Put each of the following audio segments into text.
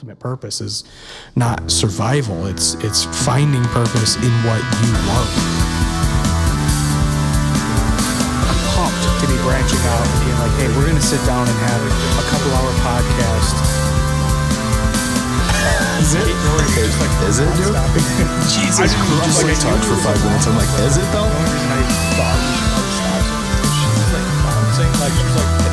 ultimate purpose is not survival. It's finding purpose in what you love. I'm pumped to be branching out and being like, hey, we're going to sit down and have a couple-hour podcast. Is it? Is it, dude? Jesus Christ. I just talked for 5 minutes. I'm like, is it though?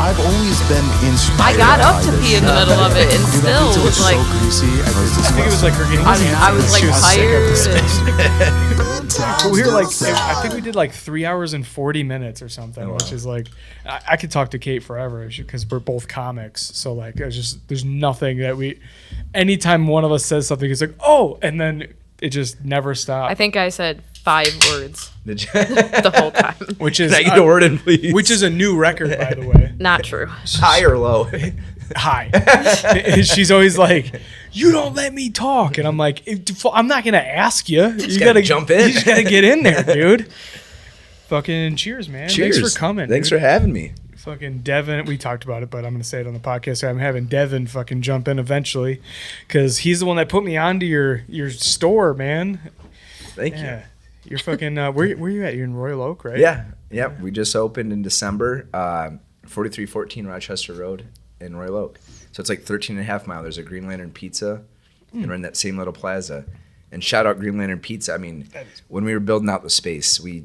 I've always been inspired. I got up to pee in the middle of it and still was like, so greasy. I think it was like her getting I was like tired. But we were like, I think we did like 3 hours and 40 minutes or something, which is like, I could talk to Kate forever because we're both comics. So like, there's nothing that anytime one of us says something, it's like, oh, and then it just never stops. I think I said 5 words Did you? the whole time. Which is Can I get a word in, please? Which is a new record, by the way. Not true. High or low? High. She's always like, you don't let me talk. And I'm like, I'm not going to ask you. You got to jump in. You just got to get in there, dude. Fucking cheers, man. Cheers. Thanks for coming. Thanks dude. for having me. Fucking Devin, we talked about it, but I'm going to say it on the podcast. So I'm having Devin fucking jump in eventually because he's the one that put me onto your store, man. Thank you. You're fucking, where you at? You're in Royal Oak, right? Yeah. Yep. We just opened in December, 4314 Rochester Road in Royal Oak. So it's like 13 and a half mile. There's a Green Lantern Pizza, and we're in that same little plaza. And shout out Green Lantern Pizza. I mean, when we were building out the space, we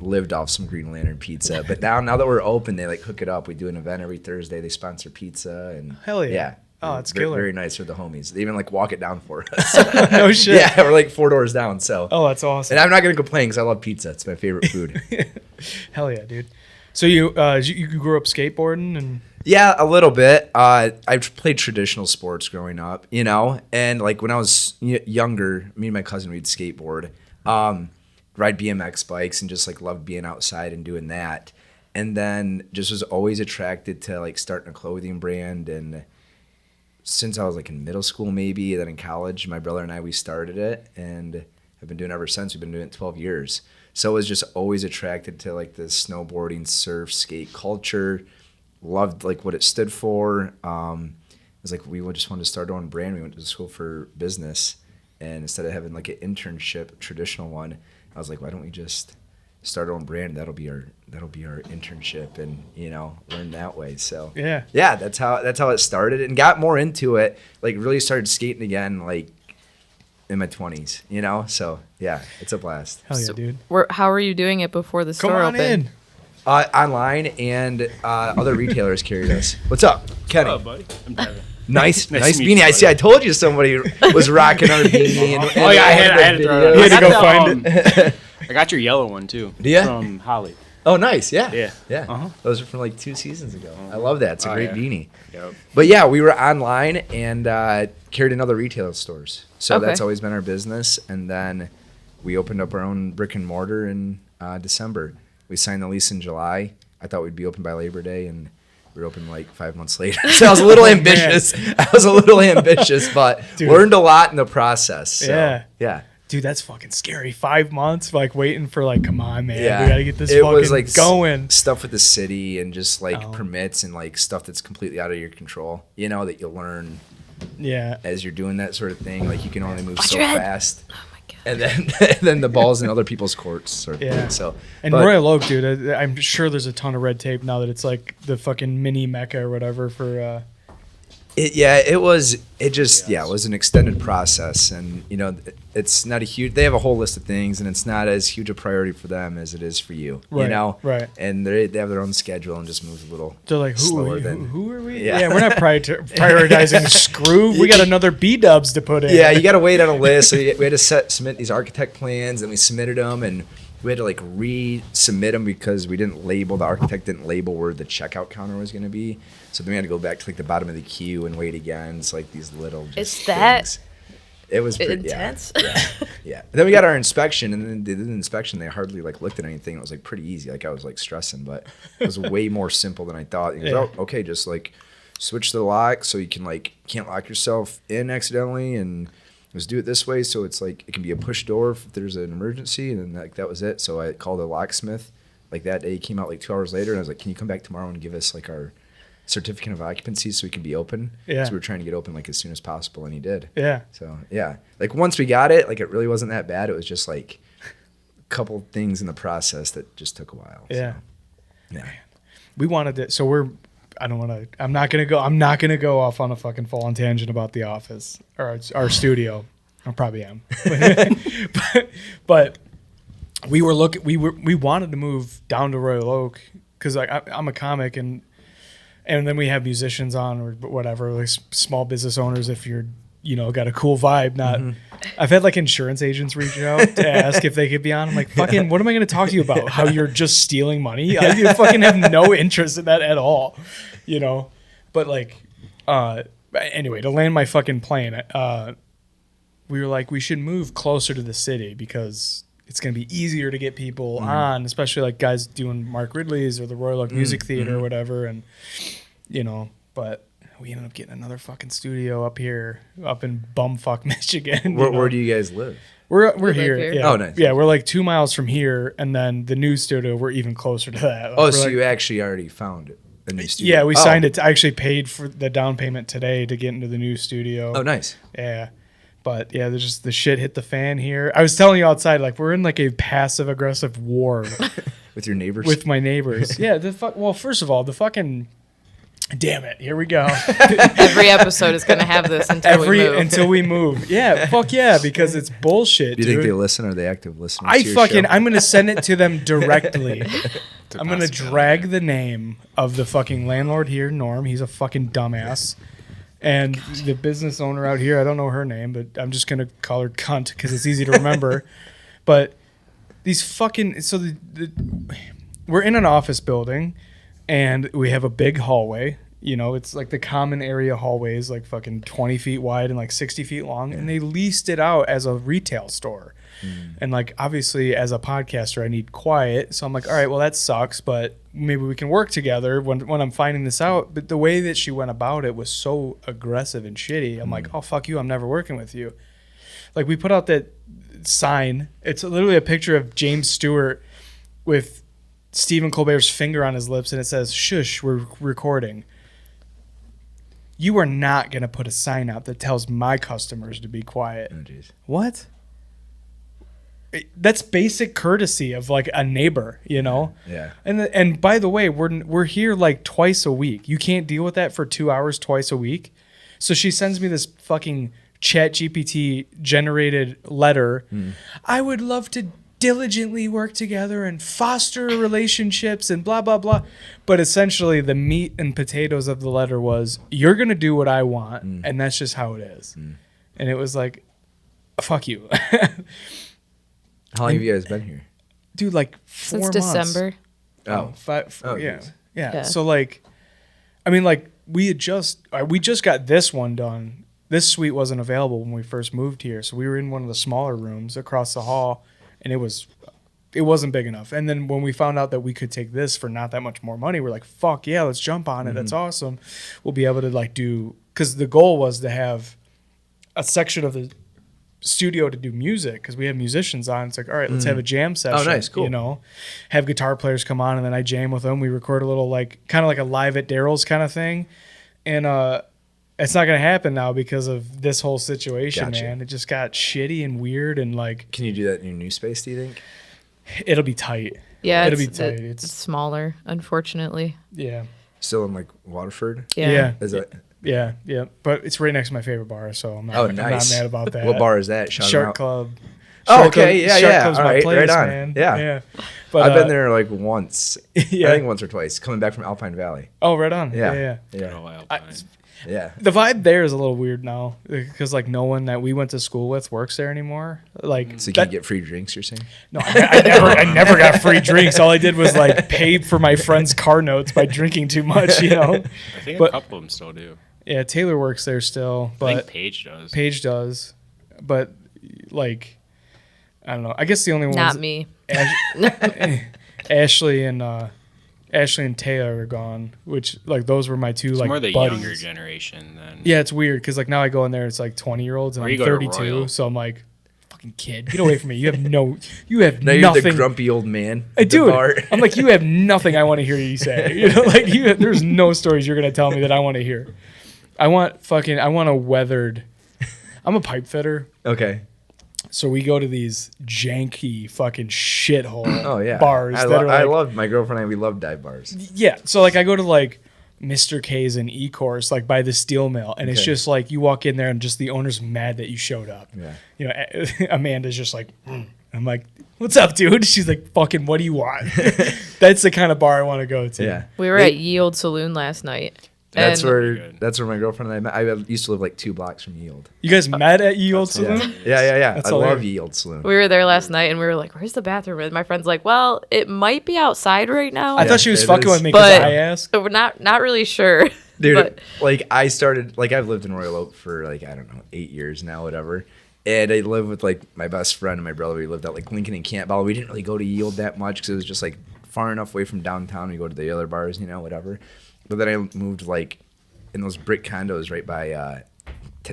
lived off some Green Lantern Pizza. But now that we're open, they like hook it up. We do an event every Thursday. They sponsor pizza and hell yeah. Yeah. Oh, it's very, killer. very nice with the homies. They even like walk it down for us. No shit. Yeah, we're like 4 doors down. So. Oh, that's awesome. And I'm not gonna complain because I love pizza. It's my favorite food. Hell yeah, dude. So you grew up skateboarding and. Yeah, a little bit. I played traditional sports growing up, and like when I was younger, me and my cousin we'd skateboard, ride BMX bikes, and just like loved being outside and doing that. And then just was always attracted to like starting a clothing brand. And since I was like in middle school, maybe, then in college, my brother and I, we started it and have been doing it ever since. We've been doing it 12 years. So I was just always attracted to like the snowboarding, surf, skate culture. Loved like what it stood for. It was like we just wanted to start our own brand. We went to school for business, and instead of having like an internship, a traditional one, I was like, why don't we just start our own brand? That'll be our internship, and learn that way. So yeah, that's how it started, and got more into it. Like really started skating again, like in my 20s. So yeah, it's a blast. Hell yeah, dude. How were you doing it before the store opened? In. Online, and other retailers carried us. What's up, Kenny? Hello, buddy. I'm Devin. Nice Nice to meet beanie. you, I see. buddy. I told you somebody was rocking our beanie. Oh yeah, I had to throw it. You had to go find it. I got your yellow one too. Yeah? From Holly. Oh, nice. Yeah. Yeah. Uh-huh. Those are from like 2 seasons ago. I love that. It's a great beanie. Yep. But yeah, we were online and carried in other retail stores. So Okay. that's always been our business. And then we opened up our own brick and mortar in December. We signed the lease in July. I thought we'd be open by Labor Day, and we were open like 5 months later. So I was a little ambitious. But Dude. learned a lot in the process. So, yeah. Dude, that's fucking scary. 5 months, like waiting for like, come on, man, Yeah. we gotta get this It fucking was like going. stuff with the city and just like permits and like stuff that's completely out of your control. That you learn Yeah. as you're doing that sort of thing. Like you can only move Watch so your head. fast. Oh my god. And then the ball's in other people's courts sort of thing. So And but- Royal Oak, dude, I'm sure there's a ton of red tape now that it's like the fucking mini mecca or whatever for. It was an extended process, and it's not a huge. They have a whole list of things, and it's not as huge a priority for them as it is for you. Right, right. And they have their own schedule and just move a little. They're like, slower than. who are we? Yeah. Yeah, we're not prioritizing Skroove. We got another B-dubs to put in. Yeah, you got to wait on a list. So we had to submit these architect plans, and we submitted them, and we had to like resubmit them because the architect didn't label where the checkout counter was going to be. So then we had to go back to like the bottom of the queue and wait again. It's like these little just Is that things. It was pretty, intense? Yeah. Then we got our inspection, and then they did the inspection. They hardly like looked at anything. It was like pretty easy. Like I was like stressing, but it was way more simple than I thought. He goes, oh, okay, just like switch the lock so you can't lock yourself in accidentally, and just do it this way. So it's like it can be a push door if there's an emergency, and then like that was it. So I called a locksmith. Like that day, he came out like 2 hours later, and I was like, can you come back tomorrow and give us like our certificate of occupancy so we could be open. Yeah. So we were trying to get open like as soon as possible, and he did. Yeah. So yeah, like once we got it, like it really wasn't that bad. It was just like a couple things in the process that just took a while. Yeah. So, yeah. We wanted it. So I'm not going to go off on a fucking full on tangent about the office or our studio. I probably am. but we wanted to move down to Royal Oak because I'm a comic and then we have musicians on or whatever, like small business owners. If you're, got a cool vibe, I've had like insurance agents reach out to ask if they could be on. I'm like, fucking, what am I going to talk to you about? How you're just stealing money? I fucking have no interest in that at all, But like, anyway, to land my fucking plane, we were like, we should move closer to the city because it's going to be easier to get people on, especially like guys doing Mark Ridley's or the Royal Oak Music Theater or whatever. And, but we ended up getting another fucking studio up here, up in bumfuck Michigan. Where do you guys live? We're live here. here. Yeah. Oh, nice. Yeah, we're like 2 miles from here. And then the new studio, we're even closer to that. Like, Oh, we're so like, you actually already found it, a new studio? yeah, we signed it. I actually paid for the down payment today to get into the new studio. Oh, nice. Yeah. But yeah, there's just the shit hit the fan here. I was telling you outside, like we're in like a passive aggressive war With your neighbors? with my neighbors. Yeah. Well, first of all, the fucking damn it. Here we go. Every episode is going to have this until we move. Until we move. Yeah. Fuck yeah, because it's bullshit. Do you think dude. they listen? Are they active listeners? I to your fucking show? I'm gonna send it to them directly. a I'm gonna possibility. drag the name of the fucking landlord here, Norm. He's a fucking dumbass. And the business owner out here, I don't know her name, but I'm just gonna call her cunt because it's easy to remember. But these fucking we're in an office building, and we have a big hallway. It's like the common area hallways, like fucking 20 feet wide and like 60 feet long, and they leased it out as a retail store. And like obviously as a podcaster I need quiet, so I'm like, all right, well that sucks, but maybe we can work together when I'm finding this out. But the way that she went about it was so aggressive and shitty. I'm like, oh fuck you, I'm never working with you. Like we put out that sign, it's literally a picture of James Stewart with Stephen Colbert's finger on his lips, and it says shush, we're recording. You are not going to put a sign out that tells my customers to be quiet. Oh, jeez. What? That's basic courtesy of like a neighbor, Yeah. And by the way, we're here like twice a week. You can't deal with that for 2 hours twice a week. So she sends me this fucking ChatGPT generated letter. I would love to diligently work together and foster relationships and blah blah blah. But essentially the meat and potatoes of the letter was, you're gonna do what I want, and that's just how it is. And it was like, fuck you. How long have you guys been here? Dude, like 4 Since months. December. Oh. Yeah. Geez. Yeah. Yeah. So like, I mean, like we just got this one done. This suite wasn't available when we first moved here, so we were in one of the smaller rooms across the hall, and it wasn't big enough. And then when we found out that we could take this for not that much more money, we're like, fuck yeah, let's jump on it. That's awesome. We'll be able to like because the goal was to have a section of the studio to do music because we have musicians on. It's like, all right, let's have a jam session. Oh, nice, cool. Have guitar players come on, and then I jam with them. We record a little like kind of like a live at Daryl's kind of thing, and it's not gonna happen now because of this whole situation. Gotcha. Man, it just got shitty and weird, and like Can you do that in your new space, do you think? it'll be tight. Yeah, It'll be it's, tight. it's smaller, unfortunately. Yeah. Still in like Waterford? Yeah. Is it? Yeah, but it's right next to my favorite bar, so I'm not, Oh, I'm not nice. mad about that. What bar is that? Shout 'em Shark out. Club. Oh, Shark okay. Club- Yeah, Shark yeah. Club's All my right, place, right on. man. Yeah. But I've been there like once. Yeah. I think once or twice. Coming back from Alpine Valley. Oh, right on. Yeah. Yeah. Good old Alpine. Yeah. The vibe there is a little weird now because like no one that we went to school with works there anymore. Like So you can get free drinks, you're saying? no, I never got free drinks. All I did was like pay for my friend's car notes by drinking too much, I think But- a couple of them still do. Yeah, Taylor works there still, I think but Paige does. Paige does. But like, I don't know. I guess the only ones Not me. Ashley and Taylor are gone, which like those were my two It's like more the buddies. younger generation than. Yeah, it's weird because like now I go in there, it's like 20-year-olds and Or I'm you go to 32, Royal. so I'm like, fucking kid, get away from me. You have Now nothing. you're the grumpy old man. Hey, at the dude, bar. I'm like, you have nothing I want to hear you say. There's no stories you're gonna tell me that I want to hear. I want a weathered. I'm a pipe fitter. Okay. So we go to these janky fucking shithole bars. I love my girlfriend and I. We love dive bars. Yeah. So like I go to like Mr. K's and E-Course like by the steel mill, and it's just like you walk in there and just the owner's mad that you showed up. Yeah. Amanda's just like, I'm like, what's up, dude? She's like, fucking, what do you want? That's the kind of bar I want to go to. Yeah. We were at Yield Saloon last night. That's and where my girlfriend and I met. I used to live like 2 blocks from Yield. You guys met at Yield Saloon? Yeah. That's I love hilarious. Yield Saloon. we were there last night, and we were like, "Where's the bathroom?" And my friend's like, "Well, it might be outside right now." I thought she was it fucking is. with me because But- I asked. So we're not really sure. Dude, but like I started, like I've lived in Royal Oak for like, I don't know, 8 years now, whatever. And I lived with like my best friend and my brother. We lived at like Lincoln and Campbell. We didn't really go to Yield that much because it was just like far enough away from downtown. We go to the other bars, whatever. But then I moved like in those brick condos right by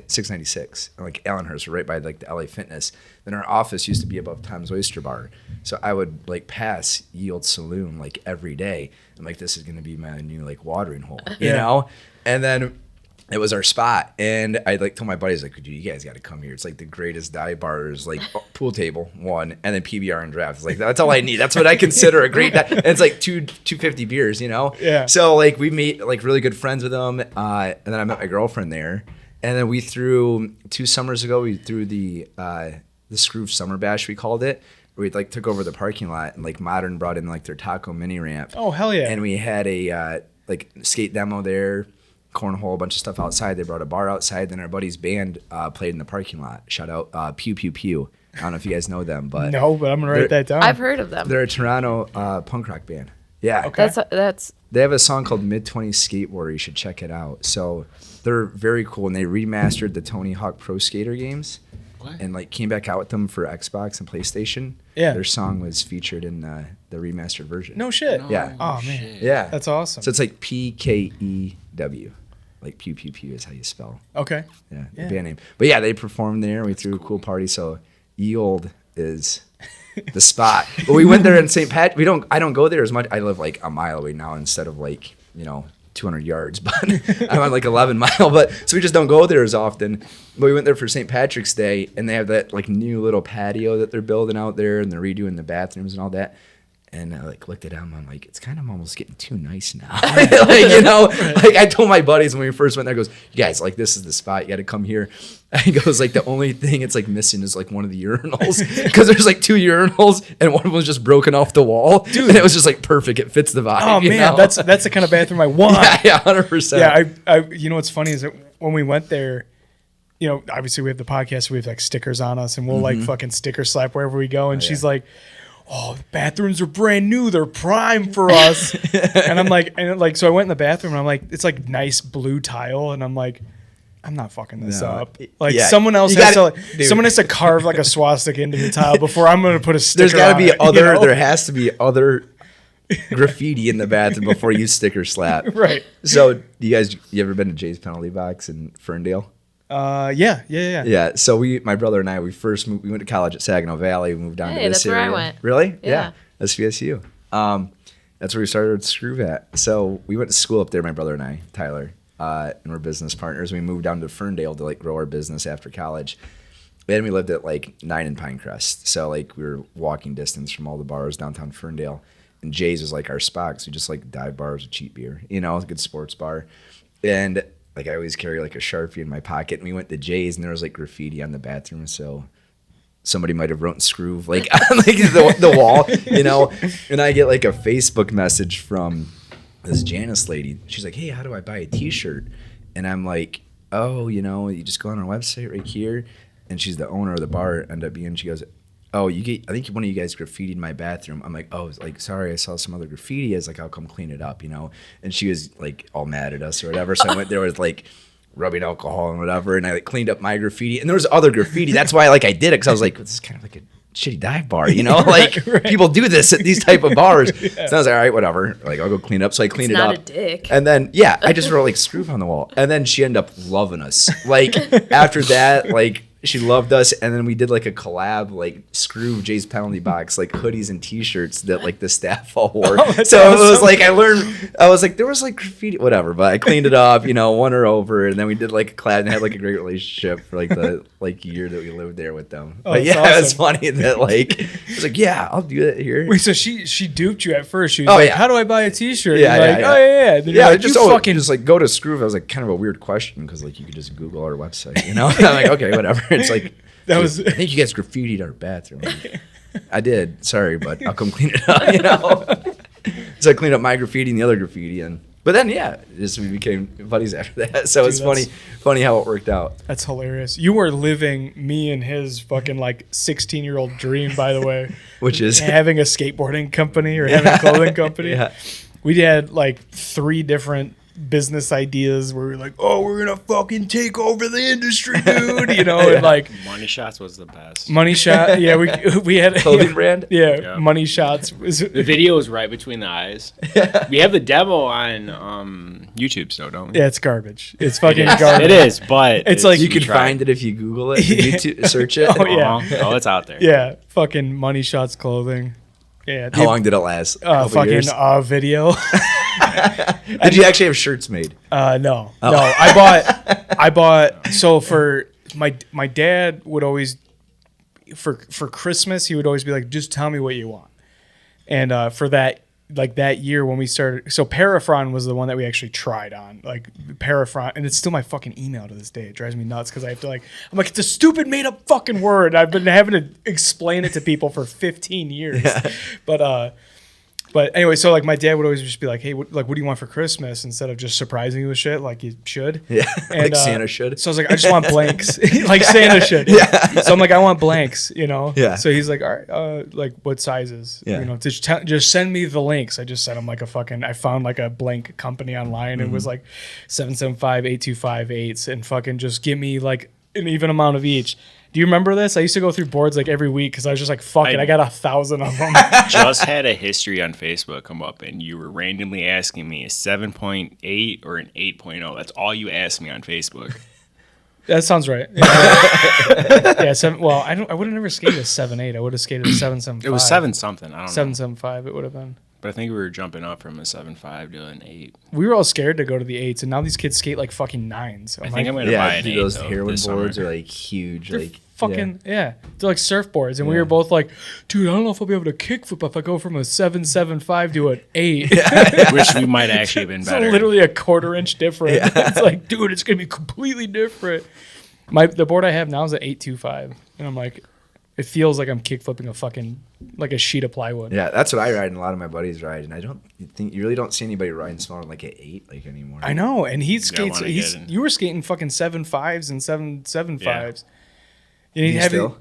696, like Allenhurst, right by like the LA Fitness. Then our office used to be above Tom's Oyster Bar, so I would like pass Yield Saloon like every day. I'm like, this is gonna be my new like watering hole, you know. And then it was our spot, and I like told my buddies like, dude, you guys got to come here. It's like the greatest dive bars, like pool table one, and then PBR and draft. It's like that's all I need. That's what I consider a great. And it's like 250 beers, Yeah. So like we made like really good friends with them, and then I met my girlfriend there, and then we threw 2 summers ago. We threw the Skroove Summer Bash, we called it. We like took over the parking lot, and like Modern brought in like their taco mini ramp. Oh hell yeah! And we had a like skate demo there. Cornhole, a bunch of stuff outside. They brought a bar outside. Then our buddy's band played in the parking lot. Shout out Pew Pew Pew. I don't know if you guys know them, but No, but I'm gonna write that down. I've heard of them. they're a Toronto punk rock band. Yeah, Okay. That's they have a song called Mid-20s Skateboarder. You should check it out. So they're very cool, and they remastered the Tony Hawk Pro Skater games, and like came back out with them for Xbox and PlayStation. Yeah. Their song was featured in the remastered version. No shit. Yeah. Oh man. Yeah, That's awesome. So it's like PKEW. Like Pew Pew Pew is how you spell. Okay. Yeah, the Yeah. band name. But yeah, they performed there. We threw a cool party. So Yield is the spot. But we went there in St. Pat. I don't go there as much. I live like a mile away now instead of like 200 yards. But I'm on like 11 mile. But so we just don't go there as often. But we went there for St. Patrick's Day, and they have that like new little patio that they're building out there, and they're redoing the bathrooms and all that. And I like looked at him. I'm like, it's kind of almost getting too nice now. Like I told my buddies when we first went there, I goes, you guys, like this is the spot. You got to come here. And he goes, like the only thing it's like missing is like one of the urinals because there's like 2 urinals and one of them was just broken off the wall. Dude, and it was just like perfect. It fits the vibe. Oh man, that's the kind of bathroom I want. yeah, 100%. Yeah, I you know what's funny is that when we went there, obviously we have the podcast, we have like stickers on us, and we'll like fucking sticker slap wherever we go. And she's like, oh, the bathrooms are brand new. They're prime for us. And I'm like, so I went in the bathroom and I'm like, it's like nice blue tile. And I'm like, I'm not fucking this up. Like yeah. someone else You has gotta- to, like, dude. some's to carve like a swastika into the tile before I'm going to put a sticker There's got to on be it, other. There has to be other graffiti in the bathroom before you sticker slap. Right. So, you ever been to Jay's Penalty Box in Ferndale? Yeah. Yeah. So my brother and I, we went to college at Saginaw Valley. We moved down to Hey, this that's where I area. went. Really? Yeah. That's VSU. That's where we started Skroove at. So we went to school up there, my brother and I, Tyler, and we're business partners. We moved down to Ferndale to like grow our business after college. And we lived at like 9 in Pinecrest. So like we were walking distance from all the bars downtown Ferndale. And Jay's was like our spot. So we just like dive bars with cheap beer, a good sports bar. And like I always carry like a Sharpie in my pocket. And we went to Jay's and there was like graffiti on the bathroom. So somebody might have wrote Skroove like on like the wall, And I get like a Facebook message from this Janice lady. She's like, hey, how do I buy a t-shirt? And I'm like, oh, you just go on our website right here. And she's the owner of the bar. She goes, oh, I think one of you guys graffitied my bathroom. I'm like, oh, like, sorry, I saw some other graffiti. I was like, I'll come clean it up, And she was like all mad at us or whatever. So I went there with like rubbing alcohol and whatever. And I like cleaned up my graffiti. And there was other graffiti. That's why I did it. Because I was like, this is kind of like a shitty dive bar, Like Right. people do this at these type of bars. Yeah. So I was like, all right, whatever. Like I'll go clean it up. So I cleaned it up. not a dick. And then, I just wrote like Skroove on the wall. And then she ended up loving us. Like after that, like, She loved us, and then we did like a collab, like Skroove Jay's penalty box, like hoodies and T-shirts that like the staff all wore. So it was like I was like there was like graffiti, whatever, but I cleaned it up, won her over, and then we did like a collab and had like a great relationship for like the year that we lived there with them. Oh, but yeah, awesome. it's funny that like I was like, yeah, I'll do it here. Wait, so she duped you at first. She was like, yeah. how do I buy a T-shirt? Yeah, You're yeah, like, yeah. oh yeah. Then you're Yeah, like, just you fucking just like go to Skroove. I was like, kind of a weird question because like you could just Google our website, And I'm like, okay, whatever. It's like That was- I think you guys graffitied our bathroom. I did. Sorry, but I'll come clean it up. So I cleaned up my graffiti and the other graffiti, but then we became buddies after that. So it's funny how it worked out. That's hilarious. You were living me and his fucking like 16-year-old dream, by the way. Which is having a skateboarding company or having a clothing company. Yeah. We had like 3 different business ideas where we were like, oh, we're gonna fucking take over the industry, dude. And like Money Shots was the best. Money Shot. Yeah, we had Clothing brand? Yeah, Money Shots was. The video was right between the eyes. We have the demo on YouTube, so don't we? Yeah, it's garbage. It's fucking garbage. It is, but It's like You can try. find it if you Google it, YouTube, search it. Oh, yeah. Oh, it's out there. Yeah, fucking Money Shots clothing. Yeah, How long did it last? A couple fucking years? video. Did you actually have shirts made? No. Oh. No, I bought. So for my dad would always for Christmas he would always be like, just tell me what you want. And for that year when we started, so Parafron was the one that we actually tried on, like Parafron, and it's still my fucking email to this day. It drives me nuts because I have to I'm like, it's a stupid made up fucking word. I've been having to explain it to people for 15 years. Yeah. But anyway, so like my dad would always just be like, hey, what do you want for Christmas? Instead of just surprising you with shit like you should. Yeah, And, like Santa should. So I was like, I just want blanks, like Santa should. Yeah. So I'm like, I want blanks, Yeah. So he's like, all right, like what sizes? Yeah. Just send me the links. I just sent him like I found like a blank company online. It was like 775, 825, 8s, and fucking just give me like an even amount of each. Do you remember this? I used to go through boards like every week because I was just like, fuck it, I got 1,000 of them. Just had a history on Facebook come up, and you were randomly asking me a 7.8 or an 8.0. That's all you asked me on Facebook. That sounds right. Yeah. Well, I would have never skated a 7.8. I would have skated a 7.75. It was 7 something. I don't know. 7.75. It would have been. But I think we were jumping up from a 7.5 to an 8. We were all scared to go to the 8s, and now these kids skate like fucking 9s. I think I'm going to buy an 8. Those though, heroin this boards summer. are like huge. They're Like fucking they're like surfboards, and we were both like, dude, I don't know if I'll be able to kickflip if I go from a 7.75 to an 8. Wish we might actually have been It's better. literally a quarter-inch different. It's like, dude, it's gonna be completely different. The board I have now is an 8.25, and I'm like, it feels like I'm kickflipping a fucking like a sheet of plywood. Yeah, that's what I ride, and a lot of my buddies ride, and I don't think you really don't see anybody riding smaller than like an 8 like anymore. I know, and he skates. wanna get in. You were skating fucking 7.5s and 7.75s. You still?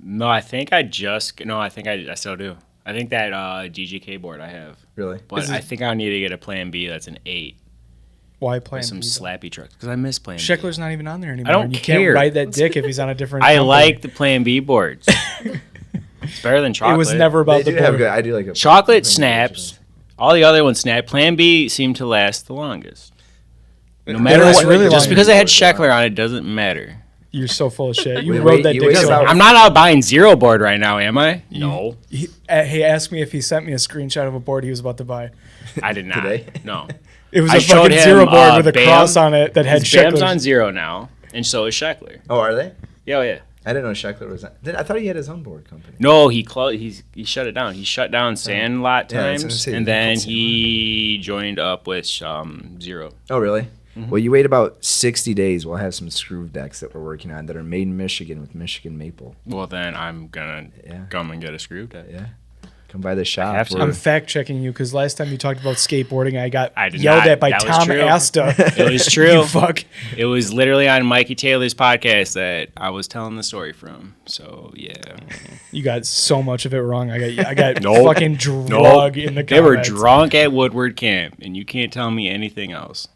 No, I think I still do. I think that DGK board I have. Really? But I think I need to get a Plan B that's an 8. Why playing Some slappy trucks. Because I miss Plan B. Sheckler's not even on there anymore. I don't and you care. can't ride that dick if he's on a different. I company. like the Plan B boards. It's better than chocolate. It was never about They the do have board. good. I do like a Chocolate snaps. All the other ones snap. Plan B seemed to last the longest. No matter last what. really Just long. because I had Sheckler on it doesn't matter. You're so full of shit. You Wait, rode that you dick. waited So out- I'm not out buying Zero board right now, am I? No. he asked me if he sent me a screenshot of a board he was about to buy. I did not. Today? No. It was I a showed fucking him, zero board with a Bam. cross on it that had His Bam's on Sheckler's. Zero now, and so is Sheckler. Oh, are they? Yeah, oh, yeah. I didn't know Sheckler was. I thought he had his own board company. No, he shut it down. He shut down Sandlot Yeah, I was gonna times, say, and they then called he joined up with Zero. Oh, really? Well, you wait about 60 days. We'll have some Skroove decks that we're working on that are made in Michigan with Michigan maple. Well, then I'm gonna come and get a Skroove deck. Yeah. Come by the shop. have to. We're- I'm fact checking you because last time you talked about skateboarding, I did yelled not. at by That was Tom true. Asta. It was true. You fuck. It was literally on Mikey Taylor's podcast that I was telling the story from. So yeah, You got so much of it wrong. I got Nope. fucking drug in the comments. they were drunk at Woodward Camp, and you can't tell me anything else.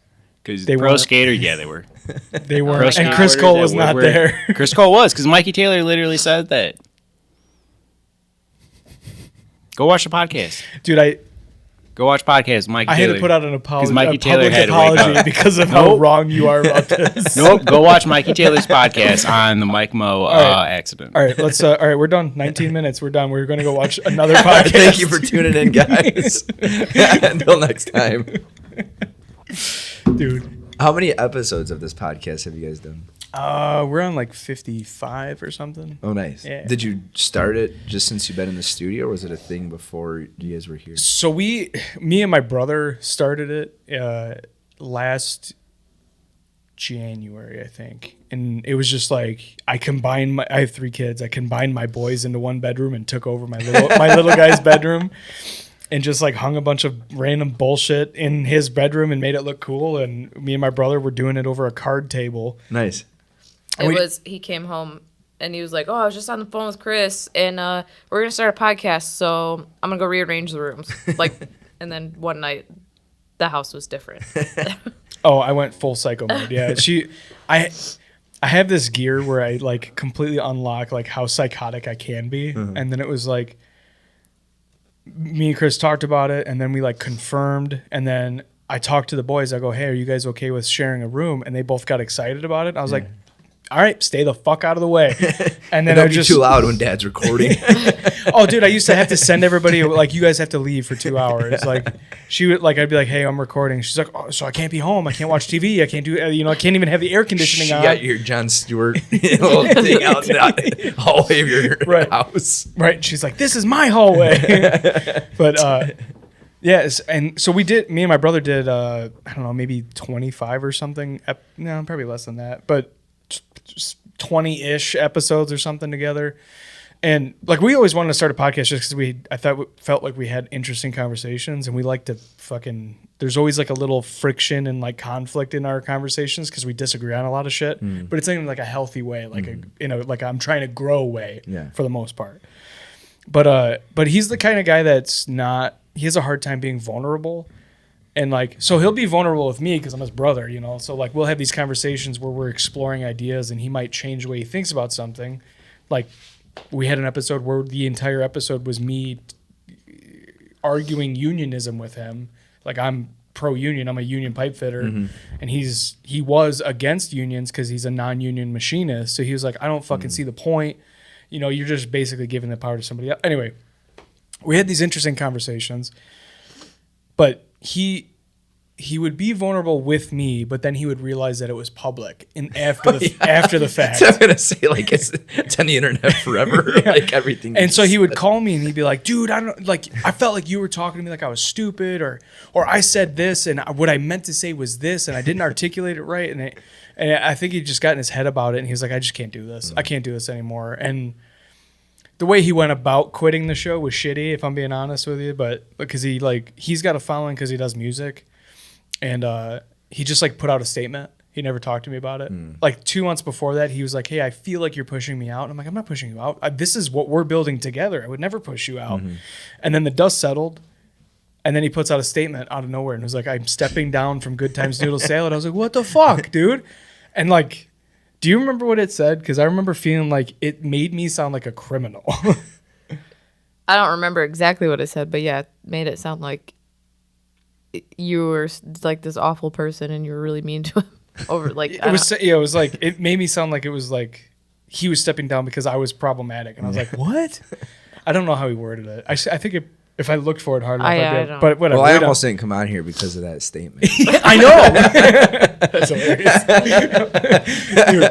Because They pro weren't. skater, yeah, they were. They Pro weren't. And Chris skateboarders Cole at was not Woodward. there. Chris Cole was, because Mikey Taylor literally said that. Go watch the podcast. Dude, Go watch podcasts, Mikey I Taylor. had to put out an apology, Mikey a Taylor public had to wake apology up. because of how wrong you are about this. Nope. Go watch Mikey Taylor's podcast on the Mike Mo accident. All right, let's. All right, we're done. 19 minutes. We're done. We're gonna go watch another podcast. Thank you for tuning in, guys. Until next time. dude. How many episodes of this podcast have you guys done? We're on like 55 or something. Oh, nice. Yeah. Did you start it just since you've been in the studio, or was it a thing before you guys were here? So me and my brother started it last January, I think, and it was just like I have 3 kids. I combined my boys into one bedroom and took over my little guy's bedroom. And just like hung a bunch of random bullshit in his bedroom and made it look cool. And me and my brother were doing it over a card table. Nice. He came home and he was like, "Oh, I was just on the phone with Chris and we're gonna start a podcast, so I'm gonna go rearrange the rooms." And then one night, the house was different. Oh, I went full psycho mode. Yeah, I have this gear where I like completely unlock like how psychotic I can be, and then it was like. Me and Chris talked about it, and then we like confirmed, and then I talked to the boys. I go, "Hey, are you guys okay with sharing a room?" And they both got excited about it. I was like, "All right, stay the fuck out of the way." And then Don't be too loud when Dad's recording. Oh, dude, I used to have to send everybody like, "You guys have to leave for 2 hours." Like she would like, I'd be like, "Hey, I'm recording." She's like, "Oh, so I can't be home. I can't watch TV. I can't do, I can't even have the air conditioning She on." got your Jon Stewart little thing out in the hallway of your house. Right. She's like, "This is my hallway." But yes, and so me and my brother did I don't know, maybe 25 or something. No, probably less than that. But 20-ish episodes or something together. And like we always wanted to start a podcast just because felt like we had interesting conversations, and we like to there's always like a little friction and like conflict in our conversations because we disagree on a lot of shit, but it's in like a healthy way, like like I'm trying to grow way for the most part. But he's the kind of guy he has a hard time being vulnerable. And like, so he'll be vulnerable with me because I'm his brother, so like we'll have these conversations where we're exploring ideas and he might change the way he thinks about something. Like we had an episode where the entire episode was me arguing unionism with him. Like I'm pro-union, I'm a union pipe fitter, and he was against unions because he's a non-union machinist. So he was like, I don't fucking see the point. You're just basically giving the power to somebody else. Anyway, we had these interesting conversations, but he would be vulnerable with me, but then he would realize that it was public and after the fact. So I'm gonna say like it's on the internet forever, like everything. And so he would call me and he'd be like, "Dude, I felt like you were talking to me like I was stupid, or I said this and what I meant to say was this and I didn't articulate it right." And I think he just got in his head about it and he was like, "I just can't do this. I can't do this anymore." And the way he went about quitting the show was shitty, if I'm being honest with you, but because he's got a following because he does music. And he just like put out a statement. He never talked to me about it. Like 2 months before that, he was like, "Hey, I feel like you're pushing me out." And I'm like, "I'm not pushing you out. This is what we're building together. I would never push you out." And then the dust settled. And then he puts out a statement out of nowhere and was like, "I'm stepping down from Good Times Noodle Salad." I was like, "What the fuck, dude?" And like, do you remember what it said? Because I remember feeling like it made me sound like a criminal. I don't remember exactly what it said, but yeah, it made it sound like you were like this awful person and you were really mean to him over like it was like it made me sound like it was like he was stepping down because I was problematic, and I was like, "What?" I don't know how he worded it. I think if I looked for it hard enough, I'd be able, but whatever. Well, I almost didn't come on here because of that statement. I know. That's hilarious. Dude,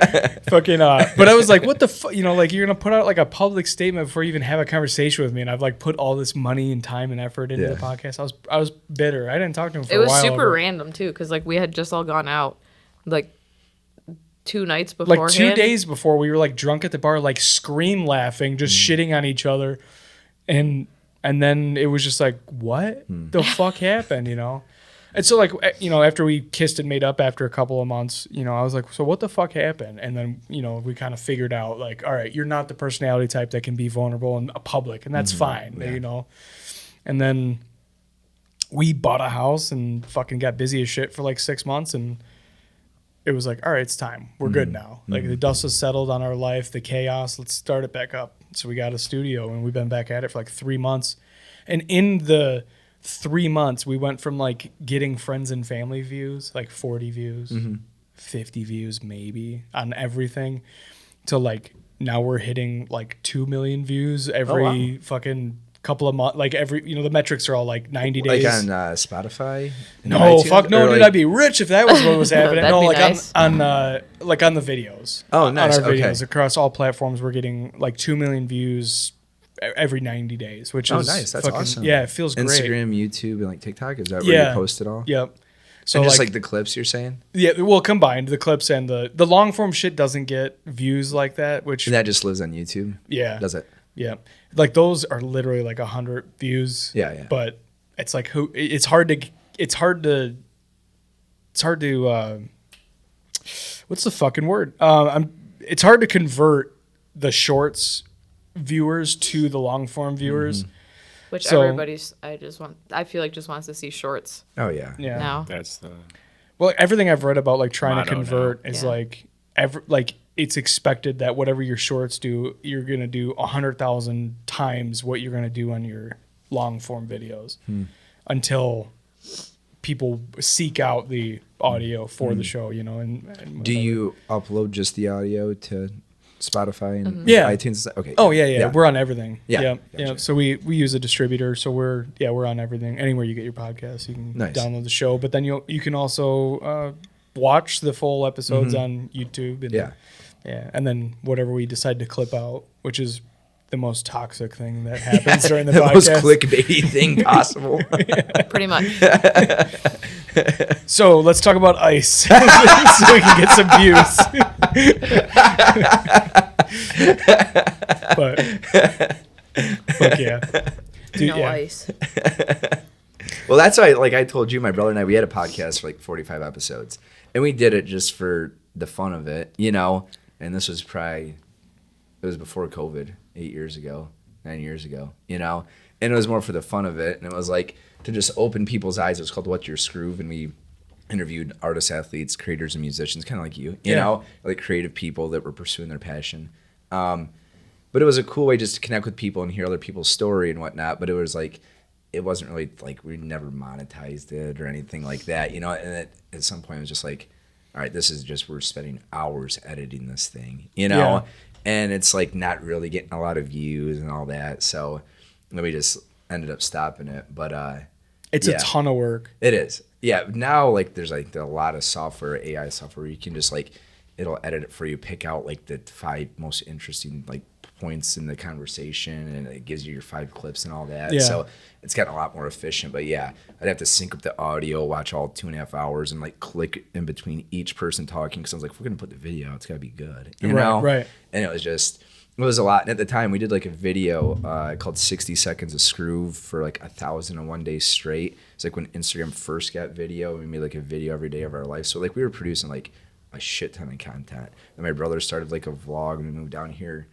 fucking. But I was like, "What the fuck?" Like you're gonna put out like a public statement before you even have a conversation with me, and I've like put all this money and time and effort into the podcast. I was bitter. I didn't talk to him for a while. It was super random too, because like we had just all gone out, like 2 nights before. Like 2 days before, we were like drunk at the bar, like scream laughing, just shitting on each other, and then it was just like, what the fuck happened, And so like, after we kissed and made up after a couple of months, I was like, so what the fuck happened? And then, we kind of figured out like, all right, you're not the personality type that can be vulnerable in public, and that's fine, And then we bought a house and fucking got busy as shit for like 6 months, and it was like, all right, it's time. We're good now. Like the dust has settled on our life, the chaos, let's start it back up. So we got a studio and we've been back at it for like 3 months. And in the 3 months, we went from like getting friends and family views, like 40 views, 50 views maybe on everything, to like now we're hitting like 2 million views every fucking couple of months. Like every, the metrics are all like 90 days. Like on Spotify? No, iTunes? fuck no, Or dude. like- I'd be rich if that was what was happening. That'd No, be like nice. on the videos. Oh, On nice. our videos Okay. across all platforms, we're getting like 2 million views every 90 days, which is nice. That's fucking, awesome. Yeah, it feels great. Instagram, YouTube, and like TikTok? Is that where Yeah. you post it all? Yep. So And just like the clips you're saying? yeah, well, combined the clips and the long form shit doesn't get views like that, which And that just lives on YouTube? yeah, Does it? yeah, like those are literally like 100 views. Yeah, yeah. But it's like it's hard to what's the fucking word? It's hard to convert the shorts viewers to the long form viewers. Which So- everybody's, I feel like just wants to see shorts Oh, yeah. Yeah. now. That's the Well, everything I've read about like trying to Motto now. convert is Yeah. like it's expected that whatever your shorts do, you're gonna do 100,000 times what you're gonna do on your long form videos until people seek out the audio for the show, and Do you upload just the audio to Spotify and Yeah. iTunes? Okay. Oh yeah. We're on everything. Yeah, Yeah. gotcha. So we use a distributor, so we're on everything. Anywhere you get your podcast, you can Nice. download the show. But then you can also watch the full episodes on YouTube. And, Yeah. yeah, and then whatever we decide to clip out, which is the most toxic thing that happens during the The podcast. most clickbaity thing possible. Pretty much. So let's talk about ice, so we can get some views. But fuck yeah, dude, No yeah. ice. Well, that's why, like I told you, my brother and I, we had a podcast for like 45 episodes. And we did it just for the fun of it, And this was it was before COVID, 9 years ago. And it was more for the fun of it. And it was like to just open people's eyes. It was called What's Your Skroove? And we interviewed artists, athletes, creators, and musicians, kind of like you, like creative people that were pursuing their passion. But it was a cool way just to connect with people and hear other people's story and whatnot. But it was like, it wasn't really like we never monetized it or anything like that, And at some point it was just like, all right, this is just, we're spending hours editing this thing, Yeah. And it's like not really getting a lot of views and all that. So then we just ended up stopping it. But It's yeah. a ton of work. It is. Yeah. Now like there's like a lot of software, AI software, you can just like, it'll edit it for you, pick out like the 5 most interesting like points in the conversation, and it gives you your 5 clips and all that. Yeah. So it's gotten a lot more efficient. But yeah, I'd have to sync up the audio, watch all 2.5 hours, and like click in between each person talking, because I was like, if we're gonna put the video out, it's gotta be good, Right. And it was a lot. And at the time, we did like a video called 60 Seconds of Skroove for like 1,001 days straight. It's like when Instagram first got video, we made like a video every day of our life. So like we were producing like a shit ton of content. And my brother started like a vlog, and we moved down here.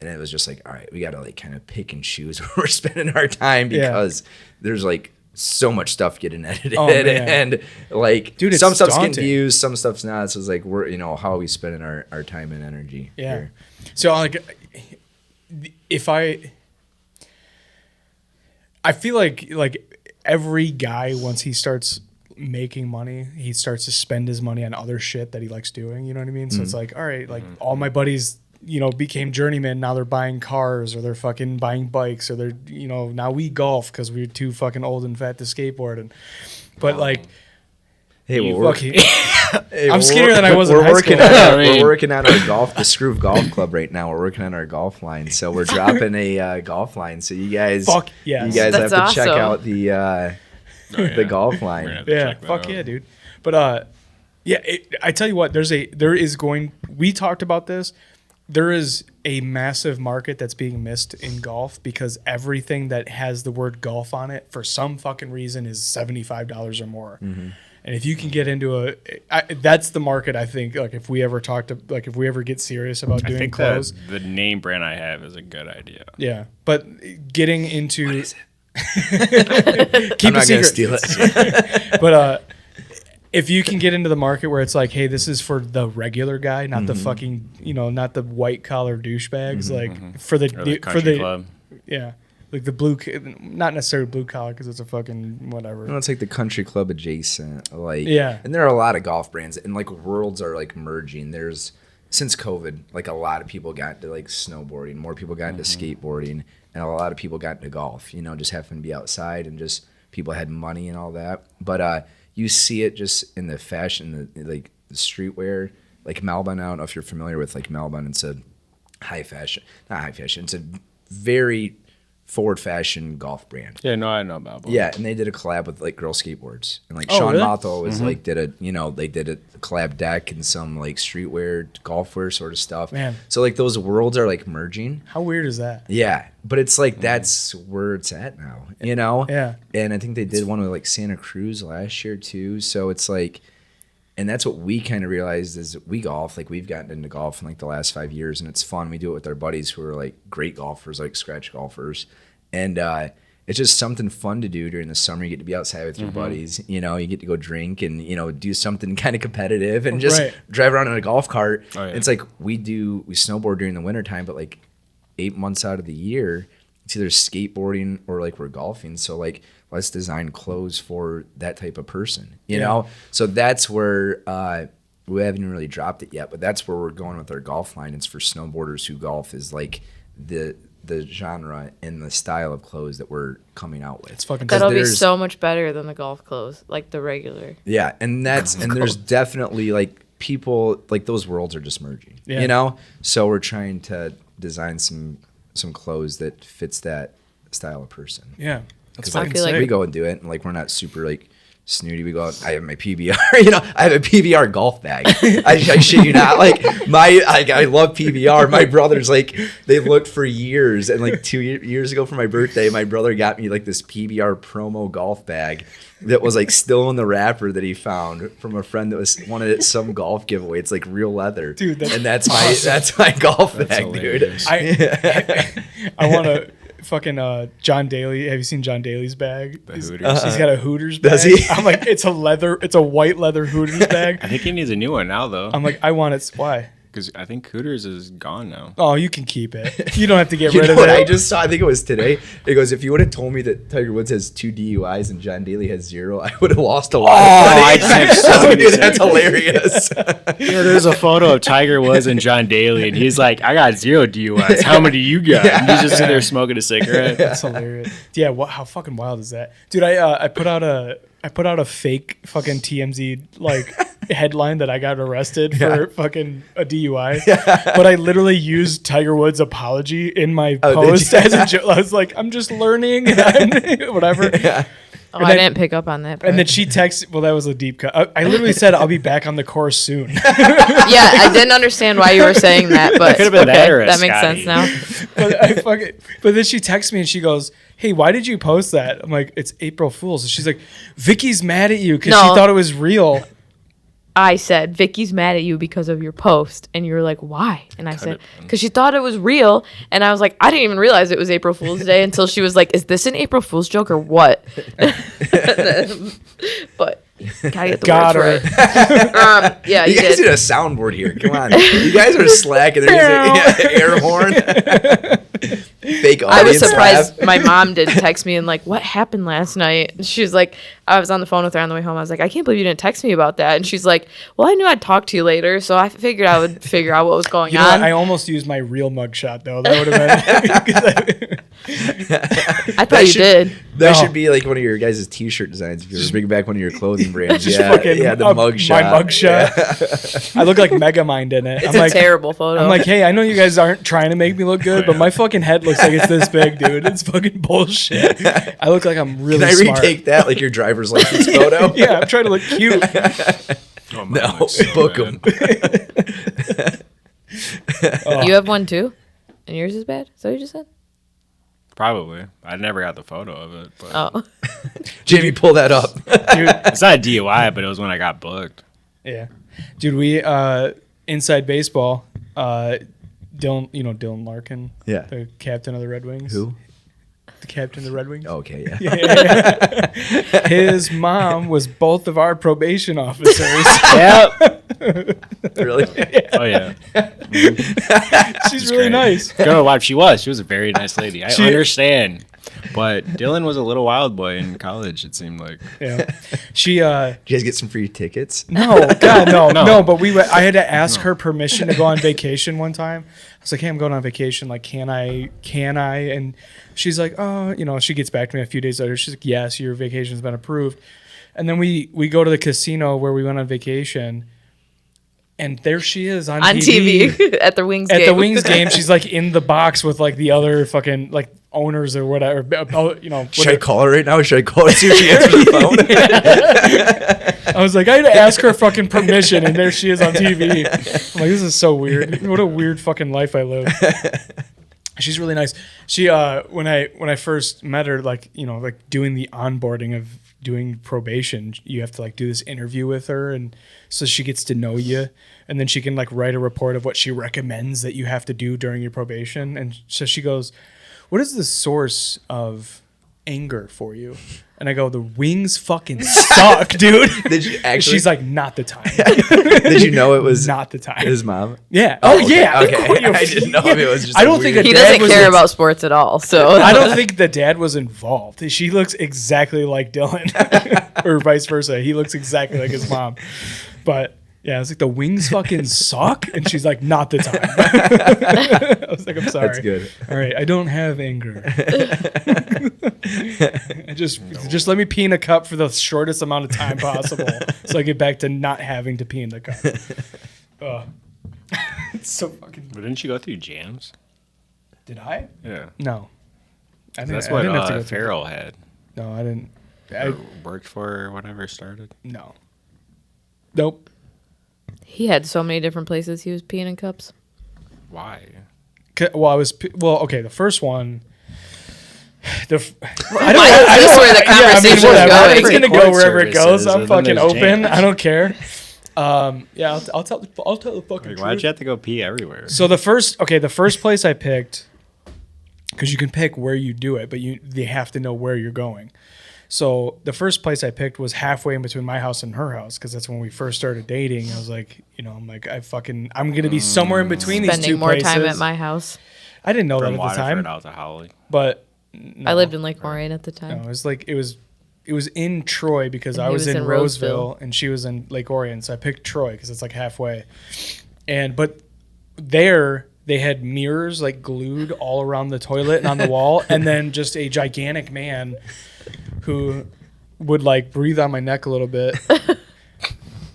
And it was just like, all right, we got to like kind of pick and choose where we're spending our time, because there's like so much stuff getting edited. Oh, man. And like, Dude, it's some stuff's daunting. getting views, some stuff's not. So it's like, we're, how are we spending our time and energy Yeah. here? So like, if I feel like every guy, once he starts making money, he starts to spend his money on other shit that he likes doing. You know what I mean? So it's like, all right, like all my buddies, became journeymen. Now they're buying cars, or they're fucking buying bikes, or they're, now we golf because we're too fucking old and fat to skateboard. But like, Hey, you well, fucking, hey, I'm we're skinnier than I wor- was in we're high working school. on, I mean- We're working on our the Skroove Golf Club right now. We're working on our golf line, so we're dropping a golf line. So you guys, Fuck yes. you guys That's have to check awesome. out the golf We're line. gonna have to Yeah, check that fuck out. yeah, dude. But yeah, I tell you what, we talked about this. There is a massive market that's being missed in golf, because everything that has the word golf on it for some fucking reason is $75 or more. Mm-hmm. And if you can get into that's the market. I think like if we ever get serious about I doing think clothes, the name brand I have is a good idea. yeah. But getting into What is it? keep I'm it not gonna secret. steal it. But if you can get into the market where it's like, hey, this is for the regular guy, not the fucking, not the white collar douchebags, like for the Or the country club. yeah, like the not necessarily blue collar because it's a fucking whatever. It's like the country club adjacent, like Yeah. And there are a lot of golf brands, and like worlds are like merging. There's since COVID, like a lot of people got into like snowboarding, more people got into skateboarding, and a lot of people got into golf. You know, just having to be outside and just people had money and all that. But you see it just in the fashion, like the streetwear, like Melbourne. I don't know if you're familiar with like Melbourne. It's a not high fashion. It's a very forward fashion golf brand. Yeah, no, I know about both. Yeah, and they did a collab with like Girl Skateboards, and like Oh, Sean really? Matho was like they did a collab deck and some like streetwear, golfwear sort of stuff. Man. So like those worlds are like merging. How weird is that? Yeah, but it's like that's where it's at now, you know? Yeah. And I think they did one with like Santa Cruz last year too. So it's like, and that's what we kind of realized is we golf, like we've gotten into golf in like the last 5 years, and it's fun. We do it with our buddies who are like great golfers, like scratch golfers. And it's just something fun to do during the summer. You get to be outside with your buddies, you know, you get to go drink and, you know, do something kind of competitive and just drive around in a golf cart. Oh, yeah. It's like we snowboard during the wintertime, but like 8 months out of the year, it's either skateboarding or like we're golfing. So like, let's design clothes for that type of person, you know? So that's where we haven't really dropped it yet, but that's where we're going with our golf line. It's for snowboarders who golf is like the genre and the style of clothes that we're coming out with. It's fucking. That'll be there's- so much better than the golf clothes, like the regular. Yeah, and there's definitely like people like those worlds are just merging. Yeah. You know? So we're trying to design some clothes that fits that style of person. Yeah. That's Because fucking I feel like sick. we go and do it, and like we're not super like snooty. We go out. I have my PBR. You know, I have a PBR golf bag. I shit you not. Like I love PBR. My brothers like they've looked for years, and like 2 years ago for my birthday, my brother got me like this PBR promo golf bag that was like still in the wrapper that he found from a friend that was wanted it some golf giveaway. It's like real leather, Dude, that's and that's my golf bag, hilarious. I want to fucking John Daly. Have you seen John Daly's bag? The He's Hooters. got a Hooters bag. Does he? I'm like, it's a white leather Hooters I bag. think he needs a new one now, though. I'm like, I want it. Why? Because I think Hooters is gone now. Oh, you can keep it. You don't have to get You rid know of what it. I just saw? I think it was today. It goes, if you would have told me that Tiger Woods has 2 DUIs and John Daly has 0, I would have lost a lot of money. I just have so many Dude, that's hilarious. Yeah, there's a photo of Tiger Woods and John Daly, and he's like, I got 0 DUIs. How many do you got? And he's just sitting there smoking a cigarette. That's hilarious. Yeah, how fucking wild is that, dude? I put out a fake fucking TMZ like headline that I got arrested for fucking a DUI, but I literally used Tiger Woods' apology in my post as a joke. I was like, I'm just learning, whatever. Oh, And I then- didn't pick up on that part. And then she texted. Well, that was a deep cut. I literally said I'll be back on the course soon. yeah, I didn't understand why you were saying that, but Could've been okay, that or a that makes Scotty. sense now. But then she texts me and she goes, "Hey, why did you post that?" I'm like, "It's April Fool's." And she's like, "Vicky's mad at you because she No. thought it was real." I said, Vicky's mad at you because of your post. And you were like, why? And I said, because she thought it was real. And I was like, I didn't even realize it was April Fool's Day until she was like, is this an April Fool's joke or what? But gotta get the Got words her. right. Yeah, You you guys did. need a soundboard here. Come on. You guys are slacking. There's an air horn. Fake I was audience surprised laugh. my mom didn't text me and like, what happened last night? And she was like, I was on the phone with her on the way home. I was like, I can't believe you didn't text me about that. And she's like, well, I knew I'd talk to you later. So I figured I would figure out what was going You know, on. I almost used my real mugshot though. That would have been. I thought you did. That No. should be like one of your guys' t-shirt designs. If you ever bring back one of your clothing brands. Just yeah, fucking yeah, the my mugshot. mugshot. I look like Megamind in it. It's I'm a like, terrible photo. I'm like, hey, I know you guys aren't trying to make me look good, but my fucking head looks like it's this big, dude. It's fucking bullshit. I look like I'm really Can I smart. retake that, like your driver's license photo? Yeah, I'm trying to look cute. Oh, my No, looks so book bad. 'em. You have one too? And yours is bad? So you just said? Probably. I never got the photo of it. But Oh. Jamie, pull that up. Dude, It's not a DUI, but it was when I got booked. yeah. Dude, we inside baseball, Dylan, you know Dylan Larkin? Yeah. The captain of the Red Wings. Who? The captain of the Red Wings. Okay, yeah. His mom was both of our probation officers. Yep. Really? Oh, yeah. She's really great. nice. Go to wife. She was a very nice lady. I She- understand But Dylan was a little wild boy in college, it seemed like. Yeah. She Did you guys get some free tickets? No, God, no. But I had to ask her permission to go on vacation one time. I was like, hey, I'm going on vacation. Like, can I? And she's like, oh, she gets back to me a few days later. She's like, yes, your vacation's been approved. And then we go to the casino where we went on vacation. And there she is on TV at the Wings game. At the Wings game, she's like in the box with like the other fucking like owners or whatever. Should I call her right now? Or should I call her? See if she answers the phone. I was like, I had to ask her fucking permission, and there she is on TV. I'm like, this is so weird. What a weird fucking life I live. She's really nice. She when I first met her, like doing the onboarding of doing probation, you have to like do this interview with her, and so she gets to know you, and then she can like write a report of what she recommends that you have to do during your probation. And so she goes, what is the source of anger for you? And I go, the Wings fucking suck, dude. Did you actually? She's like, not the time. Did you know it was not the time? His mom? Yeah. Okay. Yeah. Okay. I didn't know if it was just. I don't think he doesn't care about sports at all. So I don't think the dad was involved. She looks exactly like Dylan, or vice versa. He looks exactly like his mom. But yeah, I was like, the Wings fucking suck, and she's like, not the time. I was like, I'm sorry. That's good. All right, I don't have anger. Just let me pee in a cup for the shortest amount of time possible, so I get back to not having to pee in the cup. It's so fucking. But didn't you go through jams? Did I? Yeah. No. That's I what didn't have to go through Farrell had. No, I didn't. Or worked for or whatever started. No. Nope. he had so many different places he was peeing in cups. Why? Okay. The first one. I don't know where the conversation is going. It's gonna go wherever it goes. Services, I'm and then fucking there's open. jams. I don't care. Yeah, I'll tell the fucking Like, truth. why'd you have to go pee everywhere? So the first place I picked, because you can pick where you do it, but they have to know where you're going. So the first place I picked was halfway in between my house and her house, because that's when we first started dating. I was like, I'm gonna be somewhere in between these two Spending more places. time at my house. I didn't know From that at the Waterford time, out to Howley. but I lived in Lake Moraine at the time. no, it was in Troy because And I he was was in in Roseville Roseville. and she was in Lake Orion, so I picked Troy because it's like halfway. But there they had mirrors like glued all around the toilet and on the wall, and then just a gigantic man who would like breathe on my neck a little bit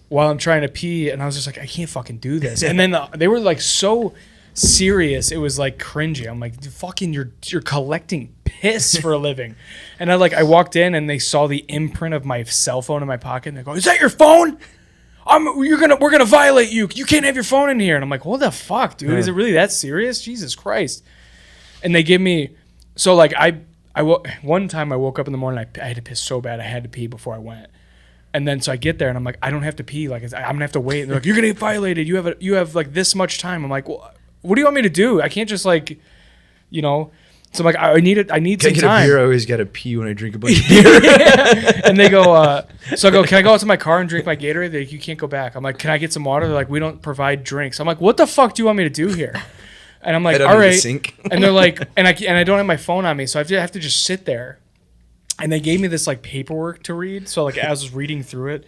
while I'm trying to pee, and I was just like, I can't fucking do this. And then they were like so serious, it was like cringy. I'm like, fucking, you're collecting piss for a living. And I walked in and they saw the imprint of my cell phone in my pocket, and they go, is that your phone? We're gonna violate you. You can't have your phone in here. And I'm like, what the fuck, dude? Is it really that serious? Jesus Christ. And they give me, so like one time I woke up in the morning, I had to piss so bad I had to pee before I went. And then so I get there and I'm like, I don't have to pee. Like I'm gonna have to wait. And they're like, you're gonna get violated. You have like this much time. I'm like, well, what do you want me to do? I can't just like, So I'm like, I need some Get time. a beer. I always gotta pee when I drink a bunch of beer. And they go, so I go, can I go out to my car and drink my Gatorade? They're like, you can't go back. I'm like, can I get some water? They're like, we don't provide drinks. I'm like, what the fuck do you want me to do here? And I'm like, Head all under the right. sink. And they're like, and I don't have my phone on me, so I have to just sit there. And they gave me this like paperwork to read. So like as I was reading through it,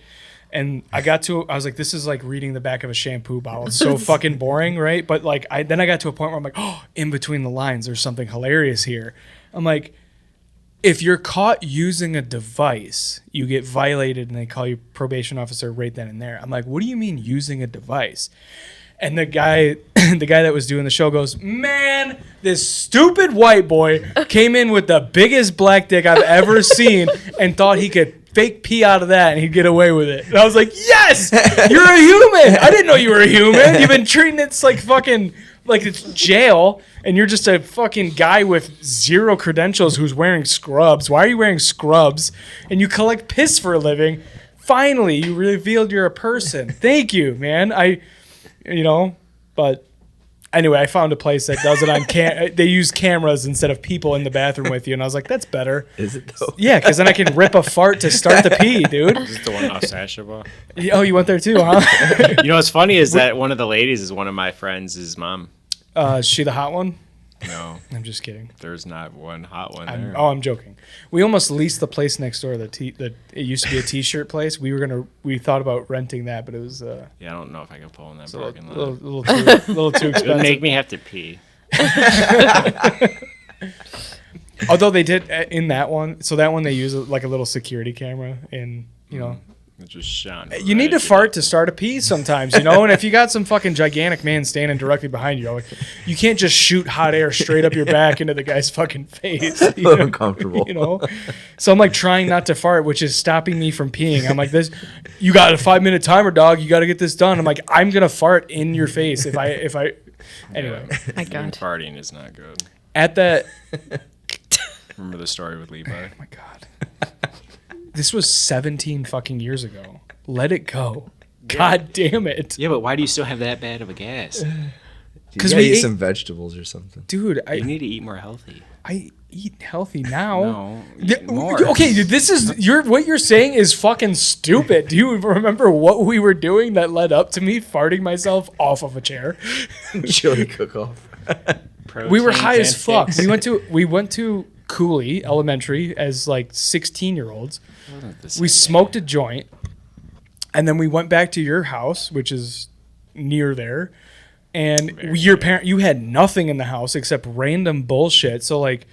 and I was like, this is like reading the back of a shampoo bottle. It's so fucking boring, right? But like then I got to a point where I'm like, oh, in between the lines, there's something hilarious here. I'm like, if you're caught using a device, you get violated and they call you probation officer right then and there. I'm like, what do you mean using a device? And the guy that was doing the show goes, man, this stupid white boy came in with the biggest black dick I've ever seen and thought he could fake pee out of that and he'd get away with it. And I was like, yes, you're a human. I didn't know you were a human. You've been treating it like fucking, like it's jail, and you're just a fucking guy with zero credentials who's wearing scrubs. Why are you wearing scrubs? And you collect piss for a living. Finally, you revealed you're a person. Thank you, man. But anyway, I found a place that does it on they use cameras instead of people in the bathroom with you, and I was like, that's better. Is it though? Yeah, because then I can rip a fart to start the pee, dude. Is it the one off Sashaba? Oh, you went there too, huh? You know what's funny is that one of the ladies is one of my friends' mom. Is she the hot one? No, I'm just kidding. there's not one hot one there. I'm joking. We almost leased the place next door. It used to be a T-shirt place. We thought about renting that, but it was Yeah, I don't know if I can pull in that a parking little, lot. little too It would expensive. make me have to pee. Although they did in that one, so that one they use like a little security camera, and It just shone. you need to fart to start a pee sometimes, And if you got some fucking gigantic man standing directly behind you, like, you can't just shoot hot air straight up your back into the guy's fucking face. A little uncomfortable. So I'm like trying not to fart, which is stopping me from peeing. I'm like, you got a 5-minute timer, dog. You got to get this done. I'm like, I'm gonna fart in your face if I. Anyway, My Even God. farting is not good. at that. Remember the story with Levi? Oh my God. This was 17 fucking years ago. Let it go. God damn it. Yeah, but why do you still have that bad of a gas? Because we eat some vegetables or something. Dude, You need to eat more healthy. I eat healthy now. No, eat more. Okay, dude, what you're saying is fucking stupid. Do you remember what we were doing that led up to me farting myself off of a chair? Chili cook-off. We were high as fuck. pancakes. We went to Cooley Elementary as like 16-year-olds. Wasn't the We same. smoked a joint, and then we went back to your house, which is near there. And you had nothing in the house except random bullshit. So like,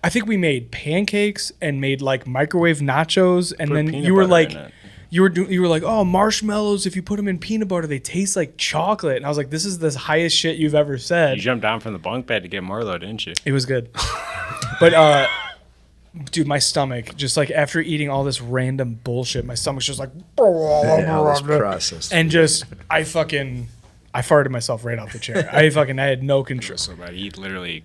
I think we made pancakes and made like microwave nachos, and Put then peanut you were butter like, in it. you were like, oh, marshmallows. If you put them in peanut butter, they taste like chocolate. And I was like, this is the highest shit you've ever said. You jumped down from the bunk bed to get Marlo, didn't you? It was good. But dude, my stomach, just like after eating all this random bullshit, my stomach's just like All this processed. and just I farted myself right off the chair. I had no control. So bad. He literally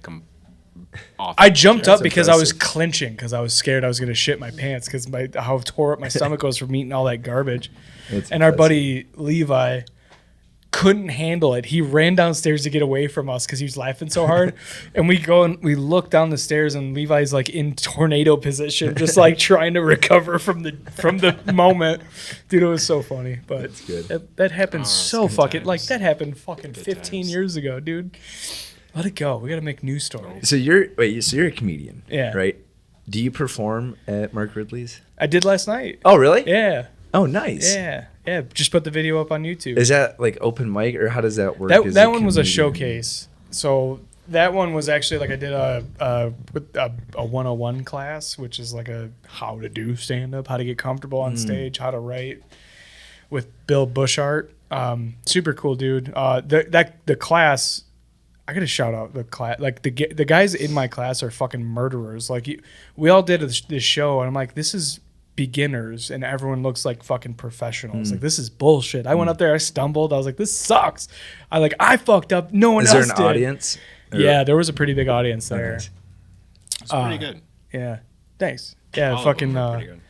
off. I jumped the up chair. because I was impressive. clenching because I was scared I was gonna shit my pants because how tore up my stomach was from eating all that garbage. That's And our impressive. buddy Levi couldn't handle it. He ran downstairs to get away from us because he was laughing so hard. And we go and we look down the stairs and Levi's like in tornado position, just like trying to recover from the moment. Dude, it was so funny. But That's good. that happened it's so good fucking times. like that happened fucking Good 15 times. years ago, dude. Let it go. We gotta make news stories. So you're a comedian, Yeah. right? Do you perform at Mark Ridley's? I did last night. Oh, really? Yeah. Oh, nice. Yeah. Yeah. Just put the video up on YouTube. Is that like open mic or how does that work? That as that one was a comedian? showcase. So that one was actually like I did a 101 class, which is like a how to do stand up, how to get comfortable on stage, how to write with Bill Bushart. Super cool dude. The class, I gotta shout out the class. Like the guys in my class are fucking murderers. Like we all did this show, and I'm like, this is beginners, and everyone looks like fucking professionals. Like this is bullshit. I went up there, I stumbled. I was like, this sucks. I fucked up. No one Is there else an did. audience? Or- Yeah, there was a pretty big audience Oh, there. nice. It's pretty good. Yeah, thanks. Yeah, All of fucking them are pretty good.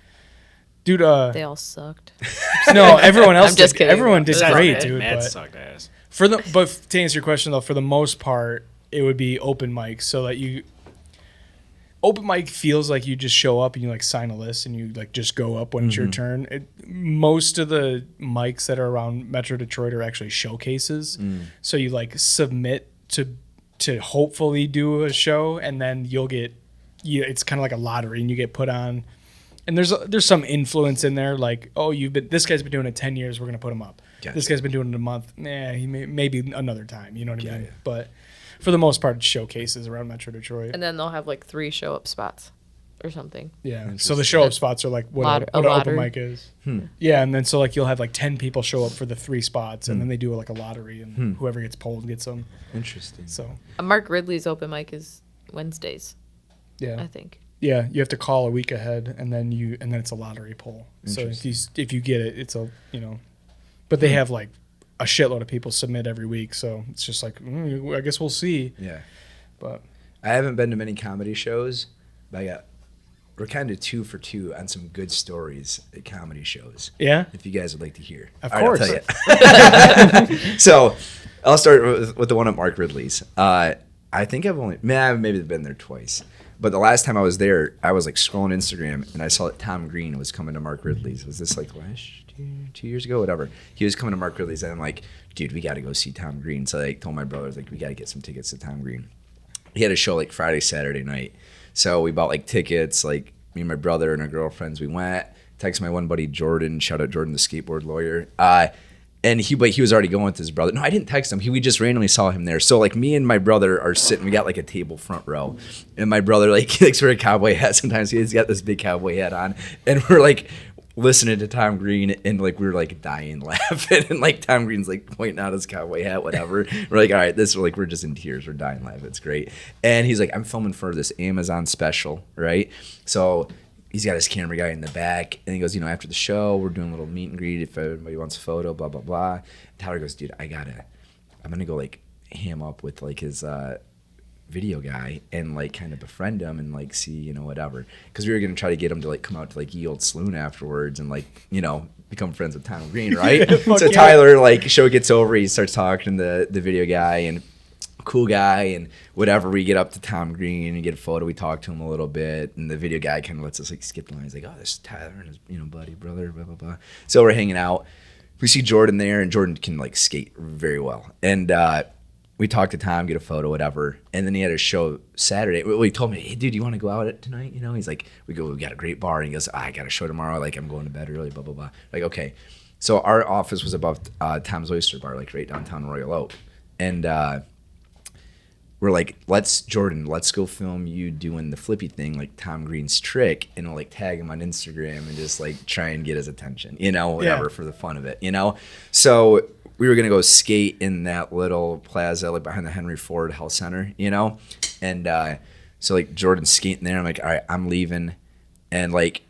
dude. They all sucked. No, everyone else. I'm just kidding. Everyone did Besides great, Matt, dude. Matt But sucked ass. but to answer your question though, for the most part, it would be open mic. So that open mic feels like you just show up and you like sign a list and you like just go up when it's your turn. Most of the mics that are around Metro Detroit are actually showcases. So you like submit to hopefully do a show, and then you'll get it's kind of like a lottery, and you get put on. And there's some influence in there, like, oh, this guy's been doing it 10 years, we're gonna put him up. Gotcha. This guy's been doing it a month, he maybe another time, you know what I mean? Yeah. But for the most part, it's showcases around Metro Detroit. And then they'll have like 3 show up spots or something. Yeah. So the show up spots are like what A an open lottery. mic is. Yeah, and then so like you'll have like 10 people show up for the 3 spots, and then they do like a lottery, and whoever gets pulled gets them. Interesting. So Mark Ridley's open mic is Wednesdays, I yeah, think. yeah, you have to call a week ahead, and then it's a lottery poll. So if you get it, it's a but they have like a shitload of people submit every week, so it's just like I guess we'll see. Yeah. But I haven't been to many comedy shows, but we're kind of 2 for 2 on some good stories at comedy shows. yeah, If you guys would like to hear. Of All right, course. I'll tell you. So I'll start with the one at Mark Ridley's. I think I've only, maybe I've been there twice. But the last time I was there, I was like scrolling Instagram and I saw that Tom Green was coming to Mark Ridley's. Was this like last year, 2 years ago, whatever? He was coming to Mark Ridley's and I'm like, dude, we got to go see Tom Green. So I like, told my brother, like, we got to get some tickets to Tom Green. he had a show like Friday, Saturday night. So we bought like tickets, like me and my brother and our girlfriends, we went. Texted my one buddy Jordan, shout out Jordan, the skateboard lawyer. And he was already going with his brother. No, I didn't text him. We just randomly saw him there. So like me and my brother are sitting. We got like a table front row, and my brother like he likes to wear a cowboy hat. Sometimes he's got this big cowboy hat on, and we're like listening to Tom Green, and like we were like dying laughing, and like Tom Green's like pointing out his cowboy hat, whatever. We're like, all right, we're just in tears. We're dying laughing. It's great. And he's like, I'm filming for this Amazon special, right? So. He's got his camera guy in the back, and he goes, after the show, we're doing a little meet and greet if everybody wants a photo, blah, blah, blah. Tyler goes, dude, I'm going to go, like, ham up with, like, his video guy and, like, kind of befriend him and, like, see, whatever. Because we were going to try to get him to, like, come out to, like, Ye Old Saloon afterwards and, like, become friends with Tom Green, right? So Tyler, like, show gets over, he starts talking to the video guy, and cool guy, and whatever, we get up to Tom Green and get a photo. We talk to him a little bit, and the video guy kind of lets us like skip the line. He's like, oh, this is Tyler and his buddy, brother, blah blah blah. So we're hanging out. We see Jordan there, and Jordan can like skate very well. And we talk to Tom, get a photo, whatever. And then he had a show Saturday. Well, he told me, hey dude, you want to go out tonight? He's like, we got a great bar, and he goes, I got a show tomorrow, like I'm going to bed early, blah blah blah. Like, okay. So our office was above Tom's Oyster Bar, like right downtown Royal Oak. And we're like, let's go film you doing the flippy thing, like Tom Green's trick, and we'll like tag him on Instagram and just like try and get his attention, whatever, for the fun of it, So we were gonna go skate in that little plaza like behind the Henry Ford Health Center, and so like Jordan's skating there. I'm like, all right, I'm leaving, and like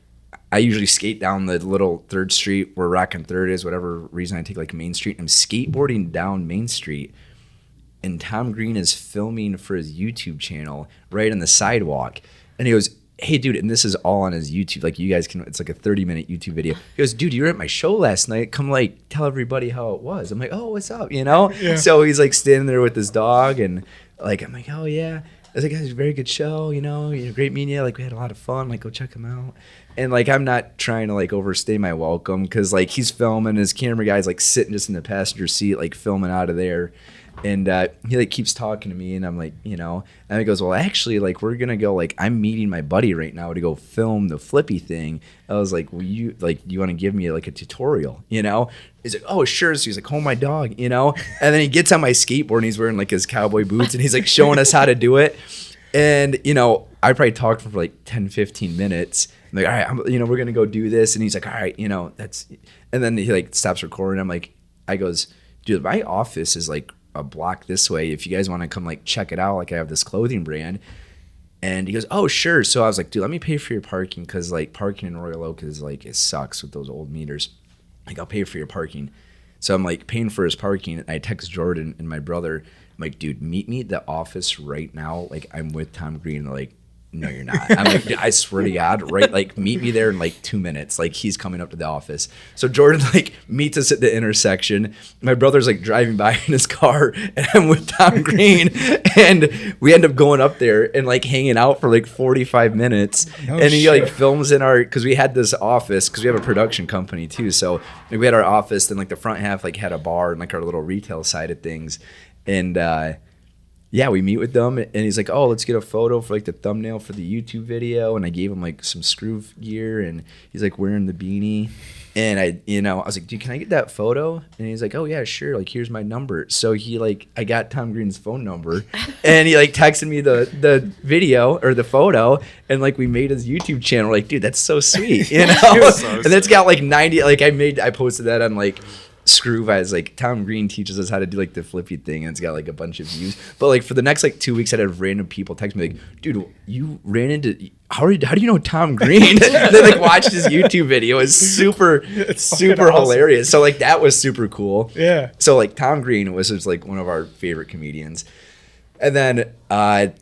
I usually skate down the little 3rd Street where Rock and 3rd is, whatever reason I take like Main Street. I'm skateboarding down Main Street. And Tom Green is filming for his YouTube channel right on the sidewalk. And he goes, hey, dude, and this is all on his YouTube. Like, you guys can, it's like a 30-minute YouTube video. He goes, dude, you were at my show last night. Come, like, tell everybody how it was. I'm like, oh, what's up, Yeah. So he's, like, standing there with his dog. And, like, I'm like, oh, yeah. I was like, it was a very good show, great meeting you. Like, we had a lot of fun. Like, go check him out. And, like, I'm not trying to, like, overstay my welcome because, like, he's filming. His camera guy's, like, sitting just in the passenger seat, like, filming out of there. And he like keeps talking to me, and I'm like, and he goes, well, actually, like we're gonna go, like I'm meeting my buddy right now to go film the flippy thing. I was like, well, you want to give me like a tutorial, He's like, oh, sure. So he's like, hold my dog, And then he gets on my skateboard, and he's wearing like his cowboy boots, and he's like showing us how to do it. And I probably talked for like 10, 15 minutes. I'm like, all right, we're gonna go do this, and he's like, all right, that's. And then he like stops recording. I'm like, I goes, dude, my office is like a block this way. If you guys want to come like check it out, like I have this clothing brand. And he goes, oh, sure. So I was like, dude, let me pay for your parking, because like parking in Royal Oak is like, it sucks with those old meters. Like, I'll pay for your parking. So I'm like paying for his parking. I text Jordan and my brother. I'm like, dude, meet me at the office right now. Like, I'm with Tom Green. They're like, no, you're not. I'm like, dude, I swear to God, right? Like, meet me there in like 2 minutes. Like, he's coming up to the office. So Jordan like meets us at the intersection. My brother's like driving by in his car, and I'm with Tom Green, and we end up going up there and like hanging out for like 45 minutes. And he like films in because we had this office, because we have a production company too. So like, we had our office, then like the front half like had a bar and like our little retail side of things, and yeah, we meet with them, and he's like, oh, let's get a photo for like the thumbnail for the YouTube video. And I gave him like some Skroove gear, and he's like wearing the beanie. And I was like, dude, can I get that photo? And he's like, oh yeah, sure. Like, here's my number. So he like, I got Tom Green's phone number, and he like texted me the video or the photo, and like we made his YouTube channel. Like, dude, that's so sweet, And it's got like 90. Like I posted that on like Skroove as like Tom Green teaches us how to do like the flippy thing, and it's got like a bunch of views. But like for the next like 2 weeks, I'd have random people text me like, dude, you ran into how do you know Tom Green? They like watched his YouTube video. It's super awesome. Hilarious. So like that was super cool. Yeah. So like Tom Green was just like one of our favorite comedians. And then like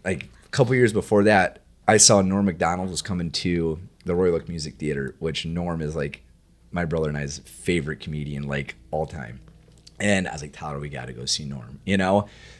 a couple years before that, I saw Norm Macdonald was coming to the Royal Oak Music Theater, which Norm is like my brother and I's favorite comedian, like all time. And I was like, Tyler, we got to go see Norm,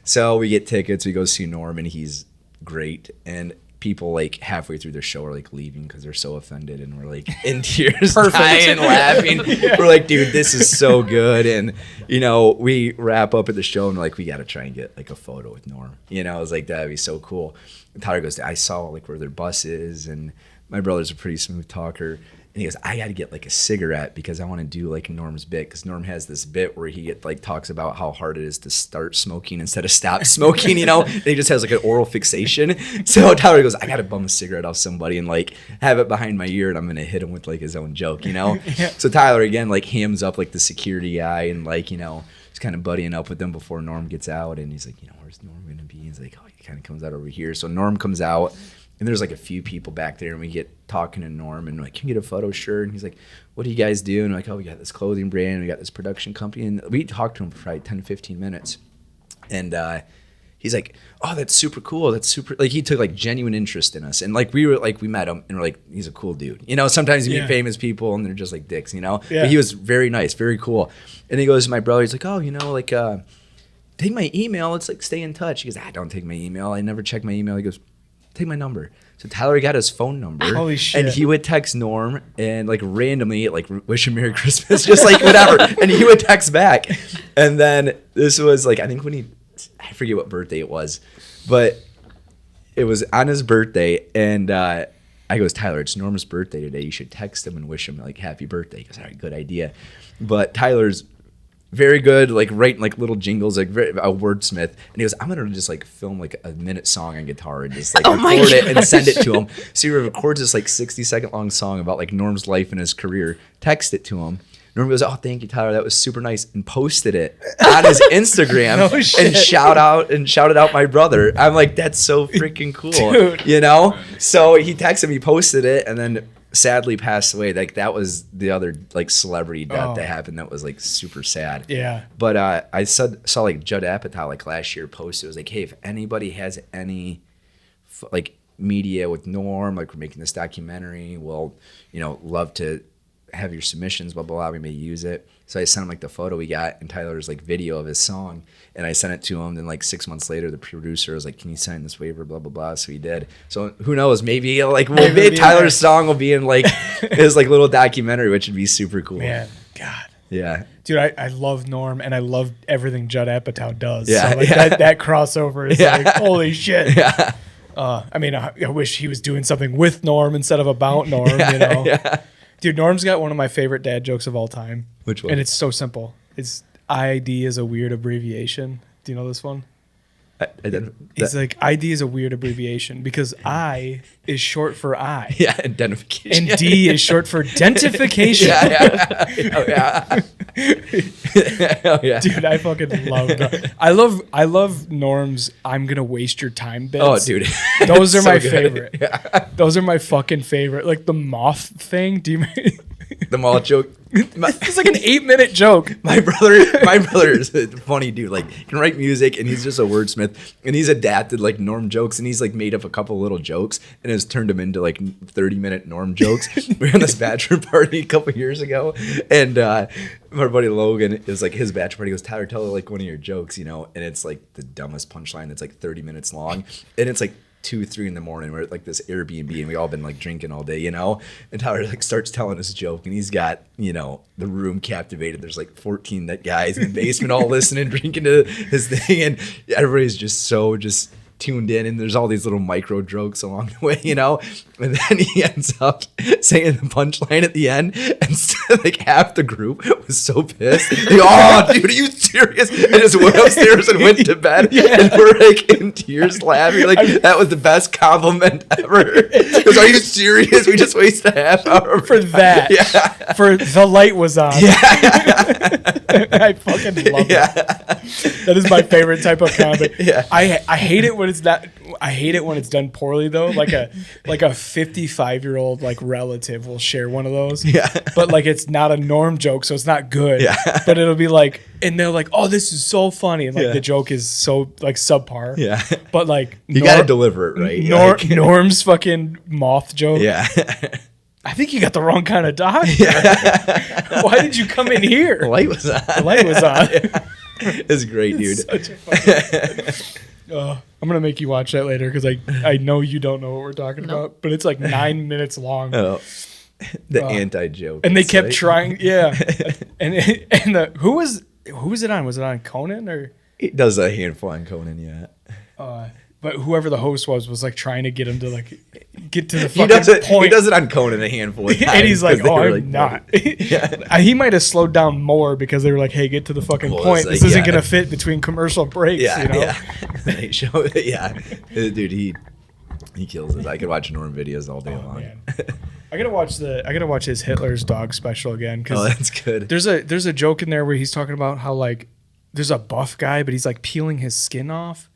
So we get tickets, we go see Norm, and he's great. And people like halfway through their show are like leaving because they're so offended, and we're like in tears, dying, laughing. We're like, dude, this is so good. And you know, we wrap up at the show and we're like, we got to try and get like a photo with Norm. You know, I was like, that'd be so cool. And Tyler goes, I saw like where their bus is, and my brother's a pretty smooth talker. And he goes, I got to get like a cigarette because I want to do like Norm's bit, because Norm has this bit where he like talks about how hard it is to start smoking instead of stop smoking, you know? And he just has like an oral fixation. So Tyler goes, I got to bum a cigarette off somebody and like have it behind my ear, and I'm going to hit him with like his own joke, you know? Yeah. So Tyler again like hams up like the security guy and like, you know, just kind of buddying up with them before Norm gets out. And he's like, you know, where's Norm going to be? He's like, oh, he kind of comes out over here. So Norm comes out. And there's like a few people back there, and we get talking to Norm, and we're like, can we get a photo? Sure. And he's like, what do you guys do? And we're like, oh, we got this clothing brand, we got this production company. And we talked to him for probably 10 to 15 minutes. And he's like, oh, that's super cool. That's super, like he took like genuine interest in us. And like we met him and we're like, he's a cool dude. You know, sometimes you meet famous people and they're just like dicks, you know? Yeah. But he was very nice, very cool. And he goes to my brother, he's like, oh, you know, like take my email. Let's like stay in touch. He goes, don't take my email. I never check my email. He goes, take my number. So Tyler got his phone number. Holy shit. And he would text Norm and like randomly like wish him Merry Christmas, just like whatever. And he would text back. And then this was like, I think when I forget what birthday it was, but it was on his birthday. And I goes, Tyler, it's Norm's birthday today. You should text him and wish him like happy birthday. He goes, all right, good idea. But Tyler's very good, like writing like little jingles, like a wordsmith. And he goes, I'm gonna just like film like a minute song on guitar and just like record it and send it to him. So he records this like 60-second long song about like Norm's life and his career, text it to him. Norm goes, oh, thank you, Tyler, that was super nice, and posted it on his Instagram and shouted out my brother. I'm like, that's so freaking cool. Dude. You know? So he texted me, posted it, and then sadly passed away. Like that was the other like celebrity death that happened that was like super sad. Yeah. But I saw like Judd Apatow like last year posted, it was like, hey, if anybody has any like media with Norm, like we're making this documentary, we'll, you know, love to have your submissions, blah blah blah, we may use it. So I sent him like the photo we got and Tyler's like video of his song, and I sent it to him. Then like 6 months later, the producer was like, can you sign this waiver, blah blah blah. So he did. So who knows, maybe like Tyler's song will be in like his like little documentary, which would be super cool. Man, God. Yeah. Dude, I love Norm, and I love everything Judd Apatow does. Yeah, so like that crossover is like, holy shit. Yeah. I mean, I wish he was doing something with Norm instead of about Norm, you know? Yeah. Dude, Norm's got one of my favorite dad jokes of all time. Which one? And it's so simple. It's ID is a weird abbreviation. Do you know this one? He's like, ID is a weird abbreviation because I is short for I. Yeah, identification. And D is short for dentification. Yeah. Oh, yeah. Dude, I fucking love that. I love Norm's I'm gonna waste your time bits. Oh, dude. Those are so my good. favorite. Yeah. Those are my fucking favorite. Like the moth thing. Do you The mall joke. It's like an 8-minute joke. My brother is a funny dude. Like, he can write music, and he's just a wordsmith. And he's adapted like Norm jokes, and he's like made up a couple little jokes, and has turned them into like 30-minute Norm jokes. We were on this bachelor party a couple years ago, and my buddy Logan is like his bachelor party. He goes, Tyler, tell like one of your jokes, you know, and it's like the dumbest punchline that's like 30 minutes long, and it's like 2-3 in the morning. We're at like this Airbnb and we all been like drinking all day, you know, and Tyler like starts telling us a joke, and he's got, you know, the room captivated. There's like 14 guys in the basement all listening, drinking to his thing, and everybody's just tuned in, and there's all these little micro jokes along the way, you know, and then he ends up saying the punchline at the end, and like half the group was so pissed. They, oh, dude, are you serious? And just went upstairs and went to bed, and we're like in tears laughing, like that was the best compliment ever. Because are you serious? We just wasted a half hour for that. Yeah. For the light was on. Yeah. I fucking love it. That is my favorite type of comedy. Yeah. I hate it when it's not. I hate it when it's done poorly though. Like a 55-year-old like relative will share one of those. Yeah. But like it's not a Norm joke, so it's not good. Yeah. But it'll be like, and they're like, "Oh, this is so funny," and like the joke is so like subpar. Yeah. But like you gotta deliver it right. Norm's fucking moth joke. Yeah. I think you got the wrong kind of doctor. Yeah. Why did you come in here? The light was on. The light was on. It's great, dude. Such a fucking I'm gonna make you watch that later because I know you don't know what we're talking about, but it's like 9 minutes long. Oh, the anti-joke. And they It's kept like- trying, who was it on? Was it on Conan or? He does a handful on Conan, yeah. But whoever the host was like trying to get him to like get to the He fucking does it. point. He does it on Conan a handful of times. And he's like, 'cause they "Oh, were I'm like, not." He might have slowed down more because they were like, "Hey, get to the fucking Well, point. it's This like, isn't yeah. gonna fit between commercial breaks." Yeah, you know? yeah. They show, yeah, dude, he kills it. I could watch Norm videos all day long. Man. I gotta watch his Hitler's Dog special again Oh, because that's good. there's a joke in there where he's talking about how like there's a buff guy, but he's like peeling his skin off.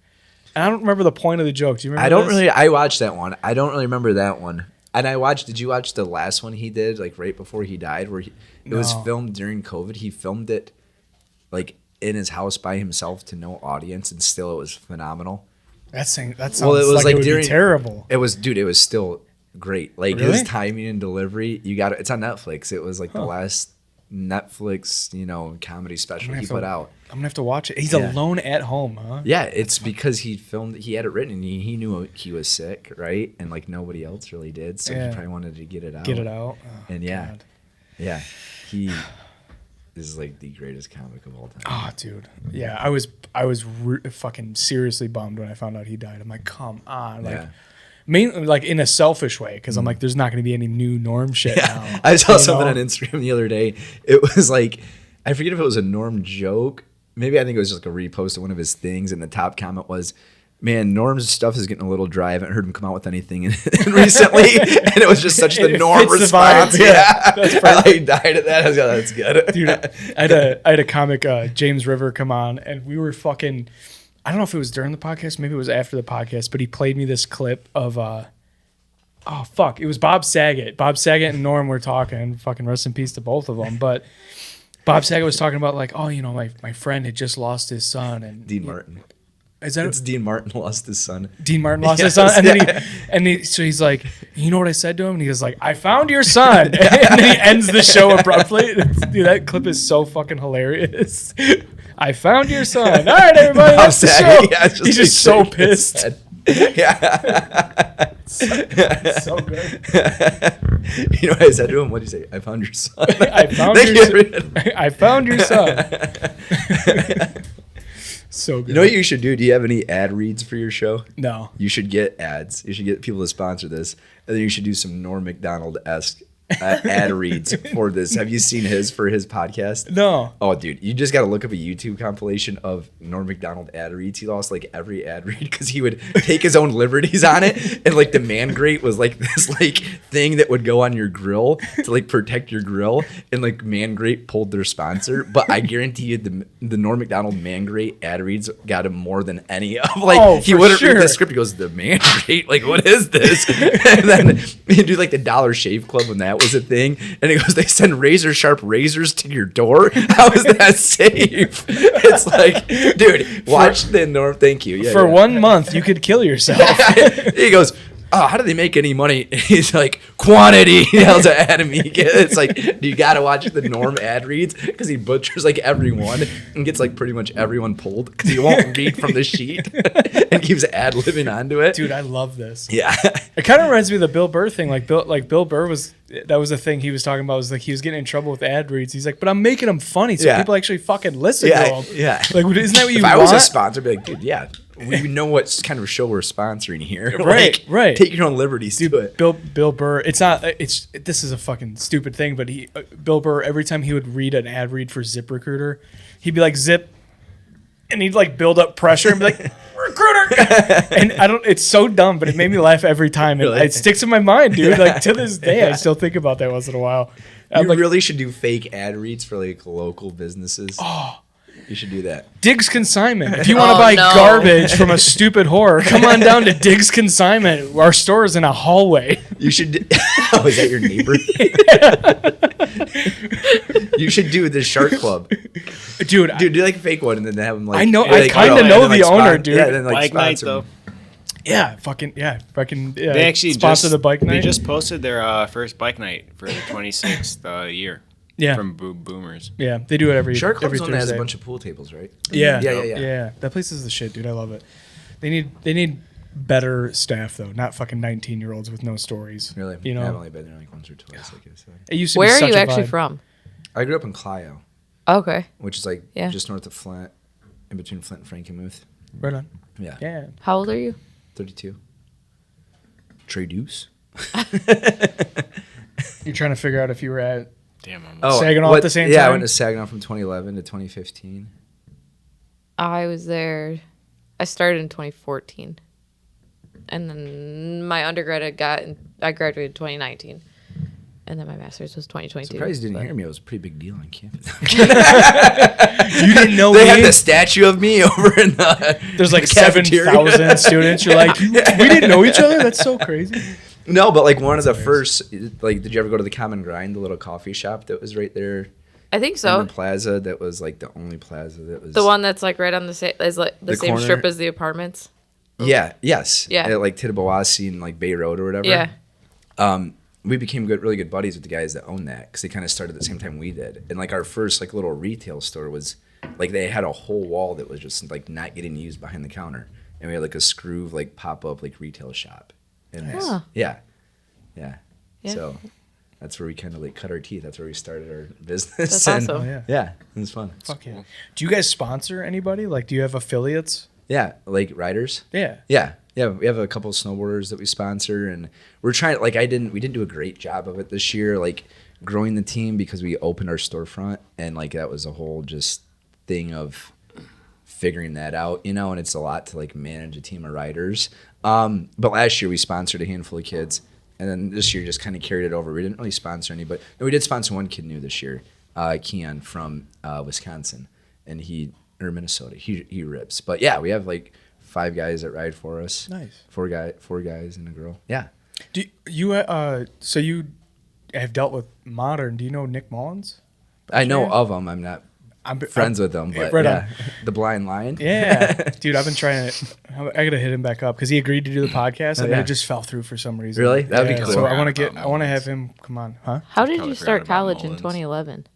And I don't remember the point of the joke. Do you remember? I don't this? really. I watched that one. I don't really remember that one. And I watched. Did you watch the last one he did, like right before he died, where it was No. filmed during COVID? He filmed it like in his house by himself to no audience, and still it was phenomenal. That sounds Well, it was like, like it would during be terrible. It was, dude. It was still great. Like Really? his timing and delivery. You got it. It's on Netflix. It was like the last Netflix, comedy special he put out. I'm gonna have to watch it. He's Yeah. alone at home, huh? Yeah, it's because he had it written and he knew he was sick, right? And like nobody else really did, so Yeah. he probably wanted to get it out. Get it out. Oh, And yeah, God. yeah, he is like the greatest comic of all time. Oh, dude. Yeah, I was fucking seriously bummed when I found out he died. I'm like, come on, like, Yeah. mainly like in a selfish way, because I'm like, there's not going to be any new Norm shit now. I saw you something know? on Instagram the other day. It was like, I forget if it was a Norm joke. Maybe I think it was just like a repost of one of his things, and the top comment was, "Man, Norm's stuff is getting a little dry. I haven't heard him come out with anything recently." And it was just such the It Norm fits the response. vibe. Yeah, Yeah, I like died at that. I was like, "That's good." Dude, I had a comic, James River, come on, and we were fucking. I don't know if it was during the podcast, maybe it was after the podcast, but he played me this clip of. Oh fuck! It was Bob Saget. Bob Saget and Norm were talking. Fucking rest in peace to both of them. But Bob Saget was talking about like, oh, my friend had just lost his son, and Dean Martin. Is that It's Dean Martin lost his son. Dean Martin lost his Yes, son, and yeah. then so he's like, you know what I said to him? And he was like, I found your son, and then he ends the show abruptly. Dude, that clip is so fucking hilarious. I found your son. All right, everybody, Bob that's the Saget, show. yeah, it's He's just so like shaking his pissed. head. Yeah. So good. You know what I said to him? What did you say? I found your son. I found Thank your you. son. I found your son. So good. You know what you should do? Do you have any ad reads for your show? No. You should get ads. You should get people to sponsor this. And then you should do some Norm Macdonald-esque ad reads for this. Have you seen his for his podcast? No. Oh, dude, you just got to look up a YouTube compilation of Norm Macdonald ad reads. He lost like every ad read because he would take his own liberties on it. And like the man grate was like this like thing that would go on your grill to like protect your grill. And like man grate pulled their sponsor. But I guarantee you the Norm Macdonald man grate ad reads got him more than any of like Oh, he for wouldn't sure. read the script. He goes, the man grate? Like what is this? And then he'd do like the Dollar Shave Club when that was a thing. And he goes, they send razor sharp razors to your door. How is that safe? It's like, dude, watch the Norm. Thank you. Yeah, For yeah. 1 month, you could kill yourself. He goes, oh, how do they make any money? He's like, quantity. He yells at him. It's like, you got to watch the Norm ad reads because he butchers like everyone and gets like pretty much everyone pulled because he won't read from the sheet and keeps ad libbing onto it. Dude, I love this. Yeah. It kind of reminds me of the Bill Burr thing. Like Bill Burr that was the thing he was talking about, was like he was getting in trouble with ad reads. He's like, but I'm making them funny so Yeah. people actually fucking listen Yeah, to them. yeah. Like, isn't that what you If I want? was a sponsor, I'd be like, dude, yeah, we know what kind of show we're sponsoring here. Right, Like, right. Take your own liberties to it. Bill Burr. It's not. This is a fucking stupid thing, but Bill Burr, every time he would read an ad read for ZipRecruiter, he'd be like, Zip, and he'd like build up pressure and be like, recruiter. And it's so dumb, but it made me laugh every time. And Really? it sticks in my mind, dude. Like to this day, I still think about that once in a while. I'm You like, really should do fake ad reads for like local businesses. Oh, you should do that. Diggs Consignment. If you want to Oh, buy no. garbage from a stupid whore, come on down to Diggs Consignment. Our store is in a hallway. You should. Oh, is that your neighbor? You should do the Shark Club, Dude, dude. Do like a fake one and then have them like. I know- like, I kinda and know then, the like, owner, spon- dude. Yeah, then like Bike night sponsor though. yeah. They actually sponsor just the bike night. They just posted their first bike night for the 26th year. Yeah. From Boomers. Yeah, they do it every Shark every Club's one that has a Thursday. bunch of pool tables, right? Yeah. Yeah. That place is the shit, dude. I love it. They need better staff though, not fucking 19-year-olds with no stories. Really? You know, I've only been there like once or twice, like I said. it used to be Where are such you a actually vibe. from? I grew up in Clio, Okay. which is like Yeah. just north of Flint, in between Flint and Frankenmuth. Right on. Yeah. Yeah. How old are you? 32. Traduce. You're trying to figure out if you were at. Damn, I'm Saginaw at the same Yeah, I time? went to Saginaw from 2011 to 2015. I was there. I started in 2014, and then my undergrad I graduated in 2019, and then my master's was 2022. Surprised you didn't but- hear me. It was a pretty big deal on campus. You didn't know They me? had the statue of me over in the There's like the cafeteria. 7,000 students. You're like, we didn't know each other? That's so crazy. No, but like one of the first, like, did you ever go to the Common Grind, the little coffee shop that was right there I think in so. the plaza? That was like the only plaza that was The one that's like right on the same, is like the same corner? strip as the apartments. Yeah, yes, Yeah. at like Tittabawassee and like Bay Road or whatever. Yeah. We became really good buddies with the guys that owned that because they kind of started at the same time we did. And like our first like little retail store was like they had a whole wall that was just like not getting used behind the counter, and we had like a Skroove like pop up like retail shop. And Huh. yeah. Yeah. So that's where we kind of like cut our teeth. That's where we started our business. That's And, awesome. Oh, yeah. Yeah, it was fun. Fuck yeah. Do you guys sponsor anybody? Like, do you have affiliates? Yeah, like riders. Yeah. Yeah, we have a couple of snowboarders that we sponsor, and we're trying. Like, we didn't do a great job of it this year, like growing the team because we opened our storefront, and like that was a whole just thing of figuring that out, you know. And it's a lot to like manage a team of riders. But last year we sponsored a handful of kids, and then this year just kind of carried it over. We didn't really sponsor anybody. No, we did sponsor one kid new this year, Keon from Wisconsin, and or Minnesota. He rips. But yeah, we have like 5 guys that ride for us. Nice. 4 guys and a girl. Yeah. Do you so you have dealt with modern? Do you know Nick Mullins? I know of them. I'm not I'm friends with them, but right on. yeah. The Blind Lion. Yeah, dude, I've been trying to. I gotta hit him back up because he agreed to do the podcast, and yeah. it just fell through for some reason. Really? That'd be Yeah, cool. So I Forgot want to about I want to Mullins. have him come on, huh? How did Totally you start forgot about college in Mullins. 2011?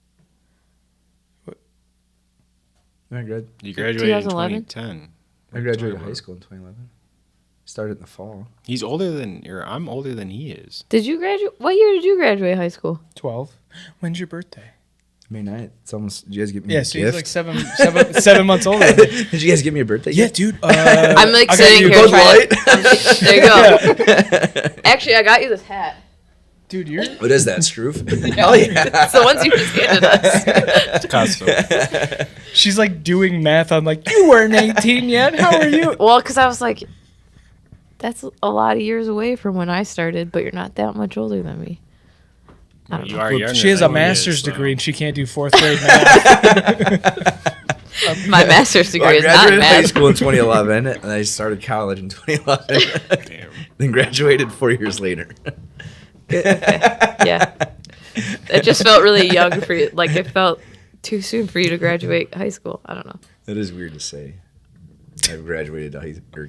I You graduated in 2011? 2010. graduated high school in 2011. Started in the fall. He's older than, or I'm older than he is. Did you graduate? What year did you graduate high school? 12. When's your birthday? May 9th. It's almost. Did you guys get me Yeah, a so gift? he's like 7 months older. Than me. Did you guys give me a birthday Yeah, gift? dude. I'm like I got sitting you- here Bud trying Light? to. There you go. Actually, I got you this hat. Dude, you're. What is that, Skroove? Hell yeah. It's the ones you just handed us. Custom. She's like doing math. I'm like, you weren't 18 yet. How are you? Well, because I was like, that's a lot of years away from when I started, but you're not that much older than me. I don't You know. are younger She has a than he is, master's so. degree and she can't do 4th grade math. My master's Well, I degree is not graduated high math. school in 2011, and I started college in 2011. Damn. Then graduated 4 years later. Yeah. It just felt really young for you. Like, it felt too soon for you to graduate high school. I don't know. That is weird to say. I graduated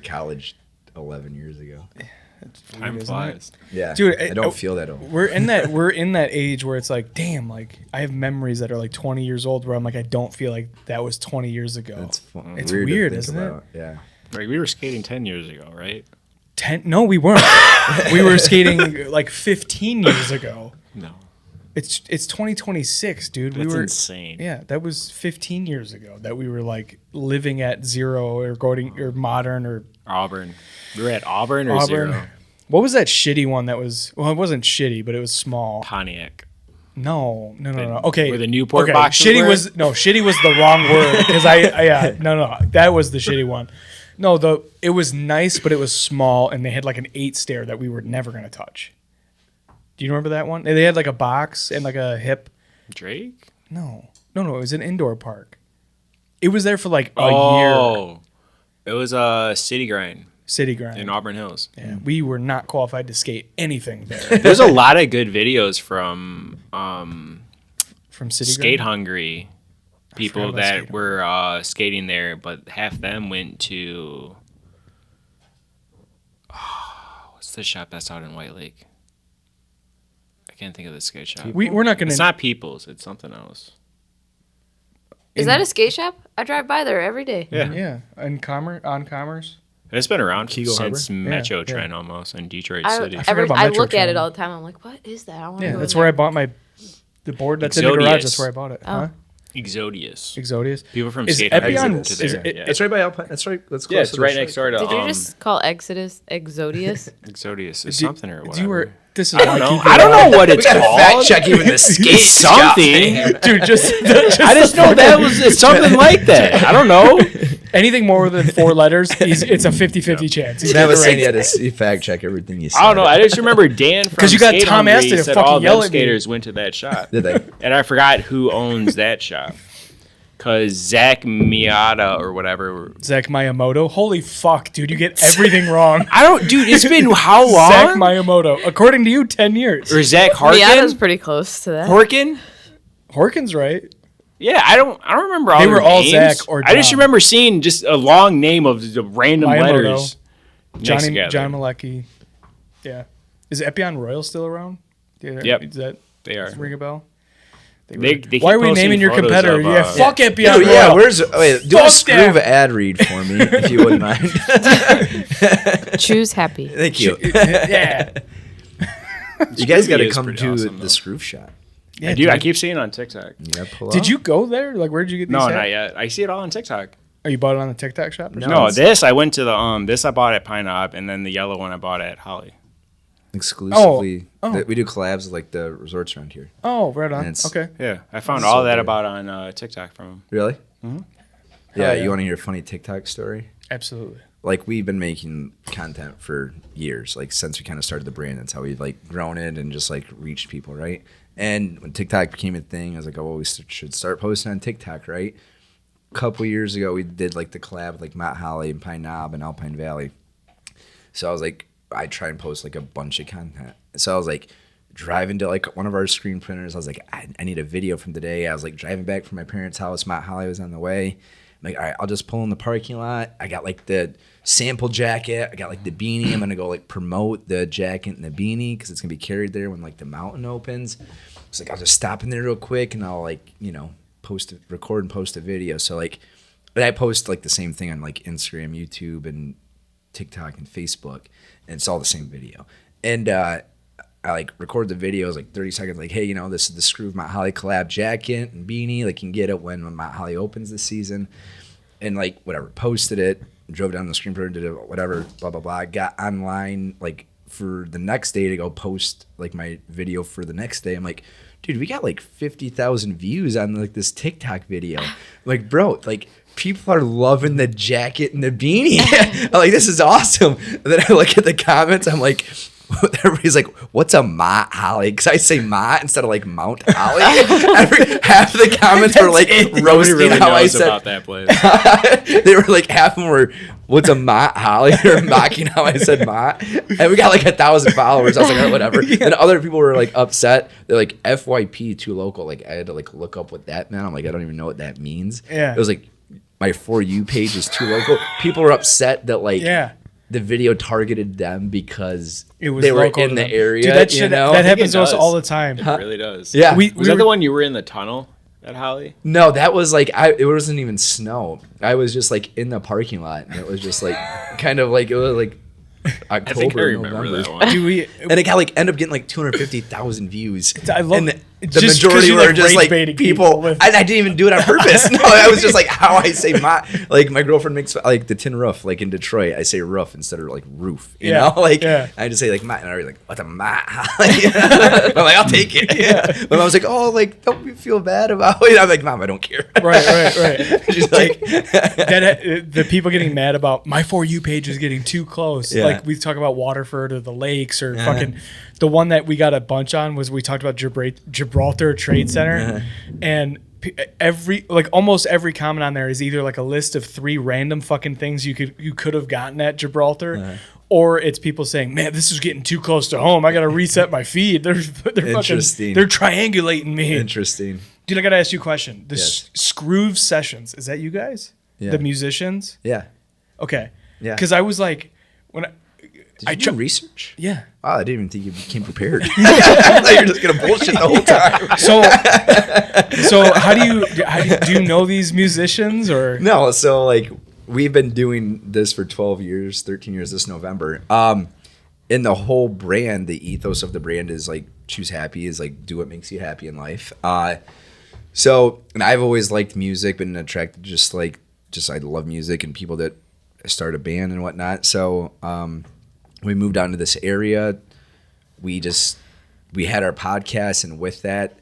college 11 years ago. Time flies. Yeah, Dude, I don't feel that old. We're in that age where it's like, damn, like I have memories that are like 20 years old where I'm like, I don't feel like that was 20 years ago. That's fun. It's to weird, think isn't it? about. Yeah. Like, we were skating 10 years ago, right? 10? No, we weren't. We were skating like 15 years ago. No. It's 2026, dude. That's we were insane. Yeah, that was 15 years ago that we were like living at zero or going or modern or Auburn. We were at Auburn or Auburn. Zero? What was that shitty one that was? Well, it wasn't shitty, but it was small. Pontiac. No. The- Okay, where the Newport okay. boxes Shitty were? was no. Shitty was the wrong word because no. That was the shitty one. No, it was nice, but it was small, and they had like an 8 stair that we were never gonna touch. Do you remember that one? They had like a box and like a hip. Drake? No. It was an indoor park. It was there for like a year. Oh. It was a city grind City grind. in Auburn Hills. Yeah, we were not qualified to skate anything there There's a lot of good videos from from city Skate grind. Hungry people forgot about that Skate were skating there, but half them went to what's the shop that's out in White Lake? I can't think of the skate shop. We're not gonna. It's not People's. It's something else. Is that a skate shop? I drive by there every day. Yeah. Yeah, on Commerce. It's been around Kegel since Harbor? Metro Yeah, Trend almost in Detroit I, City. forgot about I Metro look at it Train. all the time. I'm like, what is that? I want to Yeah, go that's in where I there. bought the board that's in the garage. That's where I bought it. Huh? Exodius. Exodius. People from Is Skate Epion- Harbor to is there. it- Yeah. It's right by Alpine. That's right. That's close Yeah, it's to the right site. next door to Did you just call Exodus Exodius? Exodius is Do- something or whatever. You were. This is I don't why know. Kegel- I don't know what We it's gotta called. fact check even the skate Something. dude. Just I just know that it's something like that. I don't know. anything more than 4 letters, it's a 50-50 chance. He's That was right. saying you had to fact check everything you said. I don't know. I just remember Dan from 'Cause you got Skate Tom Hungry Aston to said fucking all yell them at me. skaters went to that shop. Did they? And I forgot who owns that shop. Because Zach Miata or whatever. Zach Miyamoto. Holy fuck, dude! You get everything wrong. I don't, dude. It's been how long? Zach Miyamoto. According to you, 10 years. Or Zach Miata's Harkin? pretty close to that. Horkin? Horkin's right. Yeah, I don't remember all They their were all names. Zach or I just John. remember seeing just a long name of the random Miyamoto. letters. next together. John Malecki. Yeah. Is Epion Royal still around? Yeah, Yep. Is that They are. ring a bell? They keep Why are we posting naming your photos competitor? of, Yeah, fuck Epion Dude, Royal. yeah, where's wait? Do a Fuck Skroove them. ad read for me if you wouldn't mind. Choose happy. Thank you. yeah. You guys got to is come pretty to awesome, the though. Skroove shop. Yeah, I do. I dude. keep seeing it on TikTok. You gotta pull Did up. you go there? Like, where'd you get these? No, at? not yet. I see it all on TikTok. Oh, you bought it on the TikTok shop? Or No. No, something? this I went to the this I bought at Pine Knob, and then the yellow one I bought at Holly. Exclusively, Oh. we do collabs with like the resorts around here. Oh, right on. And it's- Okay. Yeah, I found That's all so that good. about on TikTok from him. Really? Mm-hmm. Yeah, yeah. you want to hear a funny TikTok story? Absolutely. Like we've been making content for years, like since we kind of started the brand. That's how we've like grown it and just like reached people, right? And when TikTok became a thing, I was like, oh, well, we should start posting on TikTok, right? A couple years ago, we did like the collab with like Matt Holly and Pine Knob and Alpine Valley. So I was like, I try and post like a bunch of content. So I was like driving to like one of our screen printers. I was like, I need a video from today. I was like driving back from my parents' house. Matt Holly was on the way. I'm like, all right, I'll just pull in the parking lot. I got like the sample jacket. I got like the beanie. I'm gonna go like promote the jacket and the beanie because it's gonna be carried there when like the mountain opens. It's like I'll just stop in there real quick and I'll like record and post a video. So like, and I post like the same thing on like Instagram, YouTube, and TikTok and Facebook, and it's all the same video. And I like record the videos like 30 seconds, like, hey, this is the Skroove Mount Holly collab jacket and beanie. Like, you can get it when Mount Holly opens this season. And like, whatever, posted it, drove down the screen printer, did it, whatever, blah, blah, blah. Got online like for the next day to go post like my video for the next day. I'm like, dude, we got like 50,000 views on like this TikTok video. I'm like, bro, like, people are loving the jacket and the beanie. I'm like, this is awesome. And then I look at the comments. I'm like, everybody's like, what's a Mount Holly? Because I say Mount instead of like Mount Holly. Half of the comments were like roasting Really how I knows said. about that place. They were like, half of them were, what's a Mount Holly? They were mocking how I said Mount. And we got like 1,000 followers. I was like, oh, whatever. And other people were like upset. They're like, FYP too local. Like, I had to like look up what that meant. I'm like, I don't even know what that means. Yeah. It was like, my For You page is too local. People were upset that like the video targeted them because It was they were local in to the them. area. Dude, that shit, that I think happens it to us does. all the time. It really does. Yeah. We Was that were- the one you were in the tunnel at Holly? No, that was like it wasn't even snow. I was just like in the parking lot, and it was just like kind of like it was like October, I think I remember November. that one. Do we? And it got like ended up getting like 250,000 views. I love and it. the Just 'cause majority you, were like, just like rage-baiting people. people with- I didn't even do it on purpose. No, I was just like how I say my like my girlfriend makes like the tin roof like in Detroit. I say roof instead of like roof. You know, like I just say like my and I was like what's a my? I'm like I'll take it. But I was like oh like don't you feel bad about it? I'm like Mom I don't care. Right. She's like The people getting mad about my For You page is getting too close. Yeah. Like we talk about Waterford or the lakes or fucking. The one that we got a bunch on was we talked about Gibraltar Trade Center, and almost every comment on there is either like a list of 3 random fucking things you could have gotten at Gibraltar. Or it's people saying, "Man, this is getting too close to home. I gotta reset my feed. They're Interesting. They're triangulating me." interesting. Dude, I gotta ask you a question. The Yes. Skroove Sessions, is that you guys? Yeah. The musicians? Yeah. Okay. Yeah. Because I was like, when Did you do research? yeah. Oh, I didn't even think you became prepared. I thought you were just gonna bullshit the whole time. So how do you know these musicians or? No, so like we've been doing this for 12 years, 13 years this November. And the whole brand, the ethos of the brand is like choose happy, is like do what makes you happy in life. So, and I've always liked music, been attracted just I love music and people that start a band and whatnot. So we moved down to this area. We had our podcast, and with that,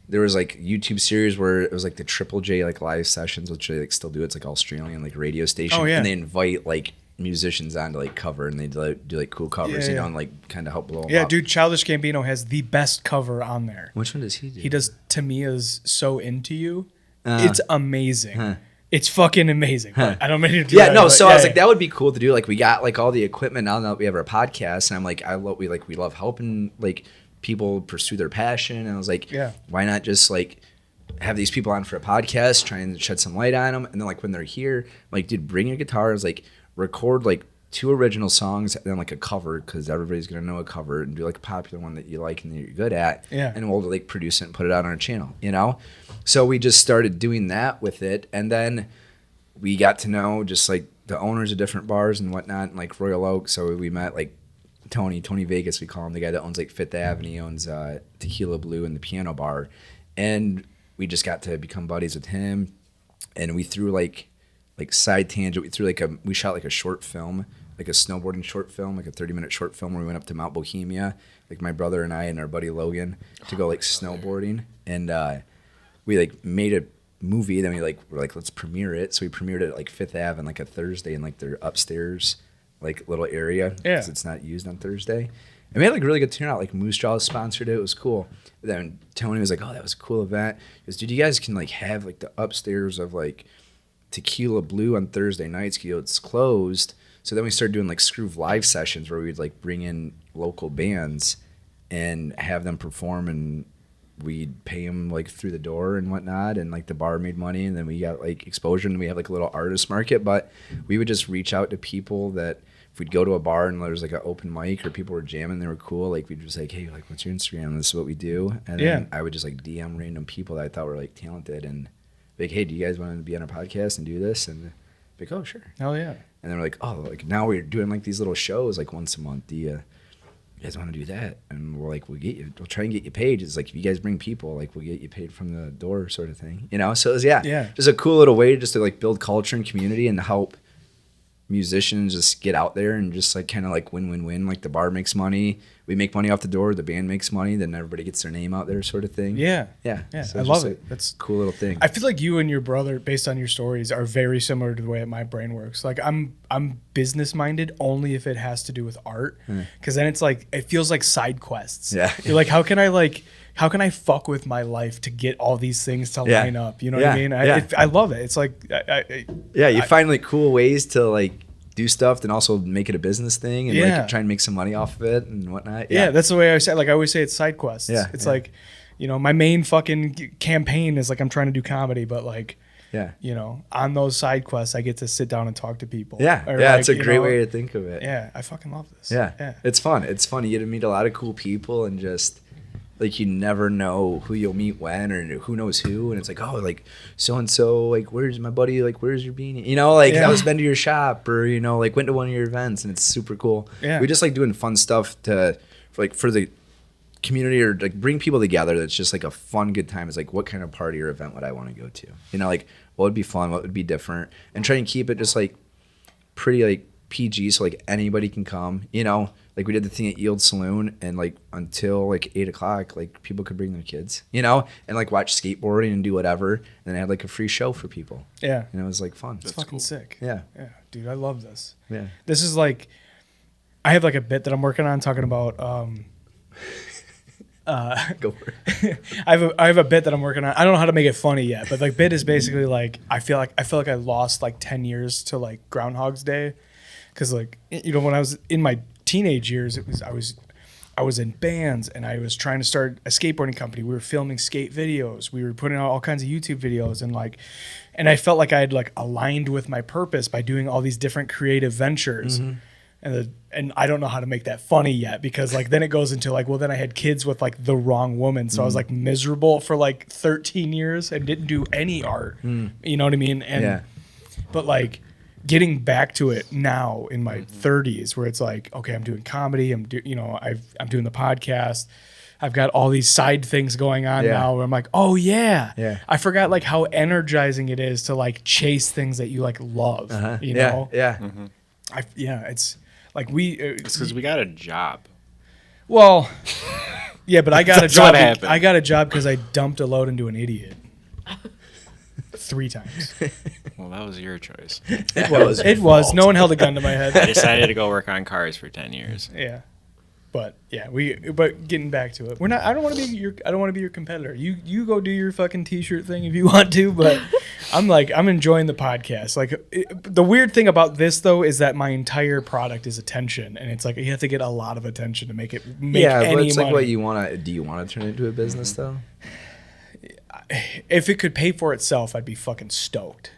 there was like YouTube series where it was like the Triple J like live sessions, which they like still do. It's like Australian like radio station. Oh, yeah. And they invite like musicians on to like cover, and they do like cool covers, Yeah, you know, yeah. and like kind of help blow them Yeah, up. dude, Childish Gambino has the best cover on there. Which one does he do? He does Tamia's "So Into You." Uh, It's amazing. huh. It's fucking amazing. Huh. I don't mean to do Yeah, that, no. but So yeah, I was yeah. like, that would be cool to do. Like, we got like all the equipment now that we have our podcast, and I'm like, we love helping like people pursue their passion. And I was like, Yeah. why not just like have these people on for a podcast, try and shed some light on them, and then like when they're here, I'm like, dude, bring your guitar. I was like, record like 2 original songs and then like a cover, because everybody's gonna know a cover, and do like a popular one that you like and that you're good at. Yeah. And we'll like produce it and put it out on our channel, you know. So we just started doing that with it, and then we got to know just like the owners of different bars and whatnot, and like Royal Oak. So we met like Tony Vegas, we call him, the guy that owns like Fifth Avenue, owns Tequila Blue and the Piano Bar, and we just got to become buddies with him. And we threw like side tangent. We shot like a short film, like a snowboarding short film, like a 30-minute short film where we went up to Mount Bohemia, like my brother and I and our buddy Logan, to go like snowboarding, and we like made a movie. Then we're like, let's premiere it. So we premiered it at like Fifth Ave on like a Thursday in like their upstairs like little area, because it's not used on Thursday. And we had like really good turnout. Like Moose Jaw sponsored it. It was cool. But then Tony was like, oh, that was a cool event. He goes, dude, you guys can like have like the upstairs of like Tequila Blue on Thursday nights, because it's closed. So then we started doing like Skroove live sessions where we'd like bring in local bands and have them perform, and we'd pay them like through the door and whatnot, and like the bar made money, and then we got like exposure, and we have like a little artist market. But we would just reach out to people that if we'd go to a bar and there was like an open mic or people were jamming, they were cool, like we'd just like, hey, like what's your Instagram? This is what we do. And then I would just like DM random people that I thought were like talented, and be like, hey, do you guys want to be on our podcast and do this? And be like, oh, sure. Hell yeah. And they're like, oh, like now we're doing like these little shows like once a month. Do you guys want to do that? And we're like, we'll try and get you paid. It's like, if you guys bring people, like we'll get you paid from the door, sort of thing, you know? So it was, just a cool little way just to like build culture and community and help musicians just get out there and just like kind of like win. Like the bar makes money, we make money off the door, the band makes money, then everybody gets their name out there, sort of thing. Yeah. So I it's love just it. a That's cool little thing. I feel like you and your brother, based on your stories, are very similar to the way my brain works. Like I'm business minded only if it has to do with art, because then it's like it feels like side quests. Yeah. You're like, how can I fuck with my life to get all these things to line up? You know what I mean? I love it. It's like you find like cool ways to like do stuff and also make it a business thing and like try and make some money off of it and whatnot. Yeah, that's the way I say. Like I always say, it's side quests. It's Yeah. like, you know, my main fucking campaign is like I'm trying to do comedy, but like, you know, on those side quests, I get to sit down and talk to people. Or it's a great way to think of it. Yeah, I fucking love this. Yeah, it's fun. It's fun. You get to meet a lot of cool people, and just like you never know who you'll meet when, or who knows who. And it's like, oh, like so and so, like where's my buddy? Like where's your beanie? You know, like I was been to your shop, or you know, like went to one of your events, and it's super cool. Yeah, we just like doing fun stuff for the community, or like bring people together. That's just like a fun, good time. It's like, what kind of party or event would I want to go to? You know, like what would be fun, what would be different, and try and keep it just like pretty like PG, so like anybody can come. You know, like we did the thing at Yield Saloon, and like until like 8 o'clock, like people could bring their kids, you know, and like watch skateboarding and do whatever. And then I had like a free show for people. Yeah, and it was like fun. It's fucking sick. Yeah, dude, I love this. Yeah, this is like, I have like a bit that I'm working on talking about. Go for it. I have a bit that I'm working on. I don't know how to make it funny yet, but like bit is basically like I feel like I lost like 10 years to like Groundhog's Day, because like, you know, when I was in my teenage years, I was in bands, and I was trying to start a skateboarding company. We were filming skate videos. We were putting out all kinds of YouTube videos, and I felt like I had like aligned with my purpose by doing all these different creative ventures. Mm-hmm. And I don't know how to make that funny yet, because like then it goes into like, well, then I had kids with like the wrong woman, so I was like miserable for like 13 years and didn't do any art. You know what I mean? And but like getting back to it now in my 30s, where it's like, okay, I'm doing comedy. I'm doing the podcast. I've got all these side things going on now where I'm like, oh yeah. I forgot like how energizing it is to like chase things that you like love, you know? Yeah. Mm-hmm. It's like It's because we got a job. well, yeah, but I got a That's job. what happened. I got a job because I dumped a load into an idiot 3 times. Well, that was your choice. It was. No one held a gun to my head. I decided to go work on cars for 10 years. Yeah. But yeah, but getting back to it, I don't want to be your competitor. You go do your fucking t-shirt thing if you want to, but I'm enjoying the podcast. Like the weird thing about this though is that my entire product is attention, and it's like you have to get a lot of attention to make any but it's money. like what you want to. Do you want to turn it into a business though? If it could pay for itself, I'd be fucking stoked.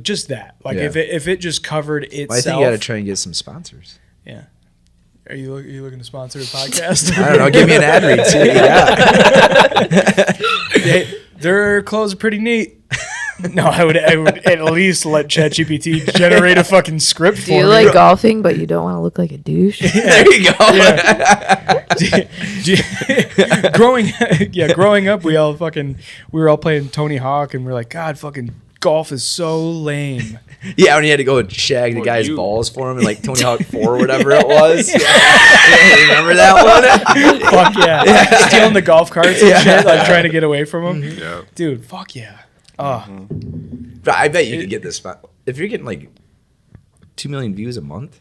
Just that. Like Yeah. if it just covered itself. Well, I think you got to try and get some sponsors. Yeah. Are you looking to sponsor a podcast? I don't know. Give me an ad read. See what you got. Their clothes are pretty neat. No, I would at least let ChatGPT generate a fucking script for Do you me. like golfing, but you don't want to look like a douche? There you go. Growing up, we were all playing Tony Hawk, and we're like, God, fucking golf is so lame. Yeah, when you had to go and shag the guy's balls for him, and like Tony Hawk 4 or whatever it was. Yeah. Remember that one? Fuck yeah. Stealing the golf carts and shit, like trying to get away from him. Yeah. Dude, fuck yeah. But I bet you could get this spot. If you're getting like 2 million views a month,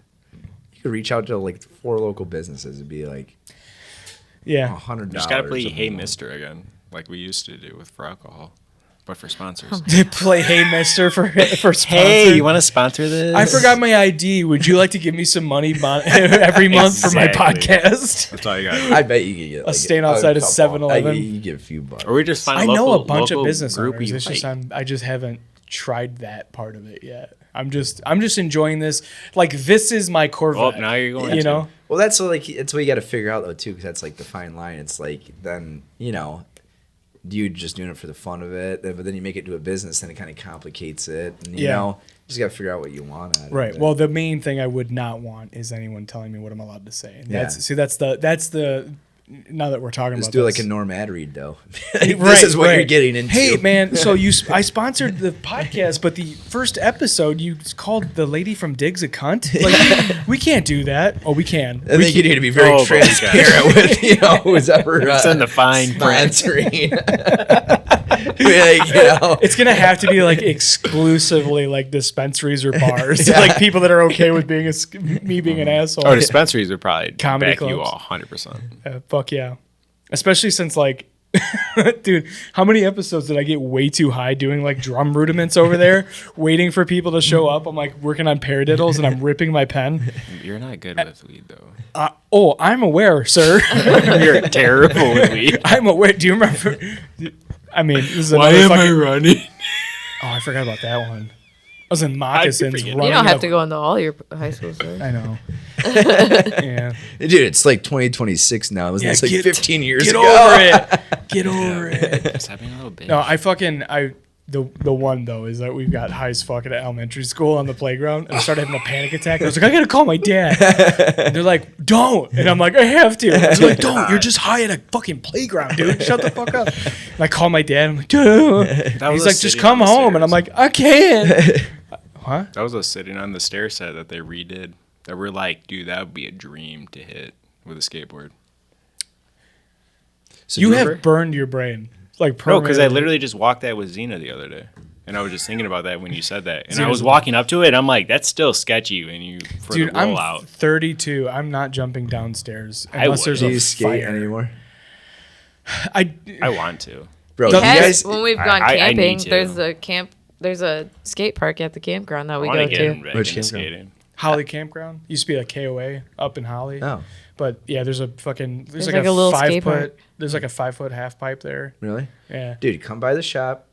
you could reach out to like 4 local businesses and be like Yeah. $100. Just gotta play a Hey month. Mister again, like we used to do with for alcohol, but for sponsors. They play Hey Mister for sponsor. Hey, you want to sponsor this? I forgot my ID. Would you like to give me some money every month for my Exactly. podcast? That's all you got. I bet you could get like staying outside of couple. 7-Eleven. You get a few bucks. Or we just find I a know local, a bunch of local business group owners. we It's just like. I just haven't tried that part of it yet. I'm just enjoying this. Like this is my Corvette. Oh, now you're going You to. know? Well, that's what, like it's what you got to figure out though too, because that's like the fine line. It's like then do you just doing it for the fun of it, but then you make it to a business, then it kind of complicates it. And, you know, you just got to figure out what you want out of Right. it. Well, the main thing I would not want is anyone telling me what I'm allowed to say. And Yeah. that's the now that we're talking just about do this. like a Norm ad read though. Right, This is what right. you're getting into. Hey man, so I sponsored the podcast, but the first episode you called the lady from Diggs a cunt. Like we can't do that. Oh, we can. I think you need to be very Oh, my transparent with who's ever It's in the fine print. sponsoring. It's gonna have to be like exclusively like dispensaries or bars, like people that are okay with being me being an asshole. Oh, dispensaries would probably Comedy back you clubs. 100%. Fuck yeah, especially since like, dude, how many episodes did I get way too high doing like drum rudiments over there, waiting for people to show up? I'm like working on paradiddles and I'm ripping my pen. You're not good with weed though. I'm aware, sir. You're terrible with weed. I'm aware. Do you remember? I mean, this is another fucking. running? Oh, I forgot about that one. I was in moccasins. forget. Running You don't have up- to go into all your high school stores. I know. Yeah. Dude, it's like 2026 now. It was like 15 years Get ago. over it. Get over it. Just having a little bit. No, the one though is that we've got high as fuck at elementary school on the playground, and I started having a panic attack. I was like, I gotta call my dad. And they're like, don't. And I'm like, I have to. And they're like, don't. You're just high at a fucking playground, dude. Shut the fuck up. And I call my dad. I'm like, dude. He's was like, us just sitting come on the home. And I'm stairs. like, I can't. Huh? That was us sitting on the stair set that they redid. That we're like, dude, that would be a dream to hit with a skateboard. So You do have remember- burned your brain. Like No, because I permanently. literally just walked that with Xena the other day. And I was just thinking about that when you said that. And I Xena's was walking up to it, and I'm like, that's still sketchy when you for Dude, the I'm rollout. 32. I'm not jumping downstairs I unless would. there's Do a you skate fire. anymore? I want to. Bro, Does- you Yes, guys, when we've I- gone I camping, need to. there's a skate park at the campground that I we want go to get to. back Which into campground? skating. Holly Campground used to be like KOA up in Holly. oh, But yeah, there's a fucking There's like a little skate park. There's like a 5-foot half pipe there. really? Yeah. Dude, come by the shop.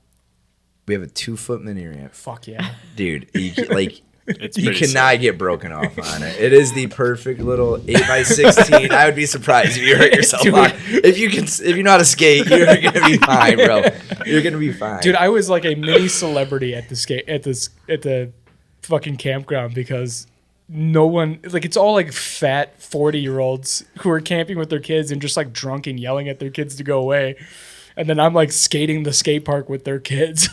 We have a 2-foot mini ramp. Fuck yeah. Dude, like It's you pretty cannot get broken off on it. It is the perfect little 8x16. I would be surprised if you hurt yourself. Dude. on it. If you know how to skate, you're gonna be fine, bro. You're gonna be fine. Dude, I was like a mini celebrity at the fucking campground because no one, like, it's all like fat 40-year-olds who are camping with their kids and just like drunk and yelling at their kids to go away. And then I'm like skating the skate park with their kids,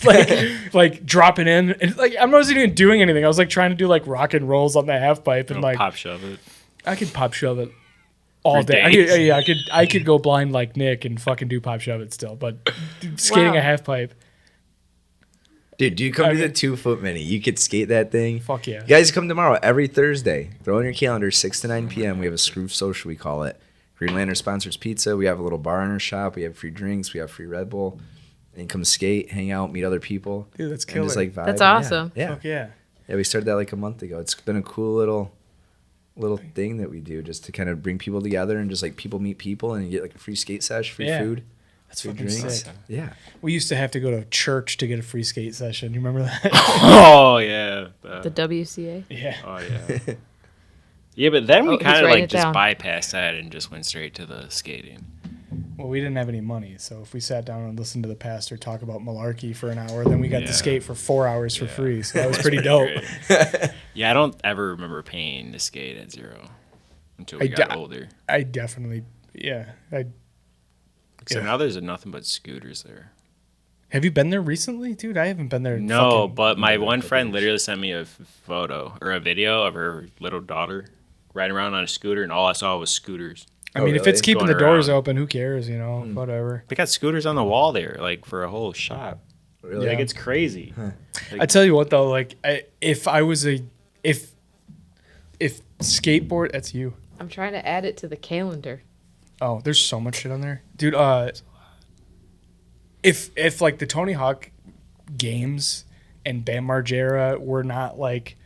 like dropping in. And like I wasn't even doing anything. I was like trying to do like rock and rolls on the half pipe and like pop shove it. I could pop shove it all For day. days. I could go blind like Nick and fucking do pop shove it still. But skating Wow. a half pipe, Dude, you come to the 2 foot mini. You could skate that thing. fuck yeah. You guys come tomorrow every Thursday. Throw in your calendar, 6 to 9 p.m. We have a Skroove Social, we call it. Green Lantern sponsors pizza. We have a little bar in our shop. We have free drinks. We have free Red Bull. And come skate, hang out, meet other people. Dude, that's And killer. just like vibe. That's awesome. Yeah. Fuck yeah. Yeah, we started that like a month ago. It's been a cool little thing that we do just to kind of bring people together and just like people meet people and you get like a free skate sesh, free Yeah. food, That's free fucking drinks. sick. Yeah. We used to have to go to church to get a free skate session. You remember that? Oh yeah. The WCA. Yeah. Oh yeah. Yeah, but then we Oh, he's kind of writing like it just down. bypassed that and just went straight to the skating. Well, we didn't have any money, so if we sat down and listened to the pastor talk about malarkey for an hour, then we got Yeah. to skate for 4 hours for Yeah. free. So that was That's pretty dope. great. Yeah, I don't ever remember paying to skate at zero until we I got d- older. I definitely, yeah. So yeah. now there's nothing but scooters there. Have you been there recently, dude? I haven't been there. In No, fucking- but my one friend literally sent me a photo or a video of her little daughter riding around on a scooter, and all I saw was scooters. I mean, if really? it's keeping Going the doors around. open, who cares? You know, whatever. They got scooters on the wall there, like for a whole shop. Really? Yeah. Like it's crazy. I tell you what, though, like if skateboard, that's you. I'm trying to add it to the calendar. Oh, there's so much shit on there, dude. If like the Tony Hawk games and Bam Margera were not like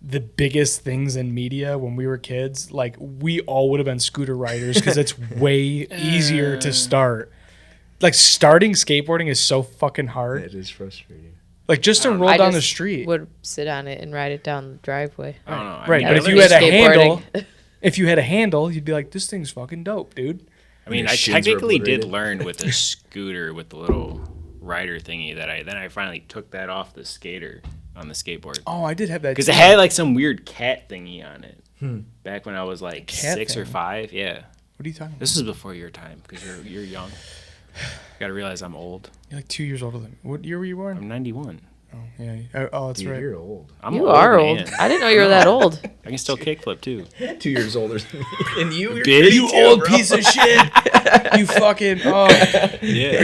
the biggest things in media when we were kids, like we all would have been scooter riders because it's way easier to start. Like starting skateboarding is so fucking hard. It is frustrating. Like just to roll I down the just street. Would sit on it and ride it down the driveway. I don't know. Right, I but mean, if I you had a skateboarding. handle, if you had a handle, you'd be like, this thing's fucking dope, dude. I mean, Your I shins were technically did obliterated. learn with the scooter with the little rider thingy that I finally took that off the skater on the skateboard Oh, I did have that. because it too. had like some weird cat thingy on it back when I was like Cat 6 or thing? 5. Yeah, What are you talking about? this was before your time because you're young. You gotta realize I'm old. You're like 2 years older than me. What year were you born? I'm 91. Oh, yeah. Oh, that's Dude, right. you're old. I'm You an are man. old. I didn't know you were that old. I can still kickflip too. 2 years older than me. And you're Bitch. You old piece of shit. You fucking. Oh, Yeah.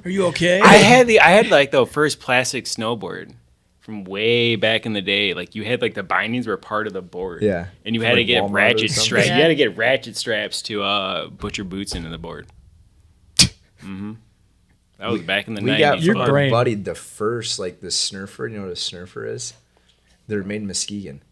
are you okay? I had like the first plastic snowboard from way back in the day. Like you had like the bindings were part of the board. Yeah. And you From, had to like, get Walmart or ratchet something? straps. Yeah. You had to get ratchet straps to put your boots into the board. That was back in the 90s. We got Your from our brain. buddy the first, like the snurfer. You know what a snurfer is? They're made in Muskegon.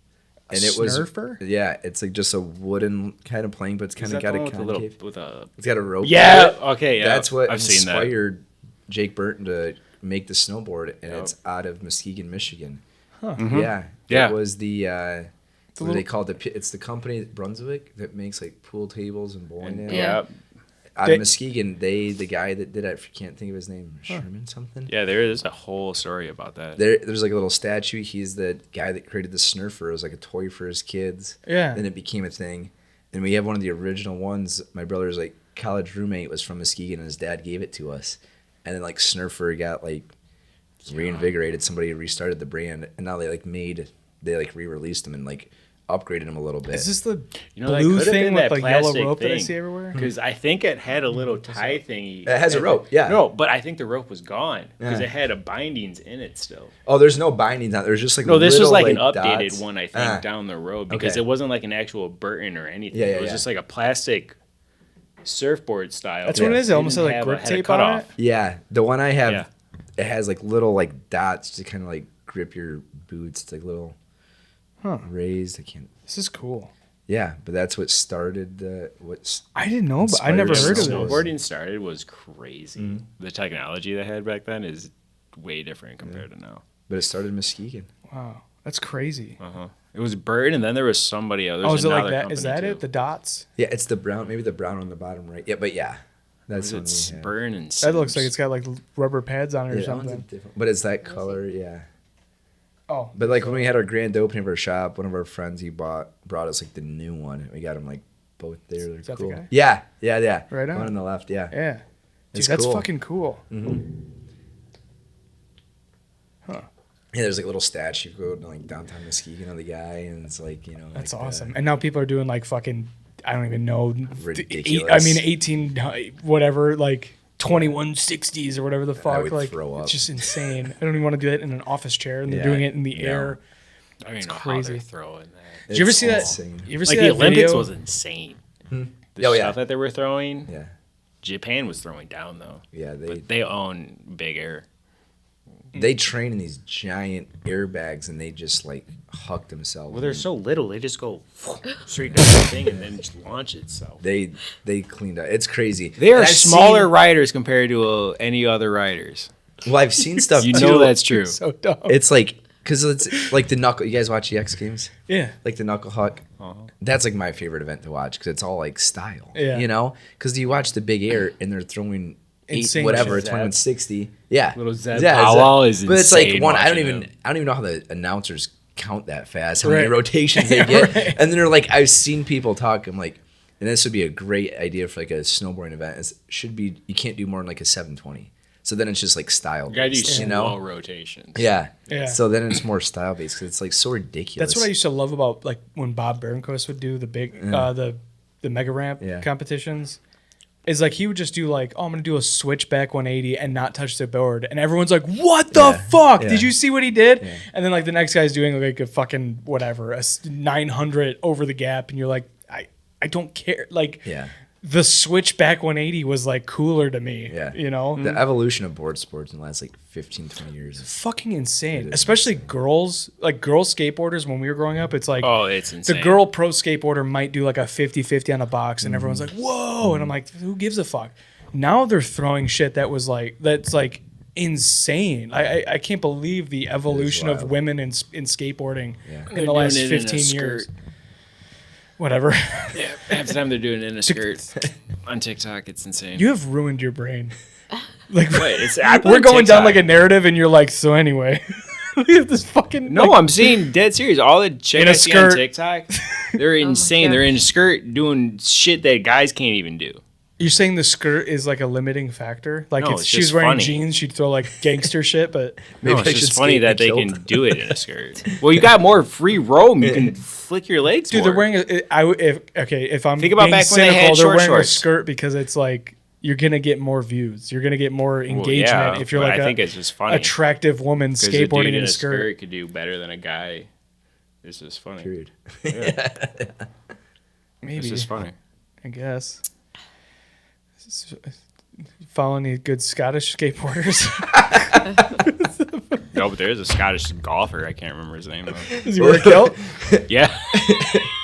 And it was snurfer? Yeah, it's like just a wooden kind of plank, but it's Is kind that of got the a one with a little concave. with a It's got a rope. Yeah. Okay, yeah. That's what I've seen that. inspired Jake Burton to make the snowboard, and Yep. it's out of Muskegon, Michigan. Mm-hmm. Yeah, Yeah. It was the what do little- they call it? It's the company Brunswick that makes like pool tables and bowling And, alleys. yeah. Out They- of Muskegon, the guy that did it, I can't think of his name, Sherman something. Yeah, there is a whole story about that. There's like a little statue. He's the guy that created the snurfer. It was like a toy for his kids. Yeah. Then it became a thing. And we have one of the original ones. My brother's like college roommate was from Muskegon, and his dad gave it to us. And then like Snurfer got like reinvigorated. Somebody restarted the brand, and now they re-released them and like upgraded them a little bit. Is this the You know, that blue could have thing been with that the yellow plastic rope that I thing. see everywhere? Because I think it had a little tie thingy. It has a rope, yeah. No, but I think the rope was gone because Yeah. it had a bindings in it still. Oh, there's no bindings on it. There's just like No, this was little, like an updated dots. one, I think, Ah. down the road because Okay. it wasn't like an actual Burton or anything. Yeah, it was yeah. just like a plastic surfboard style. That's what it is. It almost had, like, Didn't have grip had tape a on cutoff. it. Yeah, the one I have, Yeah. it has like little like dots to kind of like grip your boots. It's like little raised. I can't. This is cool. Yeah, but that's what started the what's. I didn't know, but I never Inspired heard of snow- this. Snowboarding started was crazy. Mm-hmm. The technology they had back then is way different compared to now. But it started in Muskegon. Wow, that's crazy. It was Burton, and then there was somebody else. Oh, is it like another that? Is company, that too. it? The dots? Yeah, it's the brown. Maybe the brown on the bottom right. Yeah, but yeah, that's what It's we have. Burton and That looks like Sims. it's got like rubber pads on it or Yeah, that one's a something. different, but it's that color. Yeah, Oh, But like when we had our grand opening of our shop, one of our friends brought us like the new one. We got them like both there. They're Is that the cool. guy? Yeah. Right on. One on the left. Yeah. yeah. Dude, It's that's cool. fucking cool. Yeah, there's like a little statue going like downtown Muskegon of the guy, and it's like That's like, awesome. And now people are doing like fucking, I don't even know, Ridiculous. 18 whatever, like 2160s or whatever the fuck. would Like throw up. it's just insane. I don't even want to do that in an office chair, and they're Yeah. doing it in the No. air. I don't even know crazy. how they're throwing that. Did you ever It's see that? insane. You ever Like see the that Olympics video? was insane. The Oh, yeah. stuff that they were throwing. Yeah, Japan was throwing down though. yeah. But they own big air. They train in these giant airbags, and they just like huck themselves. Well, they're so little, they just go straight down the thing and then just launch it. So They cleaned up. It's crazy. they are And I've smaller seen- riders compared to any other riders. Well, I've seen stuff. You too. know that's true. So dumb. It's like because it's like the knuckle. You guys watch the X Games? Yeah. Like the knuckle huck. That's like my favorite event to watch because it's all like style. Yeah. Because you watch the big air and they're throwing Insane whatever, shit. 2160. Yeah. Little Zeb Yeah, powwow is But it's like insane one. I don't watching even. him. I don't even know how the announcers count that fast. How many Right. rotations they get, Right. and then they're like, I've seen people talk. I'm like, and this would be a great idea for like a snowboarding event. It should be you can't do more than like a 720. So then it's just like style. You gotta do based, slow rotations. Yeah. Yeah. So then it's more style based because it's like so ridiculous. That's what I used to love about like when Bob Bernquist would do the big the mega ramp Yeah. competitions. Is like he would just do like, oh, I'm gonna do a switchback 180 and not touch the board, and everyone's like, what the fuck? Yeah. Did you see what he did? Yeah. And then like the next guy's doing like a fucking whatever, a 900 over the gap, and you're like, I don't care. Like Yeah. the switchback 180 was like cooler to me. Yeah. You know. The evolution of board sports in the last like 15, 20 years. Fucking insane, It is especially girls, like girl skateboarders. When we were growing up, it's like, Oh, it's insane. the girl pro skateboarder might do like a 50-50 on a box, and everyone's like, whoa. And I'm like, who gives a fuck? Now they're throwing shit that's like insane. I can't believe the evolution of wild. women in skateboarding Yeah. in They're the last doing it in a 15 years. skirt. Whatever. Yeah, half the time they're doing it in a skirt. On TikTok, it's insane. You have ruined your brain. Like Wait, it's we're going down like a narrative, and you're like, so anyway. Look at this fucking. No, like, I'm seeing dead serious. All the chicks In a I see on skirt. TikTok, they're insane. They're in a skirt doing shit that guys can't even do. You're saying the skirt is like a limiting factor? Like No, if it's she was just wearing funny. jeans, she'd throw like gangster shit, but No, Maybe I it's should just funny skate in a that they kilt. can do it in a skirt. Well, you got more free roam. You can flick your legs dude, more. they're wearing if I'm Think about being back when they cynical, had they're short wearing shorts. a skirt because it's like you're gonna get more views, you're gonna get more engagement if you're but like I think a it's just funny. attractive woman 'Cause a dude skateboarding in in a skirt. could do better than a guy. It's just funny. Period. Maybe It's just funny. I guess. Follow any good Scottish skateboarders? No, but there is a Scottish golfer. I can't remember his name though. Does he wear a kilt? Yeah.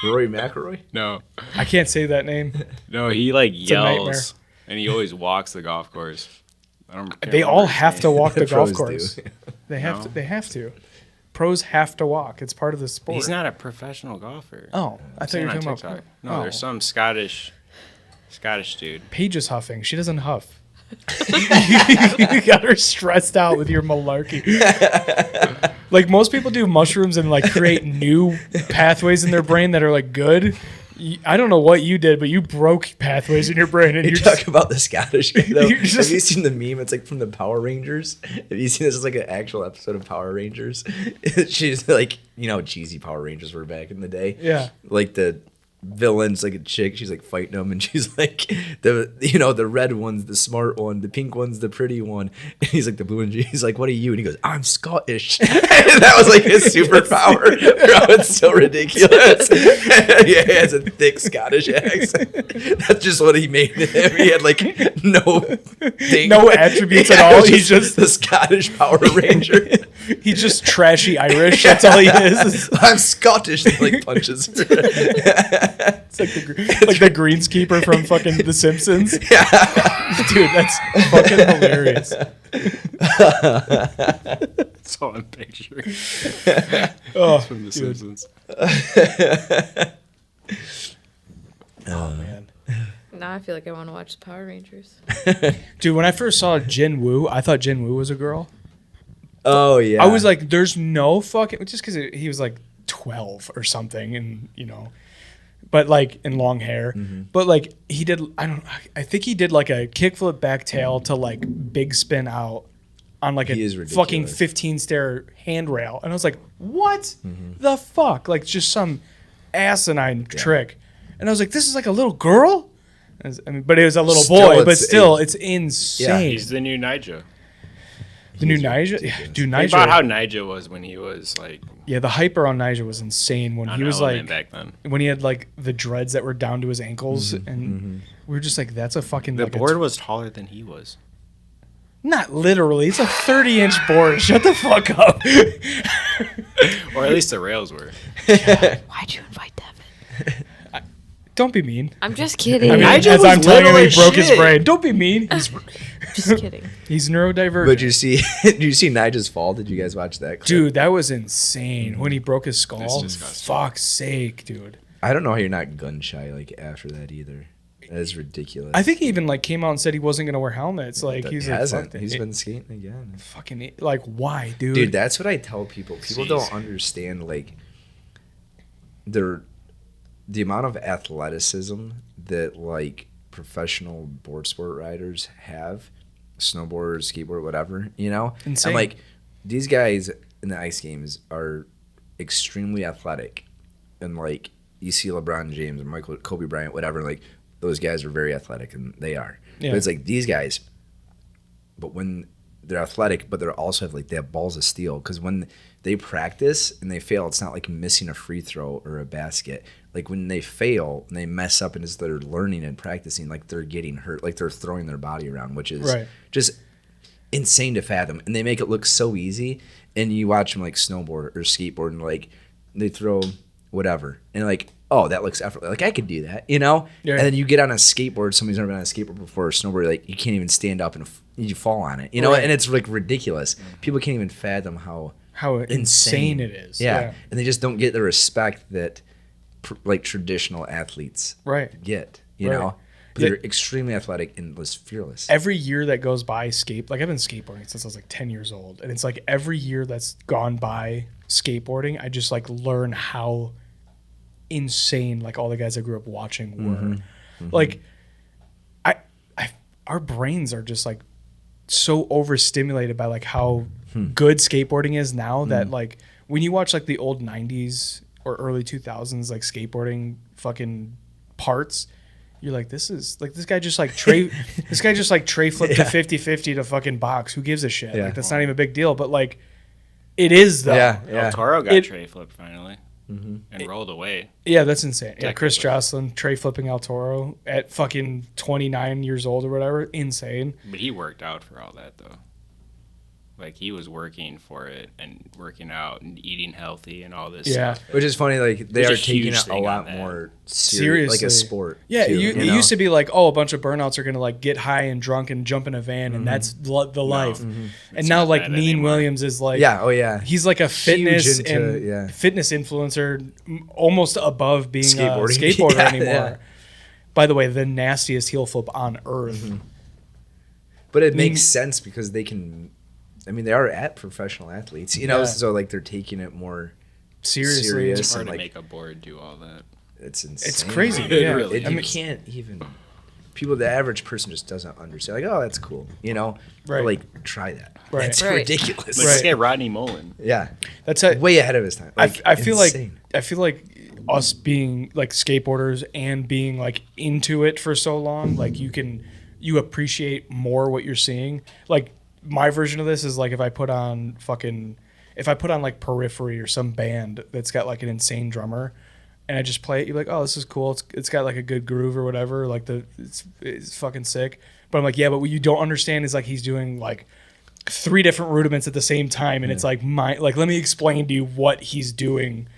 Rory McIlroy? No. I can't say that name. No, he like a nightmare. yells and he always walks the golf course. can't They all remember his have name. to walk the golf Pros course. do. They have No. to. They have to. Pros have to walk. It's part of the sport. He's not a professional golfer. Oh, I thought you were Seen on talking about. TikTok. No, there's some Scottish dude. Paige is huffing. She doesn't huff. You got her stressed out with your malarkey. Like most people do mushrooms and like create new pathways in their brain that are like good. I don't know what you did, but you broke pathways in your brain, and You you're talk just, about the Scottish guy, though. You're just- Have you seen the meme? It's like from the Power Rangers. Have you seen this? It's like an actual episode of Power Rangers. She's like, you know how cheesy Power Rangers were back in the day? Yeah. Like the villain's like a chick. She's like fighting them, and she's like, the red one's the smart one, the pink one's the pretty one. And he's like the blue one. He's like, what are you? And he goes, I'm Scottish. And that was like his superpower. Bro, it's so ridiculous. Yeah, he has a thick Scottish accent. That's just what he made him. He had like no thing. no attributes at all. He's just the Scottish Power Ranger. he's just trashy Irish. That's all he is. I'm Scottish. And like punches her. It's like the greenskeeper from fucking The Simpsons. Dude, that's fucking hilarious. That's all I'm picturing Oh, from The dude. Simpsons. Oh man. Now I feel like I want to watch the Power Rangers. Dude, when I first saw Jin Woo, I thought Jin Woo was a girl. Oh yeah. I was like, there's no fucking, just because he was like 12 or something, and but like in long hair. But like he did, I think he did like a kickflip back tail to like big spin out on like a fucking 15 stair handrail, and I was like, what the fuck? Like just some asinine trick, and I was like, this is like a little girl. But it was a little boy, but still, it's insane. Yeah, he's the new Nigel. The new Nigel? Yeah, dude, Think Nigel. about how Nigel was when he was like. Yeah, the hype around Nigel was insane when he was like. Back then. When he had like the dreads that were down to his ankles, and we were just like, that's a fucking. The like board was taller than he was. Not literally. It's a 30-inch board. Shut the fuck up. Or at least the rails were. Why'd you invite Devin? Don't be mean. I'm just kidding. I mean, Nigel as was I'm telling him, little he as broke his shit. brain. Don't be mean. just kidding. He's neurodivergent. But did you see Nigel's fall? Did you guys watch that clip? Dude, that was insane. When he broke his skull. That's disgusting. Fuck's sake, dude. I don't know how you're not gun shy like after that either. That is ridiculous. I think he even like came out and said he wasn't gonna wear helmets. Like he he's hasn't. like, fuck He's that. been skating again. Fucking like why, dude? Dude, that's what I tell people. People Jeez. don't understand like the amount of athleticism that like professional board sport riders have, snowboarders, skateboard, whatever, Insane. And like these guys in the ice games are extremely athletic, and like you see LeBron James and Kobe Bryant, whatever, like those guys are very athletic, and they are. Yeah. But it's like these guys, but when they're athletic, but they're also they have balls of steel, because when they practice and they fail, it's not like missing a free throw or a basket. Like when they fail and they mess up, and as they're learning and practicing, like they're getting hurt, like they're throwing their body around, which is just insane to fathom. And they make it look so easy. And you watch them like snowboard or skateboard, and like they throw whatever, and like, oh, that looks effortless. Like I could do that, Yeah. And then you get on a skateboard. Somebody's never been on a skateboard before, or snowboard. Like you can't even stand up, and you fall on it, Right. And it's like ridiculous. People can't even fathom how insane it is. Yeah. And they just don't get the respect that like traditional athletes get, you Right. know? But they're extremely athletic and was fearless. Every year that goes by, I've been skateboarding since I was like 10 years old, and it's like every year that's gone by skateboarding, I just like learn how insane like all the guys I grew up watching were. Like our brains are just like so overstimulated by like how good skateboarding is now that like when you watch like the old 90s or early 2000s like skateboarding fucking parts, you're like, this guy just like tray flipped to 50-50 to fucking box. Who gives a shit? Yeah. Like that's not even a big deal, but like it is though. El Toro got tray flipped finally and rolled away. Yeah, that's insane. Yeah, Technically. Chris Jocelyn tray flipping El Toro at fucking 29 years old or whatever. Insane. But he worked out for all that though. Like he was working for it and working out and eating healthy and all this Yeah. stuff. Which is funny, like they There's are a taking huge it a thing lot on that. more Seriously. like a sport. Yeah, too, it used to be like, oh, a bunch of burnouts are gonna like get high and drunk and jump in a van, and that's the life. And It's now not like that Neen anymore. Williams is like, Yeah, oh yeah. he's like a fitness into- fitness influencer, almost above being a Skateboarding. skateboarder Yeah, anymore. yeah. By the way, the nastiest heel flip on earth. But it makes sense because they are at professional athletes, Yeah. so like they're taking it more Seriously, serious. It's hard and to like make a board do all that. it's insane. it's crazy. It Yeah. really You can't even the average person just doesn't understand. Like, oh, that's cool, Right. But like, try that. Right. It's Right. ridiculous. Like, look at Rodney Mullen. Yeah, That's a, way ahead of his time. Like, I feel insane. like us being like skateboarders and being like into it for so long, like you appreciate more what you're seeing. Like my version of this is like if I put on like Periphery or some band that's got like an insane drummer, and I just play it, you're like, oh, this is cool. It's got like a good groove or whatever. Like it's fucking sick. But I'm like, yeah, but what you don't understand is like he's doing like 3 different rudiments at the same time, and it's like let me explain to you what he's doing.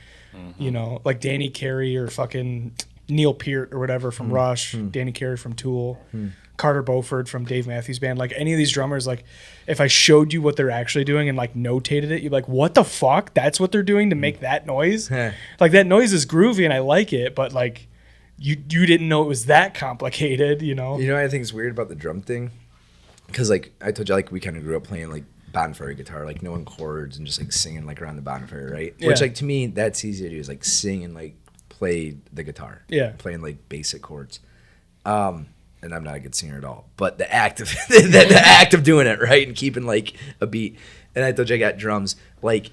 Like Danny Carey or fucking Neil Peart or whatever from Rush, Danny Carey from Tool, Carter Beauford from Dave Matthews Band. Like any of these drummers, like if I showed you what they're actually doing and like notated it, you'd be like, what the fuck? That's what they're doing to make that noise? Like that noise is groovy and I like it, but like you didn't know it was that complicated, You know what I think is weird about the drum thing? Because like I told you, like we kind of grew up playing like bonfire guitar, like knowing chords and just like singing like around the bonfire, right? Yeah. Which like to me that's easy to do is like sing and like play the guitar. Yeah. Playing like basic chords. And I'm not a good singer at all, but the act of the act of doing it, right, and keeping like a beat. And I told you I got drums. Like,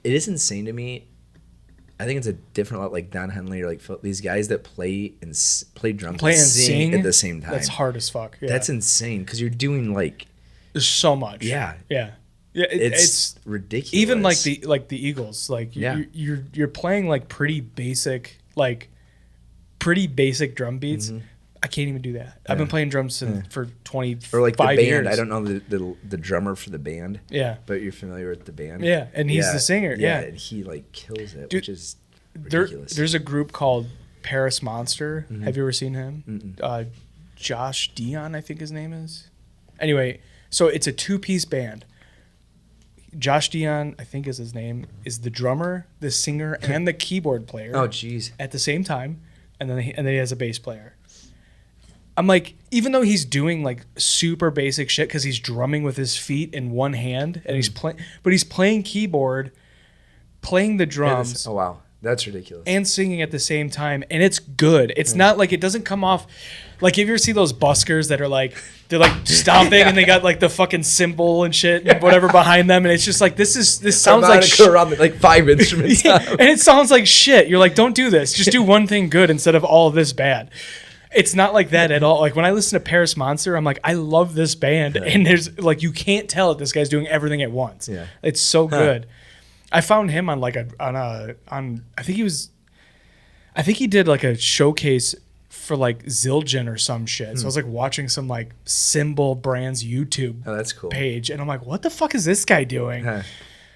it is insane to me. I think it's a different, like Don Henley or like these guys that play drums, Play and sing sing at the same time. That's hard as fuck. Yeah. That's insane because you're doing like There's so much. Yeah. Yeah. Yeah. it's ridiculous. even like the Eagles, like you're playing like pretty basic drum beats. Mm-hmm. I can't even do that. I've been playing drums for 25 or like the band. years. I don't know the drummer for the band. Yeah. But you're familiar with the band. Yeah, and he's the singer. Yeah. and he like kills it, Dude, which is ridiculous. There's a group called Paris Monster. Mm-hmm. Have you ever seen him? Josh Dion, I think his name is. Anyway, so it's a 2-piece band. Josh Dion, I think is his name, is the drummer, the singer, and the keyboard player. Oh, jeez. At the same time, and then he has a bass player. I'm like, even though he's doing like super basic shit because he's drumming with his feet in one hand and he's playing keyboard, playing the drums. Oh wow, that's ridiculous. And singing at the same time, and it's good. It's not like it doesn't come off like, if you ever see those buskers that are like they're like stomping and they got like the fucking cymbal and shit and whatever behind them, and it's just like this sounds like around like 5 instruments. Yeah, and it sounds like shit. You're like, don't do this. Just do one thing good instead of all of this bad. It's not like that at all. Like when I listen to Paris Monster, I'm like, I love this band, and there's like, you can't tell that this guy's doing everything at once. Yeah, it's so good. I found him on like I think he did like a showcase for like Zildjian or some shit. So I was like watching some like cymbal brands YouTube that's cool. page, and I'm like, what the fuck is this guy doing?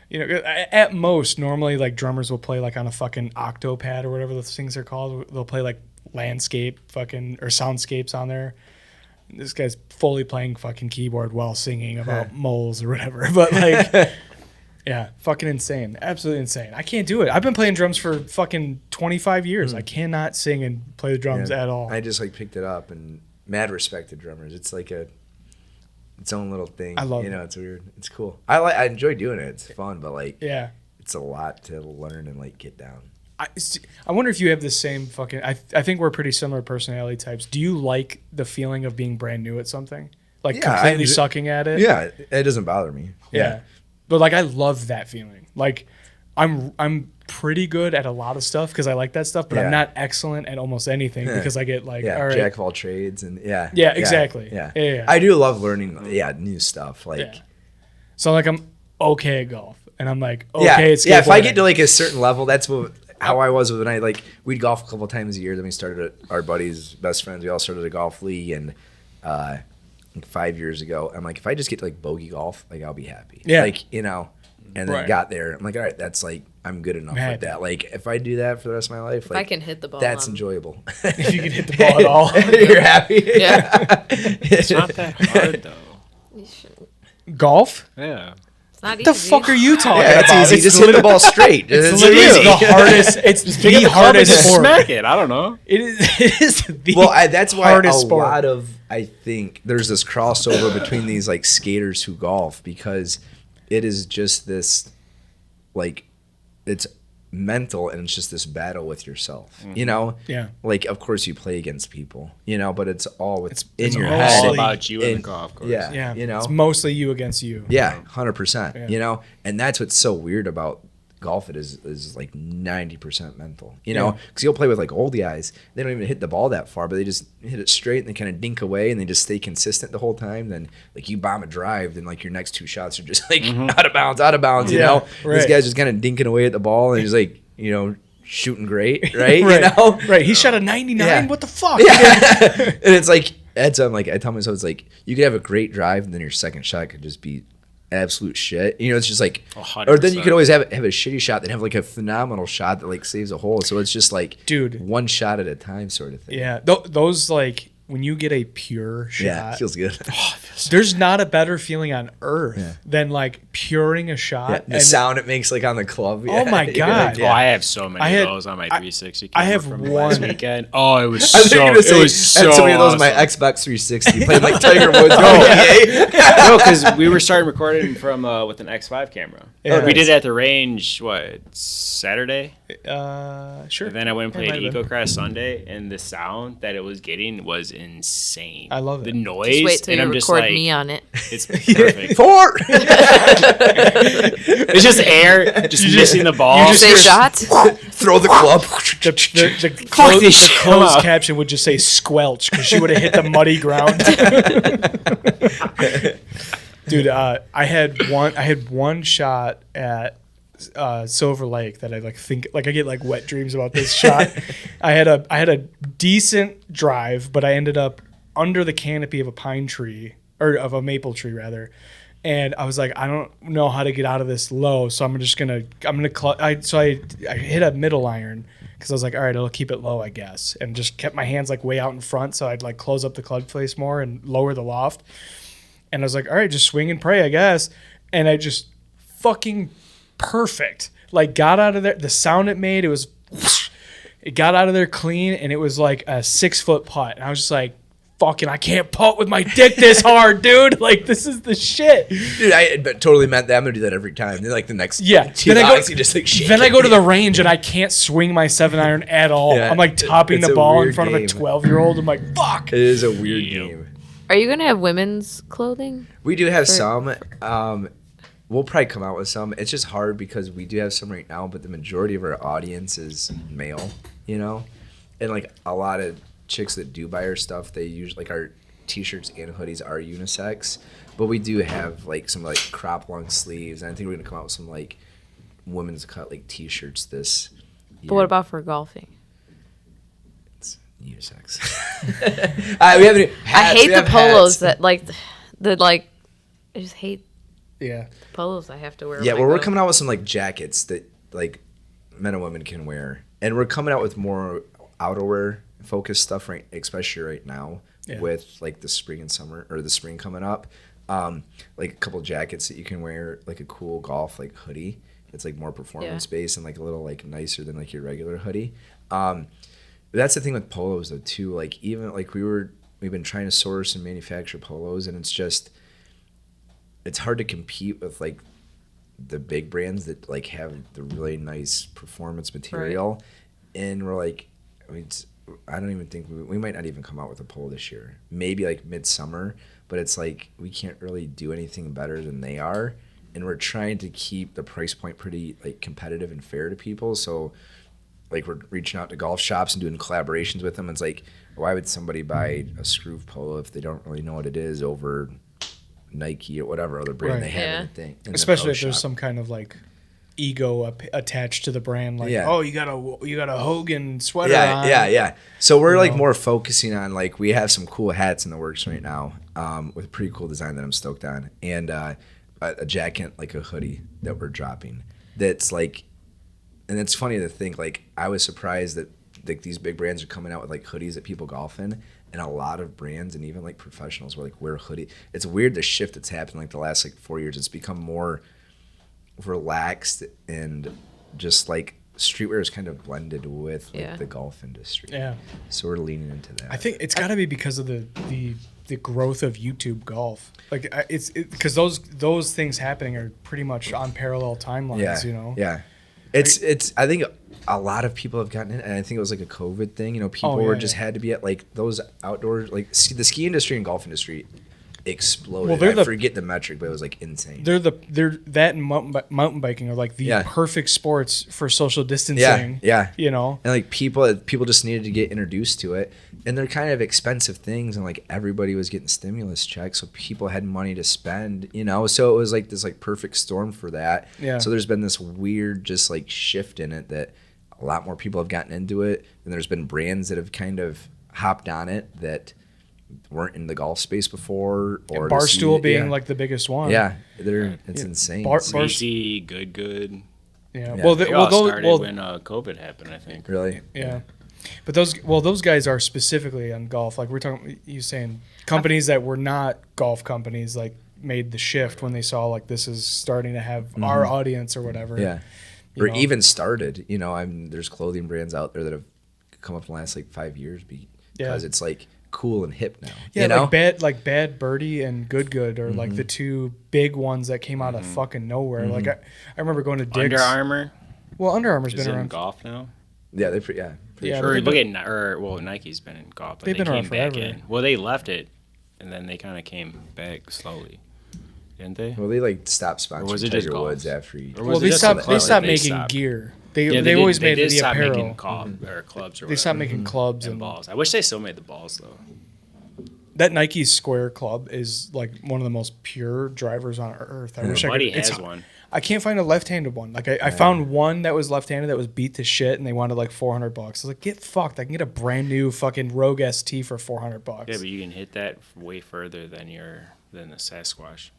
You know, at most, normally like drummers will play like on a fucking Octopad or whatever those things are called. They'll play like landscape fucking or soundscapes on there. This guy's fully playing fucking keyboard while singing about moles or whatever. But like, yeah, fucking insane. Absolutely insane. I can't do it. I've been playing drums for fucking 25 years. I cannot sing and play the drums at all. I just like picked it up, and mad respect to drummers. It's like its own little thing. I love it. It's weird. It's cool. I enjoy doing it. It's fun, but like, yeah, it's a lot to learn and like get down. I wonder if you have the same fucking. I think we're pretty similar personality types. Do you like the feeling of being brand new at something, like completely sucking at it? Yeah, it doesn't bother me. Yeah, but like I love that feeling. Like I'm pretty good at a lot of stuff because I like that stuff, but I'm not excellent at almost anything because I get like, all right, jack of all trades, and exactly. Yeah. I do love learning new stuff. Like, so like I'm okay at golf, and I'm like okay at skateboarding. Yeah, if I get to like a certain level, that's how I was when we'd golf a couple times a year. Then we started our buddies, best friends. We all started a golf league, and like 5 years ago, I'm like, if I just get to like bogey golf, like I'll be happy. Yeah, like and then got there. I'm like, all right, that's like I'm good enough with that. Like if I do that for the rest of my life, like I can hit the ball, that's enjoyable. If you can hit the ball at all, you're happy. Yeah, it's not that hard though. Golf? Yeah. It's not What the fuck are you talking about? It's easy. Just hit the ball straight. It's literally the hardest. It's the hardest sport. Smack it. I don't know. It is the that's why hardest sport. Lot of I think there's this crossover between these like skaters who golf, because it is just this like it's mental, and it's just this battle with yourself. Yeah. Like of course you play against people, but it's all in your mostly head. All about you in the golf course. Yeah, Yeah. it's mostly you against you. Yeah, 100%. And that's what's so weird about golf. It is like 90% mental. Because you'll play with like old guys. They don't even hit the ball that far, but they just hit it straight and they kind of dink away and they just stay consistent the whole time. Then like you bomb a drive, then like your next two shots are just like out of bounds. You know, right. This guy's just kind of dinking away at the ball and he's like shooting great, right? right. Right. He shot a 99. Yeah. What the fuck? Yeah. And it's like like I tell myself, it's like you could have a great drive and then your second shot could just be absolute shit. It's just like 100%. Or then you could always have a shitty shot, then have like a phenomenal shot that like saves a hole. So it's just like, dude, one shot at a time sort of thing. Yeah, those like when you get a pure shot. Yeah, it feels good. There's not a better feeling on earth than like puring a shot. The sound it makes like on the club. Oh my God. Oh, I have so many of those on my 360 camera I have from one last weekend. Oh, it was I was so gonna say, it was so I had so many of those on my awesome. Xbox 360 playing like Tiger Woods. No, because we were starting recording from with an X5 camera. Yeah. We did it at the range, Saturday? Sure. And then I went and It played might have been. EcoCrash Sunday, and the sound that it was getting was insane. I love it. The noise. Just wait till and you I'm just record like, me on it. It's perfect. 4. It's just air, just missing the ball. Say shots. Throw the club. The closed caption would just say squelch because she would have hit the muddy ground. Dude, I had one shot at Silver Lake that I I get like wet dreams about this shot. I had a decent drive, but I ended up under the canopy of a pine tree, or of a maple tree rather. And I was like, I don't know how to get out of this low, so I hit a middle iron because I was like, all right, I'll keep it low, I guess, and just kept my hands like way out in front, so I'd like close up the club face more and lower the loft. And I was like, all right, just swing and pray, I guess. And I just fucking perfect. Like got out of there. The sound it made, it was, it got out of there clean, and it was like a 6-foot putt. And I was just like, fucking, I can't putt with my dick this hard, dude. Like, this is the shit. Dude, I totally meant that. I'm gonna do that every time. Then like the next 2 Then hours, you just like shake then I it. go to the range and I can't swing my 7-iron at all. Yeah, I'm like topping it's the a ball in weird front game. of a 12-year-old. I'm like, fuck. It is a weird game. Are you gonna have women's clothing? We do have some. We'll probably come out with some. It's just hard because we do have some right now, but the majority of our audience is male, you know? And like a lot of chicks that do buy our stuff, they usually like our t-shirts and hoodies are unisex, but we do have like some like crop long sleeves, and I think we're gonna come out with some like women's cut like t-shirts this year. But what about for golfing? It's unisex. We haven't. I hate the polos that like I just hate Yeah. polos I have to wear. Yeah, when I well, we're go. coming out with some like jackets that like men and women can wear, and we're coming out with more outerwear focused stuff right, especially right now with like the spring and summer, or the spring coming up. Like a couple jackets that you can wear, like a cool golf like hoodie. It's like more performance based and like a little like nicer than like your regular hoodie. But that's the thing with polos though too. Like even like we've been trying to source and manufacture polos, and it's hard to compete with like the big brands that like have the really nice performance material. And we're like, I don't even think we might not even come out with a pole this year. Maybe like midsummer, but it's like we can't really do anything better than they are, and we're trying to keep the price point pretty like competitive and fair to people. So like we're reaching out to golf shops and doing collaborations with them. It's like, why would somebody buy a Skroove polo if they don't really know what it is over Nike or whatever other brand they have in the thing? In the Especially pro if there's shop. some kind of like ego attached to the brand, like oh you got a Hogan sweater on. Yeah. So we're like more focusing on like we have some cool hats in the works right now, with a pretty cool design that I'm stoked on, and a jacket, like a hoodie that we're dropping. That's like, and it's funny to think like I was surprised that like these big brands are coming out with like hoodies that people golf in, and a lot of brands and even like professionals were like wear hoodie. It's weird the shift that's happened like the last like 4 years. It's become more relaxed, and just like streetwear is kind of blended with like the golf industry. Yeah. So we're leaning into that. I think it's got to be because of the growth of YouTube golf. Like it's because those things happening are pretty much on parallel timelines. You know. Yeah. It's I think a lot of people have gotten in, and I think it was like a COVID thing. You know, people had to be at like those outdoors, like the ski industry and golf industry exploded. Well, I forget the metric, but it was like insane. They're that and mountain biking are like the perfect sports for social distancing. Yeah. You know, and like people just needed to get introduced to it, and they're kind of expensive things, and like everybody was getting stimulus checks, so people had money to spend. You know, so it was like this like perfect storm for that. Yeah. So there's been this weird just like shift in it that a lot more people have gotten into it, and there's been brands that have kind of hopped on it that weren't in the golf space before, or Barstool being like the biggest one. Yeah, it's insane. Easy, good. Yeah. Well, they all started when COVID happened, I think. Really? Yeah. But those guys are specifically on golf. Like we're talking, you saying companies that were not golf companies like made the shift when they saw like this is starting to have our audience or whatever. Yeah. You Or know? even started, there's clothing brands out there that have come up in the last like 5 years because it's like cool and hip now. Yeah, like Bad Birdie and Good are like the two big ones that came out of fucking nowhere. Like I remember going to Dick's. Under Armour. Well, Under Armour's Is been it in around. golf now? Yeah, pretty Yeah, sure. Or but Nike's been in golf, but They've they been around came back forever. in. Well, they left it, and then they kind of came back slowly, didn't they? Well, they like stopped Or was sponsoring it just Tiger golf? Woods after he. Or was Well, it they just stopped. the They clubs stopped that making stopped? gear. Yeah, They always made did the stop apparel. making or clubs or They stopped whatever. making clubs and and balls. I wish they still made the balls though. that Nike Square Club is like one of the most pure drivers on earth. I wish I could. Buddy it's- has one. I can't find a left-handed one. Like I found one that was left-handed that was beat to shit, and they wanted like $400. I was like, get fucked! I can get a brand new fucking Rogue ST for $400. Yeah, but you can hit that way further than the Sasquatch.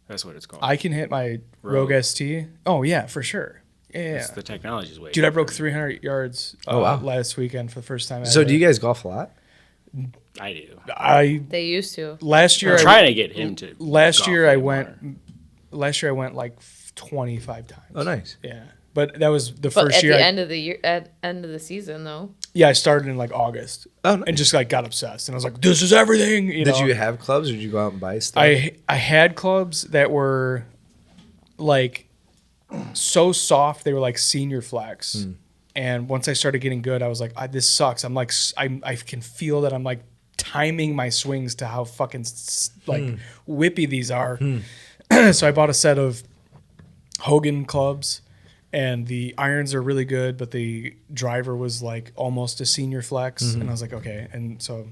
That's what it's called. I can hit my Rogue ST. Oh yeah, for sure. Yeah, It's the technology's way. dude, I broke different. 300 yards wow. last weekend for the first time. So ever. do you guys golf a lot? I do. They used to. Last year I'm trying to get him to. Last golf year I anymore. went like 25 times. Oh, nice. Yeah, but that was the But first at year. the end of the year, at end of the season, though. Yeah, I started in like August. Oh, nice. And just like got obsessed, and I was like, "This is everything." Did know? you have clubs or did you go out and buy stuff? I had clubs that were like so soft they were like senior flex, and once I started getting good, I was like, "This sucks." I'm like, I can feel that I'm like timing my swings to how fucking like whippy these are. So I bought a set of Hogan clubs. And the irons are really good, but the driver was like almost a senior flex, and I was like, okay. And so,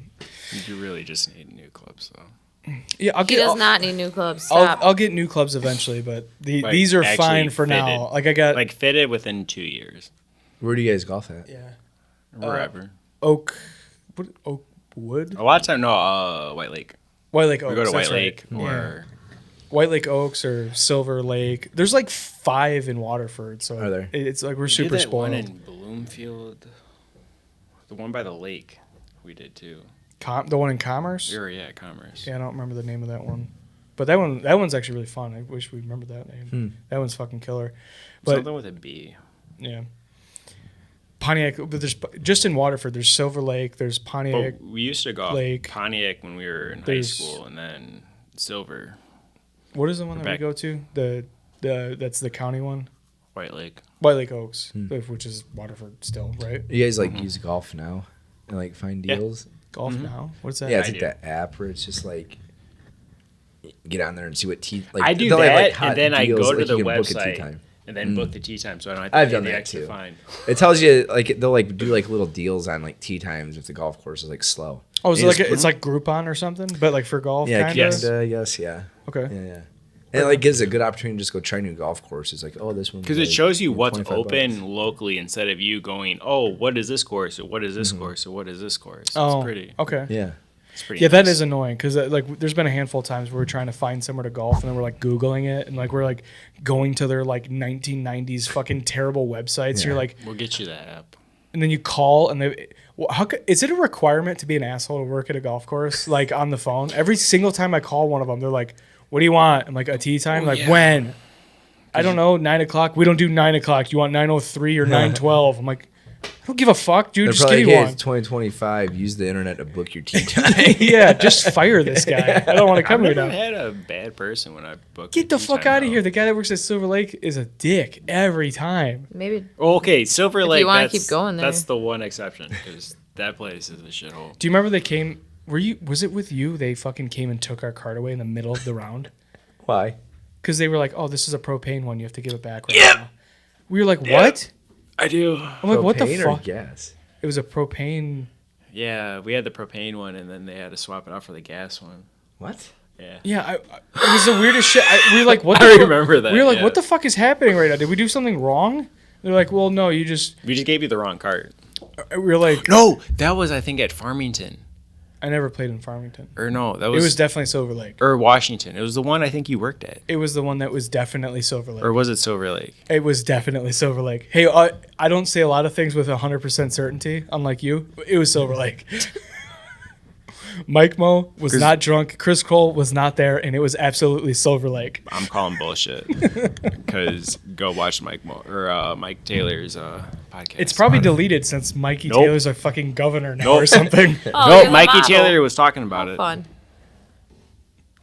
You really just need new clubs though. yeah, He does not need new clubs. Stop. I'll get new clubs eventually, but Like, these are actually fine for now. fitted. Like I got Like fitted within 2 years. Where do you guys golf at? yeah, Wherever. Oakwood, A lot of time, no, White Lake. White Lake Oaks. We go to that's White right. Lake or White Lake Oaks or Silver Lake. There's like 5 in Waterford, so Are there? it's like we're we super did that spoiled. one in Bloomfield. The one by the lake, we did too. The one in Commerce. Commerce. Yeah, I don't remember the name of that one, but that one's actually really fun. I wish we remembered that name. That one's fucking killer. But Something with a B. yeah, Pontiac. But there's just in Waterford. There's Silver Lake. There's Pontiac. But we used to go Lake. Pontiac when we were in high There's- school, and then Silver, What is the one that we back. go to? The that's the county one. White Lake. White Lake Oaks, which is Waterford still, right? You guys like use golf now and like find Yeah. deals? Golf now. What's that? Yeah, it's I like do. that app where it's just like get on there and see what tea. Like I do they'll have, that, like, hot and then I deals, go to like, the you can book a tea website time. and then book the tea time, so I don't have to I've pay done the that extra too. fine. It tells you like they'll like do like little deals on like tea times if the golf course is like slow. Oh, is it You like just it's like Groupon or something, but like for golf? Yeah, kinda? Yes. yes, yeah. Okay. Yeah. And it like gives a good opportunity to just go try new golf courses. Like, oh, this one. Because it shows you what's 25 open bucks. locally instead of you going, oh, what is this course, or what is this course, or what is this course. Oh, It's pretty. okay. Yeah. It's pretty. Yeah, that nice. is annoying because like there's been a handful of times where we're trying to find somewhere to golf and then we're like Googling it and like we're like going to their like 1990s fucking terrible websites. Yeah. You're like, We'll get you that app. and then you call and they. Well, is it a requirement to be an asshole to work at a golf course like on the phone? Every single time I call one of them, they're like, "What do you want?" I'm like, "A tea time." Like yeah. when? I don't know. 9 o'clock. We don't do 9 o'clock. You want 9:03 or 9:12? I'm like, I don't give a fuck, dude. They're Just probably give me like, hey, one. it's 2025. Use the internet to book your tea time. Yeah, just fire this guy. I don't want to come I've here never now. had a bad person when I booked. Get a the tea fuck time, out of though. here. The guy that works at Silver Lake is a dick every time. Maybe Oh, okay, Silver Lake. you wanna that's- keep going there. That's the one exception because that place is a shithole. Do you remember they came? Was it with you? They fucking came and took our card away in the middle of the round Why? because they were like, "Oh, this is a propane one. You have to give it back right now." We were like, "What?" I do. I'm like, "What the Propane or fuck?" gas? It was a propane. Yeah, we had the propane one, and then they had to swap it out for the gas one. What? Yeah. Yeah, it was the weirdest shit. We were like, "What?" I the remember that, We were like, yeah. "What the fuck is happening right now? Did we do something wrong?" They're like, "Well, no, you just." We just gave you the wrong cart. We were like, No, that was I think at Farmington. I never played in Farmington. Or no, that It was definitely Silver Lake. or Washington. It was the one I think you worked at. It was the one that was definitely Silver Lake. Or was it Silver Lake? It was definitely Silver Lake. Hey, I don't say a lot of things with 100% certainty, unlike you. It was Silver Lake. Mike Mo was not drunk. Chris Cole was not there, and it was absolutely Silver Lake. I'm calling bullshit. Because go watch Mike Taylor's podcast. It's probably deleted since Mikey Nope. Taylor's a fucking governor now Nope. or something. Oh, No, you're Mikey the model. Taylor was talking about it. Fun.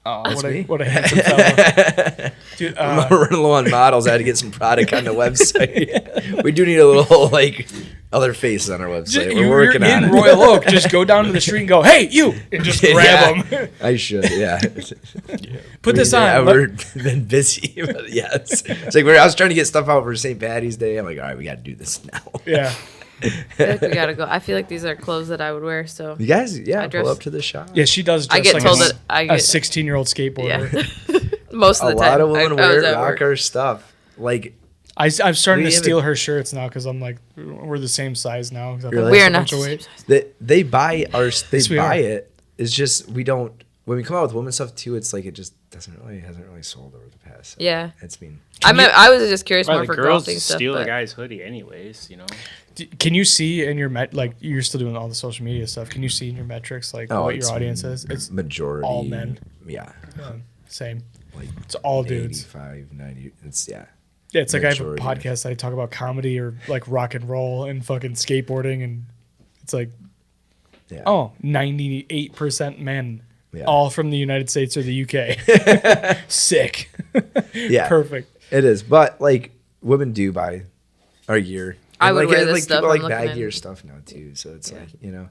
Oh, That's me. what a handsome fellow. Dude, We're low on models. I had to get some product on the website. We do need a little like other faces on our website. We're working you're on in it. Royal Oak. Just go down to the street and go, "Hey, you!" and just grab them. I should, yeah. Put this on. Yeah, Let- we've been busy. But yes. It's like I was trying to get stuff out for St. Patty's Day. I'm like, all right, we got to do this now. Yeah. I feel like we gotta go. I feel like these are clothes that I would wear. So You guys, yeah, I dress- pull up to the shop. Yeah, she does. I Dress get like told a, that I a get 16-year-old skateboarder. yeah. Most of A the time. lot of women I was wear at work. rock our stuff. Like, I'm starting We to have steal her shirts now because I'm like, we're the same size now. 'cause I've Really? lost We a are not bunch of the same weight. size. they buy our, they Yes, we buy are. it. It's just, we don't, when we come out with women's stuff too, it's like, it just hasn't really sold over the past. So Yeah. It's been, I was just curious Well, more the for girls golfing stuff. steal a But guy's hoodie anyways, you know? Can you see in your like you're still doing all the social media stuff? Can you see in your metrics like what it's your audience is? It's majority. all men. Yeah. same. Like It's all dudes. 85, 90. It's, yeah. Yeah, it's like I have a Majority. podcast. I talk about comedy or like rock and roll and fucking skateboarding, and it's like Yeah. 98% men, Yeah. all from the United States or the UK. Sick. Yeah. Perfect. It is, but like women do buy our gear. I would like, wear and, this like stuff. people I'm like looking baggier at- stuff now too. So it's like, you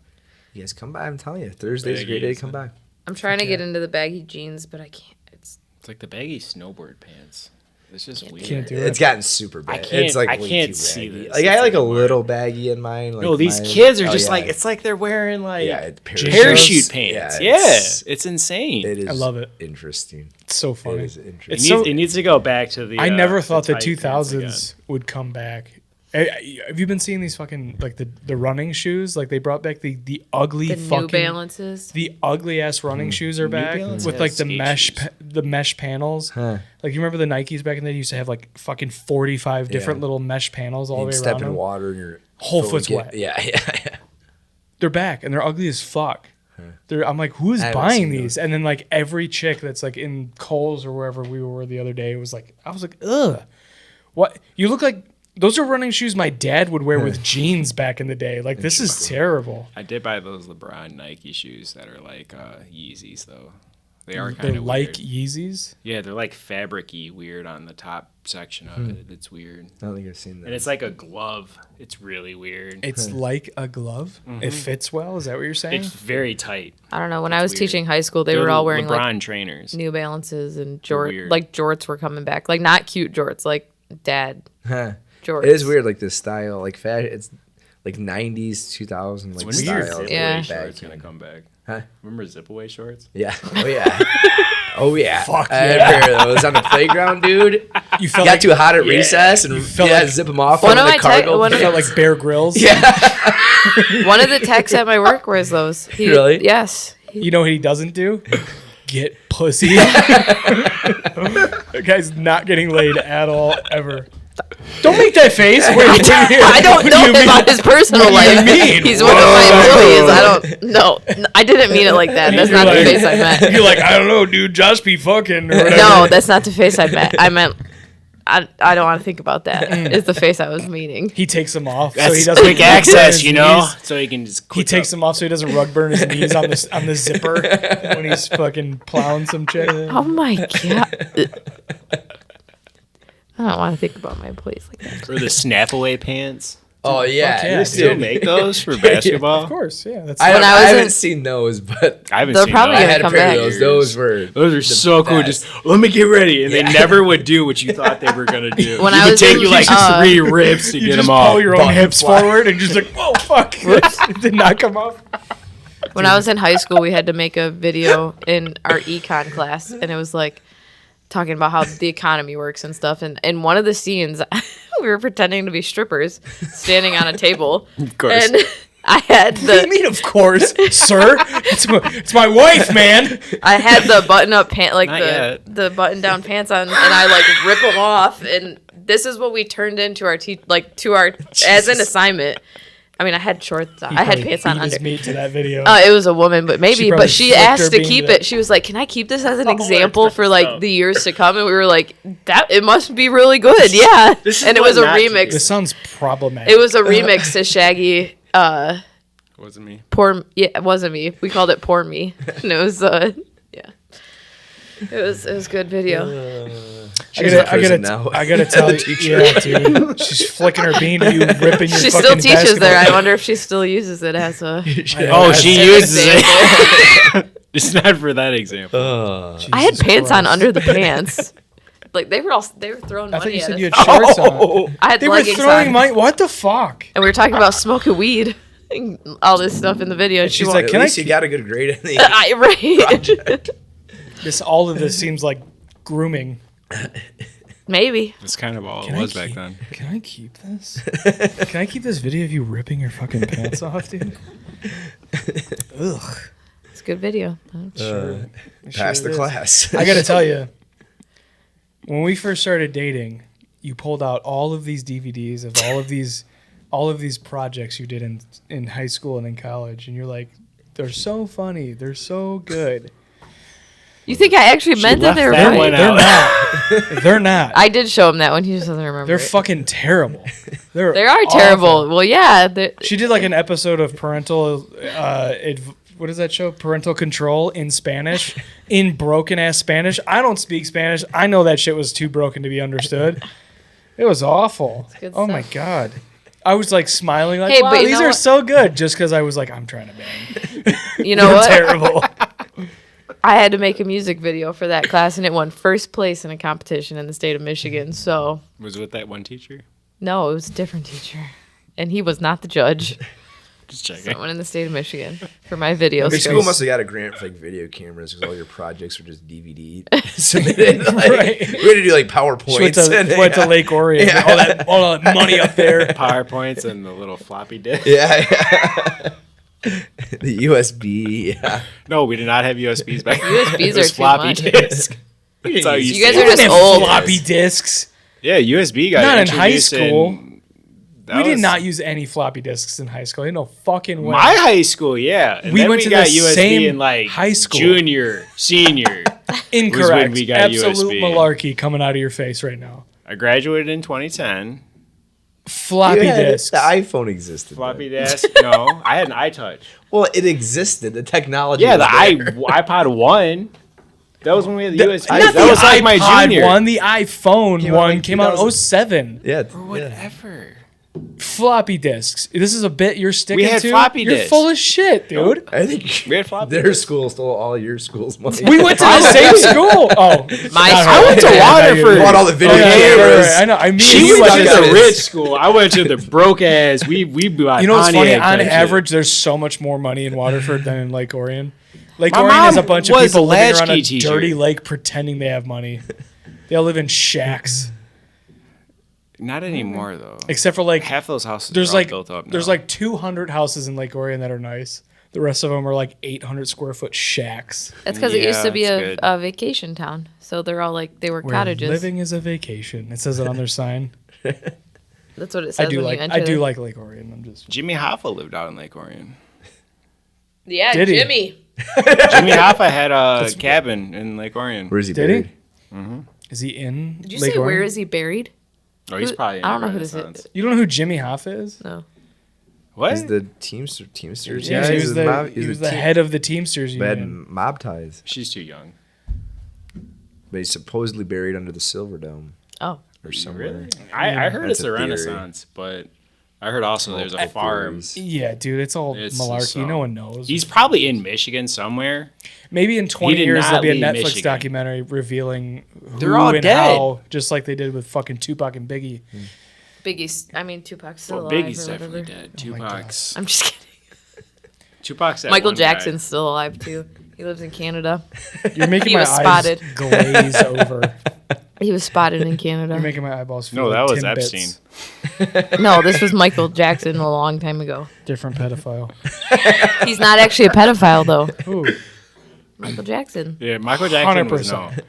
guys come by. I'm telling you, Thursday's a great day to come by. I'm trying to get into the baggy jeans, but I can't. It's It's like the baggy snowboard pants. It's just weird. Can't do It's gotten super bad. can't- It's like I way can't too see baggy. this. Like I It's had like a anymore. little baggy in mine. Like No, these mine- kids are oh, just yeah. like, it's like they're wearing like yeah, parachute Yeah, pants. it's- It's insane. It is. I love it. Interesting. It's so It funny. is interesting. It It's needs, so- it needs to go back to the. I never thought the tight pants again. 2000s would come back. Have you been seeing these fucking like the running shoes? Like they brought back the ugly the fucking New Balances. the ugly ass running shoes are back Balance with has like the skate mesh shoes. the mesh panels. Huh. Like you remember the Nikes back in the day used to have like fucking 45 different little mesh panels all the You way step around in them. water and your Whole foot foot's get- wet. Yeah. They're back and they're ugly as fuck. I'm like, who is I haven't buying seen these? And then like every chick that's like in Kohl's or wherever we were the other day was like, I was like, ugh, what? You look like those are running shoes my dad would wear with jeans back in the day. Like this is terrible. I did buy those LeBron Nike shoes that are like Yeezys though. They are They're kind of like weird. Yeezys. Yeah, they're like fabricy weird on the top section of it. It's weird. I don't think I've seen that. And it's like a glove. It's really weird. It's like a glove. It fits well. Is that what you're saying? It's very tight. I don't know. When I was weird. teaching high school, they They're were all wearing LeBron like trainers. New Balances and weird. jorts were coming back. Like not cute jorts, like dad Huh. jorts. It is weird, like this style, like fashion. It's like 90s, 2000, like When weird. style. Zip Yeah. away Back shorts gonna in. come back. Huh? Remember zip away shorts? Yeah. Oh yeah. Oh yeah. Fuck I had a pair of those on the playground, dude. You felt Got like too hot at recess and felt yeah, like- zip them off. One on of the my cargo. one of felt like Bear Grylls. yeah. One of the techs at my work wears those. Really? Yes. You know what he doesn't do? Get pussy. That guy's not getting laid at all ever. Don't make that face. Wait, I don't know about his personal life. He's one of my employees. I don't know. I didn't mean it like that. That's not the face I meant. You're like, I don't know, dude. Josh be fucking or whatever. No, that's not the face I meant. I meant I don't want to think about that. It's the face I was meaning. He takes them off so That's he doesn't quick rug burn access, his you know? knees. So he can just He quick takes up. them off so he doesn't rug burn his knees on the zipper when he's fucking plowing some chick. Oh my god. I don't want to think about my employees like that. Or the snap away pants. Oh yeah. yeah, They still dude. make those for basketball? Of course, yeah. That's I, When don't, I I was haven't in- seen those, but I haven't They're seen probably I those. gonna had a come pair back. of those. Those were Those are so cool. best. Just let me get ready, and they never would do what you thought they were gonna do. When it I would was take in, you like 3 rips to you get just them off. pull your own Fucking hips fly. forward and just like, whoa, fuck. It did not come off. When I was in high school, we had to make a video in our econ class, and it was like talking about how the economy works and stuff. And in one of the scenes, we were pretending to be strippers standing on a table. Of course. And I had What do you mean, of course, sir? It's my wife, man. I had the button-up pant, like Not yet. the button-down pants on, and I like rip them off. And this is what we turned into our as an assignment. I mean, I had shorts on. I had pants on under. Meat to that video. It was a woman, but maybe. probably But she flicked asked her to bean keep to it. that. She was like, "Can I keep this as an example for like the years to come?" And we were like, "That it must be really good, yeah." This is And it what was a not to remix. This sounds problematic. It was a remix to Shaggy. Wasn't me. It wasn't me. We called it Pour Me, and it was yeah. It was good video. I gotta tell you, yeah, dude. She's flicking her bean at you, ripping your She fucking still teaches there. I basketball. wonder if she still uses it as a. Oh, she an uses example. it. It's not for that example. I had Jesus pants on Christ. under the pants. Like they were throwing I thought money you at said us. you had shorts on. I had They were leggings throwing on, money. What the fuck? and we were talking about smoking weed, and all this stuff in the video. And She's she like, At "Can least I?" you got a good grade in the right? All of this seems like grooming. Maybe. That's kind of all Can it I was back keep- then. Can I keep this? Can I keep this video of you ripping your fucking pants off, dude? Ugh. It's a good video. Sure. pass Sure the it is. class. I gotta tell you, when we first started dating, you pulled out all of these DVDs of all of these projects you did in high school and in college, and you're like, they're so funny, they're so good. You think I actually meant that left they were that funny? one They're out. not. They're not. I did show him that one. He just doesn't remember. They're it. fucking terrible. They are awful. terrible. Well, yeah. She did like an episode of parental, what is that show? Parental Control in Spanish, in broken ass Spanish. I don't speak Spanish. I know that shit was too broken to be understood. It was awful. good Oh my stuff. God. I was like smiling like, Hey, wow, but you these know are what? so good. Just because I was like, I'm trying to bang. You know They're what? terrible. I had to make a music video for that class, and it won first place in a competition in the state of Michigan. So, Was it with that one teacher? no, it was a different teacher. And he was not the judge. Just checking. Someone in the state of Michigan for my video. Your skills. school must have got a grant for like video cameras because all your projects were just DVD submitted. Like, Right. We had to do like PowerPoints. Went to Lake Orion. Yeah. All that money up there. PowerPoints and the little floppy disk. Yeah. The USB. Yeah. No, we did not have USBs back then. USBs It was are too floppy much. disk. That's how You see guys it. are just Didn't have old. floppy disks. Yeah, USB got Not in high introduced school. that We did was- not use any floppy disks in high school. Ain't no fucking way. My high school, yeah. And We then went we to got the USB same in like high school. junior, senior. Incorrect. when we got Absolute USB. malarkey coming out of your face right now. I graduated in 2010. Floppy disks. The iPhone existed. Floppy then. disk, no. I had an iTouch. Well, it existed. The technology. Yeah, the was there. iPod 1 That was when we had the USB. Not That the was like my iPod junior. one. The iPhone Came out one like came out in 2000. 07. Yeah. Whatever. Floppy disks. This is a bit you're sticking to. had floppy You're disks. full of shit, dude. I think We had floppy their disks. school stole all your school's money. We went to the same school. Oh, My not school. her. I went to Yeah, Waterford. Bought all the video Oh, yeah, cameras. right. I know. I mean, She you went like to that. the rich school. I went to the broke ass. We bought You know what's funny? Pontiac On type shit. average, there's so much more money in Waterford than in Lake Orion. Lake My Orion has a mom bunch of was people a living around a latchkey teacher. dirty lake pretending they have money. They all live in shacks. Not anymore though. Except for like Half those houses there's are all like built up now. there's like 200 houses in Lake Orion that are nice. The rest of them are like 800 square foot shacks. That's because it used to Yeah, be it's a, good. a vacation town. So they're all like, they were Where cottages. living is a vacation. It says it on their sign. That's what it says I do when like you enter. I do like Lake Orion. I'm just Jimmy Hoffa lived out in Lake Orion. Yeah, Did he? Jimmy. Jimmy Hoffa had a cabin in Lake Orion. Where's he Did he? buried? Is he in Did you Lake say Orion? where is he buried? Oh, he's Who- probably. In I don't know who this Renaissance. is. You don't know who Jimmy Hoffa is? No. What? He's the Teamsters. Yeah, he was the, he's the head of the Teamsters Bad Union. mob ties. She's too young. But he's supposedly buried under the Silver Dome Oh. or somewhere. I heard That's it's a a theory. Renaissance, but I heard also there's a farm. Theories. Yeah, dude, it's all It's malarkey. so- No one knows. He's probably in Michigan somewhere. Maybe in 20 did years not there'll be a leave Netflix Michigan. documentary revealing who They're all and dead. how, just like they did with fucking Tupac and Biggie. Biggie's, I mean, Tupac's still Well, alive Biggie's or definitely whatever. dead. my God. Tupac's. I'm just kidding. Tupac's that Michael one Jackson's guy. still alive, too. He lives in Canada. You're making He my was eyes spotted. glaze over. He was spotted in Canada. You're making my eyeballs feel No, like that was Timbits. Epstein. No, this was Michael Jackson a long time ago. Different pedophile. He's not actually a pedophile, though. Ooh. Michael Jackson. Yeah, Michael Jackson was 100%.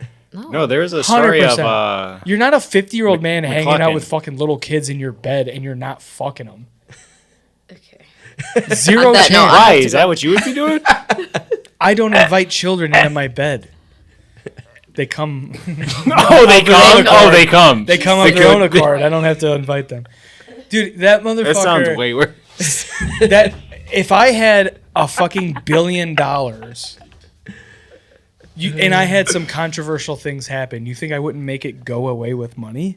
No, there was a story 100%. of You're not a 50-year-old man hanging out McCluckin. with fucking little kids in your bed and you're not fucking them. Okay. Zero On that chance. note, why have to is go. that what you would be doing? I don't invite children into my bed. They come. Oh, they come. Oh, they come. They come of their own accord. I don't have to invite them. Dude, that motherfucker. That sounds way worse. That if I had a fucking $1 billion, and I had some controversial things happen, you think I wouldn't make it go away with money?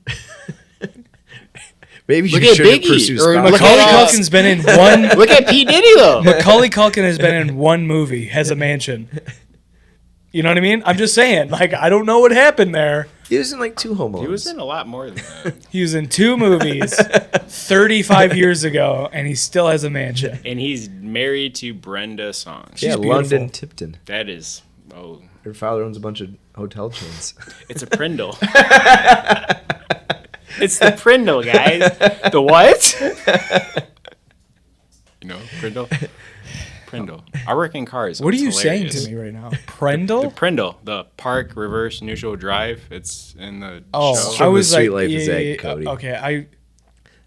Maybe Look you at should Biggie, pursue or spouse. Macaulay at us. Culkin's been in one. Look at P Diddy though. Macaulay Culkin has been in one movie, has a mansion. You know what I mean? I'm just saying. Like, I don't know what happened there. He was in like 2 Home Alones. He was in a lot more than that. He was in 2 movies 35 years ago, and he still has a mansion. And he's married to Brenda Song. Yeah, beautiful. London Tipton. That is, oh, Her father owns a bunch of hotel chains. it's a Prindle. It's the Prindle, guys. The what? You know, Prindle? Prindle. I work in cars. What are It's you hilarious. saying to me right now? The Prendle? Prindle, the park reverse neutral drive. It's in the Oh, show. I From was The Sweet like, Life of yeah, Zack yeah, and Cody. okay,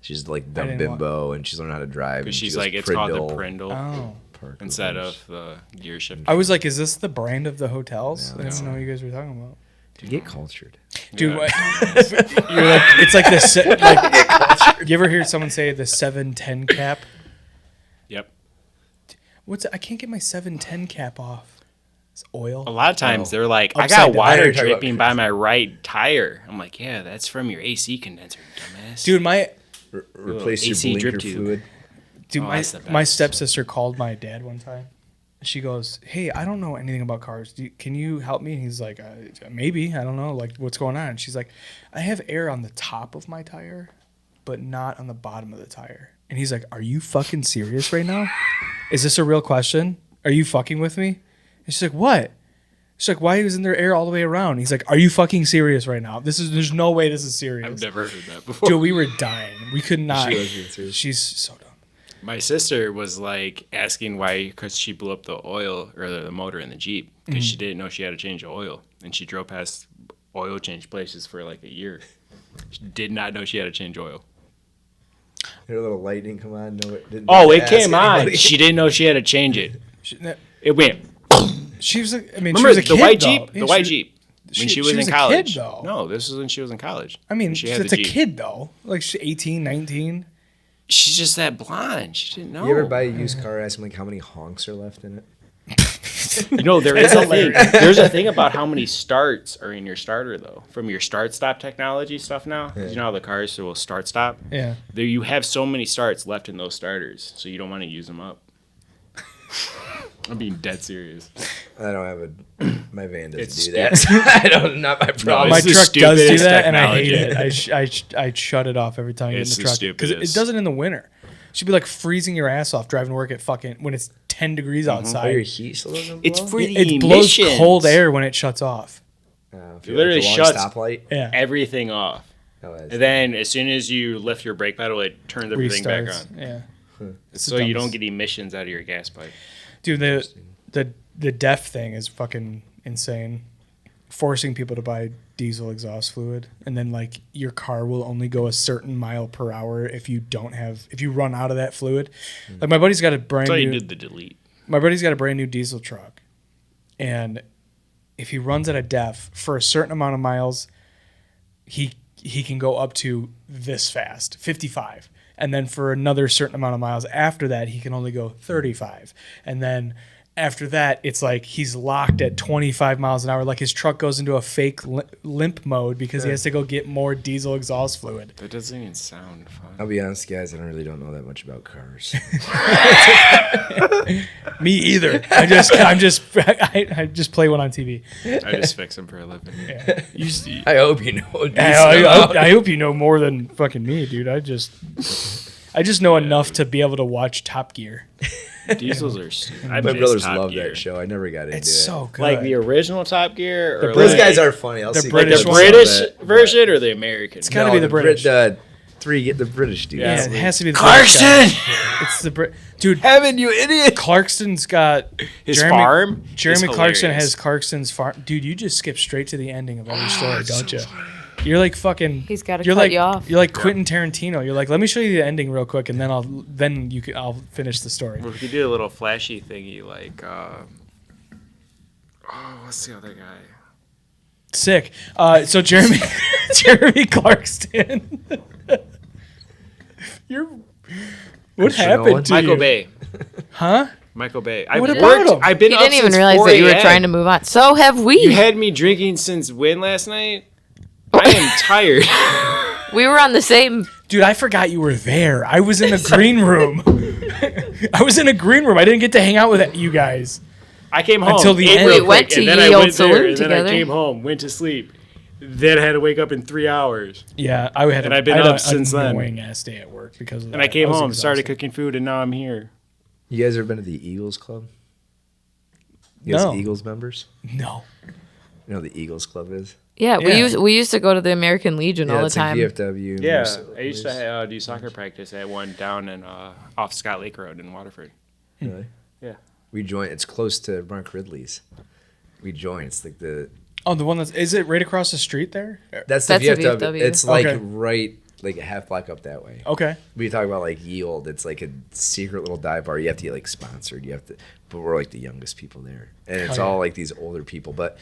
She's like I dumb didn't bimbo, and she's learning how to drive. And She's she goes, like, it's called the Prindle Prindle oh. Park instead Reverse. of the gear shift. I was like, is this the brand of the hotels? No, I didn't no. know what you guys were talking about. Dude, get cultured. Dude, Yeah. what, you're like, it's like this. Like, you ever hear someone say the 710 cap? Yep. What's it? I can't get my 710 cap off. It's oil. A lot of times Oh. they're like, I Upside got down. water You're talking about dripping by my right tire. I'm like, yeah, that's from your AC condenser, dumbass. Dude, my Replace your AC drip blinker tube. fluid. Dude, Oh, my, that's the my best. stepsister called my dad one time. She goes, "Hey, I don't know anything about cars. Can you help me?" And he's like, "Maybe. I don't know. Like, what's going on?" And she's like, "I have air on the top of my tire, but not on the bottom of the tire." And he's like, "Are you fucking serious right now? Is this a real question? Are you fucking with me?" And she's like, "What?" She's like, "Why isn't there air all the way around?" He's like, "Are you fucking serious right now? There's no way this is serious." I've never heard that before. Dude, we were dying. We could not. She was being serious. She's so dumb. My sister was like asking why, because she blew up the oil or the motor in the Jeep because she didn't know she had to change the oil, and she drove past oil change places for like a year. She did not know she had to change oil. Her little light didn't come on. No, it didn't. Oh, it ask came on. anybody. She didn't know she had to change it. She, It went. she was like, I mean, Remember she was a the kid, white though. Jeep? Yeah, The white she- Jeep. When she she was was in a kid, college. though. No, this was when she was in college. I mean, she had it's the a Jeep. kid though. Like she's 18, 19. She's just that blonde. She didn't know. You ever buy a used car? Ask them like how many honks are left in it. You know, there is a thing. There's a thing about how many starts are in your starter, though. From your start-stop technology stuff now. You know how the cars will start-stop? Yeah. There, you have so many starts left in those starters, so you don't want to use them up. I'm being dead serious. I don't have a. My van doesn't It's do that. I don't. Not my problem. My It's the truck does do stupidest that, and I hate technology. it. I shut it off every time I get in It's the the truck because it stupidest. does it in the winter. Should be like freezing your ass off driving to work at fucking when it's 10 degrees Oh, your outside. heat still doesn't blow? It's for the It blows emissions. cold air when it shuts off. If It you're literally at the long shuts stoplight. Yeah. everything off. Oh, that's- And then as soon as you lift your brake pedal, it turns everything back Restarts. on. Yeah. It's So the you dumbest. don't get emissions out of your gas pipe. Dude, the DEF thing is fucking insane. Forcing people to buy diesel exhaust fluid, and then like your car will only go a certain mile per hour if you run out of that fluid. Like my buddy's got a brand That's why new you did the delete. my buddy's got a brand new diesel truck, and if he runs at a DEF for a certain amount of miles, he can go up to this fast, 55. And then for another certain amount of miles after that, he can only go 35. And then after that, it's like he's locked at 25 miles an hour. Like his truck goes into a fake limp mode because he has to go get more diesel exhaust fluid. That doesn't even sound fun. I'll be honest, guys. I don't know that much about cars. Me either. I just play one on TV. I just fix them for a living. You just- I hope you know. I hope you know more than fucking me, dude. I just know enough to be able to watch Top Gear. Diesels are stupid. My brothers love that show. I never got into It's it. so good. Like the original Top Gear? Or Those like guys are funny. I'll the see British the one. British version or the American? It's gotta be the British. The British dudes. Yeah, it has to be the Clarkson! British guy. It's the dude. Heaven, you idiot! Clarkson's got His farm. Jeremy is Clarkson hilarious. has Clarkson's farm. Dude, you just skip straight to the ending of every story, don't you? You're like fucking. He's gotta you're cut like, you off. You're like Quentin Tarantino. You're like, let me show you the ending real quick, and then I'll finish the story. Well, if you do a little flashy thingy like, what's the other guy? Sick. So Jeremy Clarkson. What happened Nolan? to Michael you? Bay. Huh? Michael Bay. What about him? I've been He up didn't even since realize 4 that you were a.m. trying to move on. So have we. You had me drinking since when last night? I am tired. We were on the same. Dude, I forgot you were there. I was in the green room. I was in a green room. I didn't get to hang out with you guys. I came home Until the ate end. real We went quick, to and then Ye I Olde went there, Saloon and then together. I came home, went to sleep. Then I had to wake up in 3 hours. Yeah, I had. And I've been I had up since then. Annoying ass day at work because of that. And I came was home, started exhausted. cooking food, and now I'm here. You guys ever been to the Eagles Club? You guys No. Eagles members? No. You know what the Eagles Club is? Yeah, Yeah. we used to go to the American Legion all the it's like time. VFW. Yeah, Mercer- I used to do soccer practice at one down in off Scott Lake Road in Waterford. Really? Yeah. We joined. It's close to Mark Ridley's. We joined. It's like Oh, the one is it right across the street there? that's the That's the VFW. VFW. It's like Okay. right like a half block up that way. Okay. We talk about like Ye Olde. It's like a secret little dive bar. You have to get like sponsored. You have to, but we're like the youngest people there, and it's Oh, yeah. all like these older people. But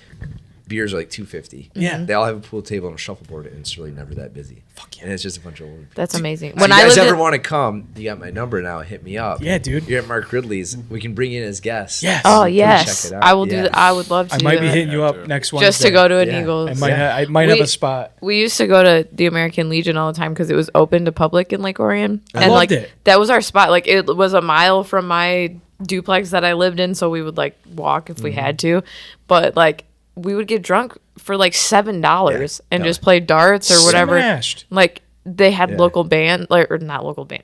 beers are like $2.50. Yeah. They all have a pool table and a shuffleboard, and it's really never that busy. Fuck yeah. And it's just a bunch of older people. That's amazing. So When you I guys lived ever in, want to come, you got my number now. Hit me up. Yeah, dude. You're at Mark Ridley's. We can bring you in as guests. Yes. oh Come yes, check it out. I will do Yeah. that. I would love to. I do might be that. hitting you up to. next Wednesday. just to go to an Yeah. Eagles. I might have We- a spot. We used to go to the American Legion all the time because it was open to public in Lake Orion, I and loved like it. that was our spot. Like it was a mile from my duplex that I lived in, so we would like walk if we had to, but like we would get drunk for like $7 and Yeah. just play darts or whatever. Smashed. Like they had Yeah. local band, like or not local band.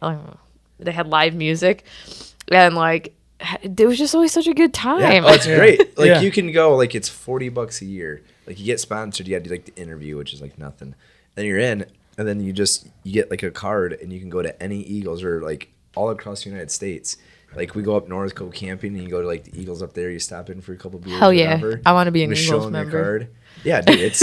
They had live music, and like it was just always such a good time. Yeah. Oh, it's Yeah. great. Like Yeah. you can go. Like it's $40 a year. Like you get sponsored. You got to do like the interview, which is like nothing. Then you're in, and then you get like a card, and you can go to any Eagles or like all across the United States. Like we go up north, go camping, and you go to like the Eagles up there. You stop in for a couple beers. Hell yeah. whatever. I wanna be an and show Eagles them member. Your card. Yeah, dude, it's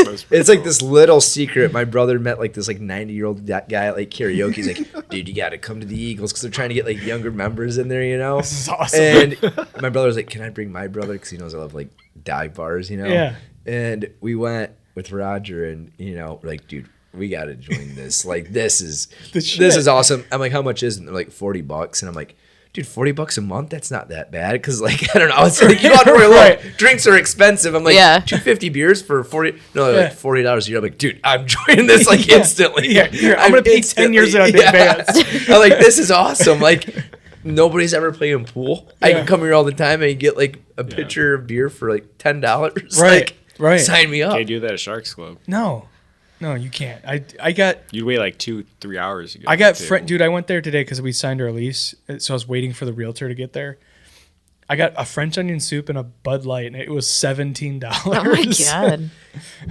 like this little secret. My brother met like this like 90-year-old guy at like karaoke. He's like, dude, you got to come to the Eagles because they're trying to get like younger members in there, you know. This is awesome. And my brother was like, can I bring my brother? Because he knows I love like dive bars, you know. Yeah. And we went with Roger, and you know, we're like, dude, we got to join this. Like, this is shit. awesome. I'm like, how much is it? And they're like $40, and I'm like, dude, $40 a month? That's not that bad. Because like, I don't know. It's like you go out to Royal Oak, Right. drinks are expensive. I'm like, Yeah. 250 beers for 40. No, Yeah. like $40 a year. I'm like, dude, I'm joining this like Yeah. instantly. Yeah, here, I'm gonna pay 10 years in advance. I'm like, this is awesome. Like, nobody's ever playing pool. I Yeah. can come here all the time and get like a pitcher of beer for like $10. Right, Like, right. sign me up. Can't do that at Sharks Club. No, you can't. I got You'd wait like 2-3 hours to get. I got to the table. dude. I went there today because we signed our lease, so I was waiting for the realtor to get there. I got a French onion soup and a Bud Light, and it was $17. Oh my god.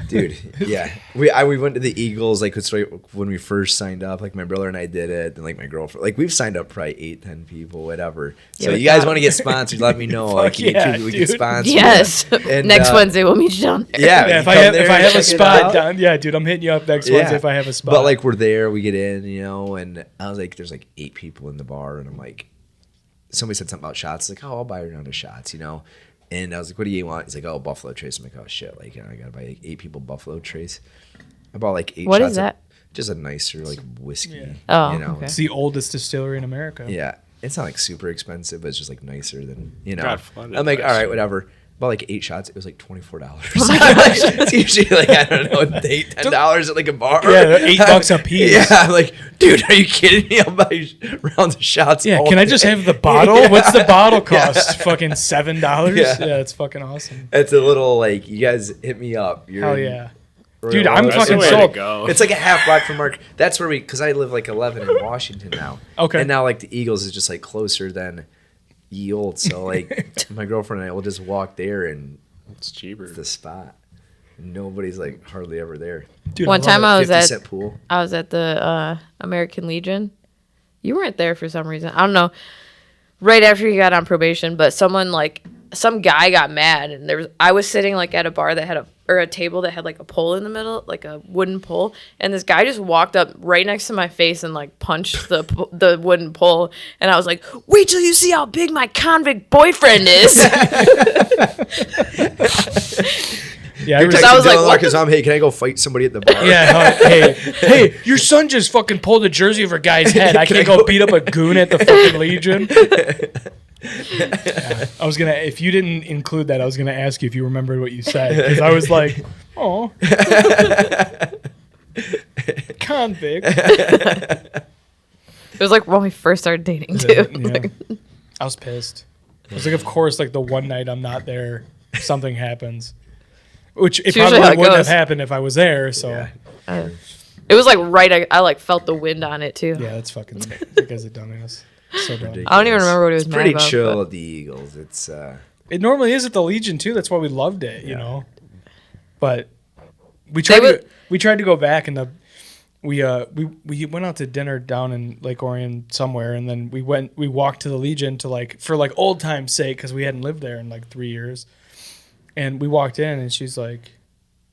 Dude, yeah. We went to the Eagles like it's right when we first signed up. Like my brother and I did it, and like my girlfriend. Like we've signed up probably 8-10 people, whatever. Yeah, So but you guys that- want to get sponsored? Let me know. Like yeah, we dude. can sponsor. Yes. And, Next Wednesday we'll meet you down there. Yeah. Yeah, you if I come have there if I and have a check it spot out. down, yeah, dude, I'm hitting you up next Wednesday if I have a spot. But like we're there, we get in, you know, and I was like, there's like 8 people in the bar, and I'm like, somebody said something about shots. Like, oh, I'll buy a round of shots, you know. And I was like, what do you want? He's like, oh, Buffalo Trace. I'm like, oh shit, like you know, I gotta buy like 8 people Buffalo Trace. I bought like 8 What shots is that? Just a nicer like whiskey. Yeah. Oh, you know? okay. it's the oldest distillery in America. Yeah. It's not like super expensive, but it's just like nicer than, you know. Got flooded I'm like, all last right, year. whatever. Bought like 8 shots. It was like $24. Oh It's usually like, I don't know, $10 at like a bar. Yeah, they're $8 a piece. Yeah, I'm like, dude, are you kidding me? I'll buy rounds of shots. Yeah, all can I just day. have the bottle? Yeah. What's the bottle cost? Fucking $7? Yeah. Yeah, it's fucking awesome. It's a little like, you guys hit me up. You're Hell in yeah. Dude, I'm That's fucking the way to sold. go. It's like a half block from Mark. That's where because I live like 11 in Washington now. Okay. And now like the Eagles is just like closer than ye old. So like my girlfriend and I will just walk there and It's cheaper. it's the spot. Nobody's like hardly ever there. Dude, One time I was 50 at cent pool. the American Legion. You weren't there for some reason. I don't know. Right after he got on probation, but some guy got mad, and I was sitting like at a bar that had a table that had like a pole in the middle, like a wooden pole, and this guy just walked up right next to my face and like punched the wooden pole, and I was like, "Wait till you see how big my convict boyfriend is." Yeah, You're I was like, Dylan what Larkin's mom, hey, can I go fight somebody at the bar? yeah. Hey, your son just fucking pulled a jersey over a guy's head. I can't go beat up a goon at the fucking Legion. Yeah. I was gonna, if you didn't include that, I was gonna ask you if you remembered what you said, because I was like, oh, convict. It was like when we first started dating too. Yeah. I was pissed. I was like, of course, like the one night I'm not there, something happens. Which it usually how probably it wouldn't goes. have happened if I was there. So Yeah. It was like I like felt the wind on it too. yeah, that's fucking. That guy's a dumbass. So dumb. I don't even remember what he was It's mad pretty about. chill but- at the Eagles. It's It normally is at the Legion too. That's why we loved it, you know. But we They tried to go back, and we went out to dinner down in Lake Orion somewhere, and then we walked to the Legion for old time's sake, because we hadn't lived there in like 3 years. And we walked in, and she's like,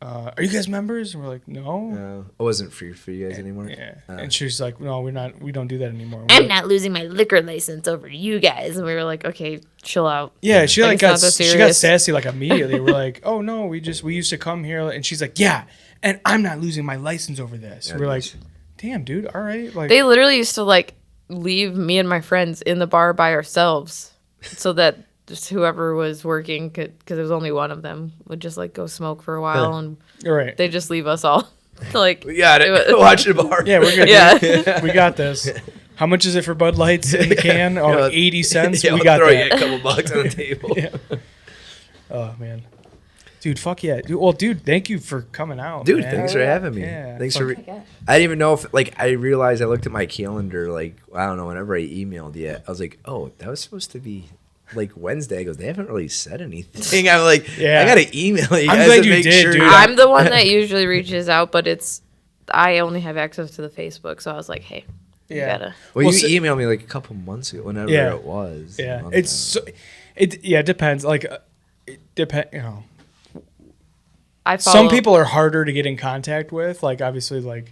"Are you guys members?" And we're like, "No." it wasn't free for you guys anymore. Yeah. And she's like, "No, we're not. We don't do that anymore." I'm not losing my liquor license over you guys. And we were like, okay, chill out. Yeah, she Like, got it's not that she got serious. sassy like immediately. We're like, "Oh no, we used to come here," and she's like, "Yeah, and I'm not losing my license over this." Yeah, We're like, nice. "Damn, dude, all right." Like, They literally used to like leave me and my friends in the bar by ourselves so that just whoever was working, because there was only one of them, would just like go smoke for a while, and all right. they just leave us all. Like, We got it. was- Watch the bar. Yeah, we're good. Yeah. Dude. We got this. How much is it for Bud Lights in the can? Oh, Yeah. 80 cents. Yeah, We I'll got throw you that. a couple bucks on the table. Yeah. Oh man, dude, fuck yeah. Dude, well, dude, thank you for coming out. Dude, man. thanks for having me. Yeah, Thanks fuck. for. I didn't even know if I realized I looked at my calendar I don't know whenever I emailed you I was like, oh, that was supposed to be like Wednesday. I goes, they haven't really said anything. I'm like, Yeah. I gotta email you I'm guys glad to you make did, sure. dude. I'm the one that usually reaches out, but I only have access to the Facebook, so I was like, hey, you Yeah. gotta. Well, Well, you emailed me like a couple months ago, whenever Yeah. it was. Yeah, A month it's ago. it depends. Like, it depend. You know, I follow, some people are harder to get in contact with. Like, obviously, like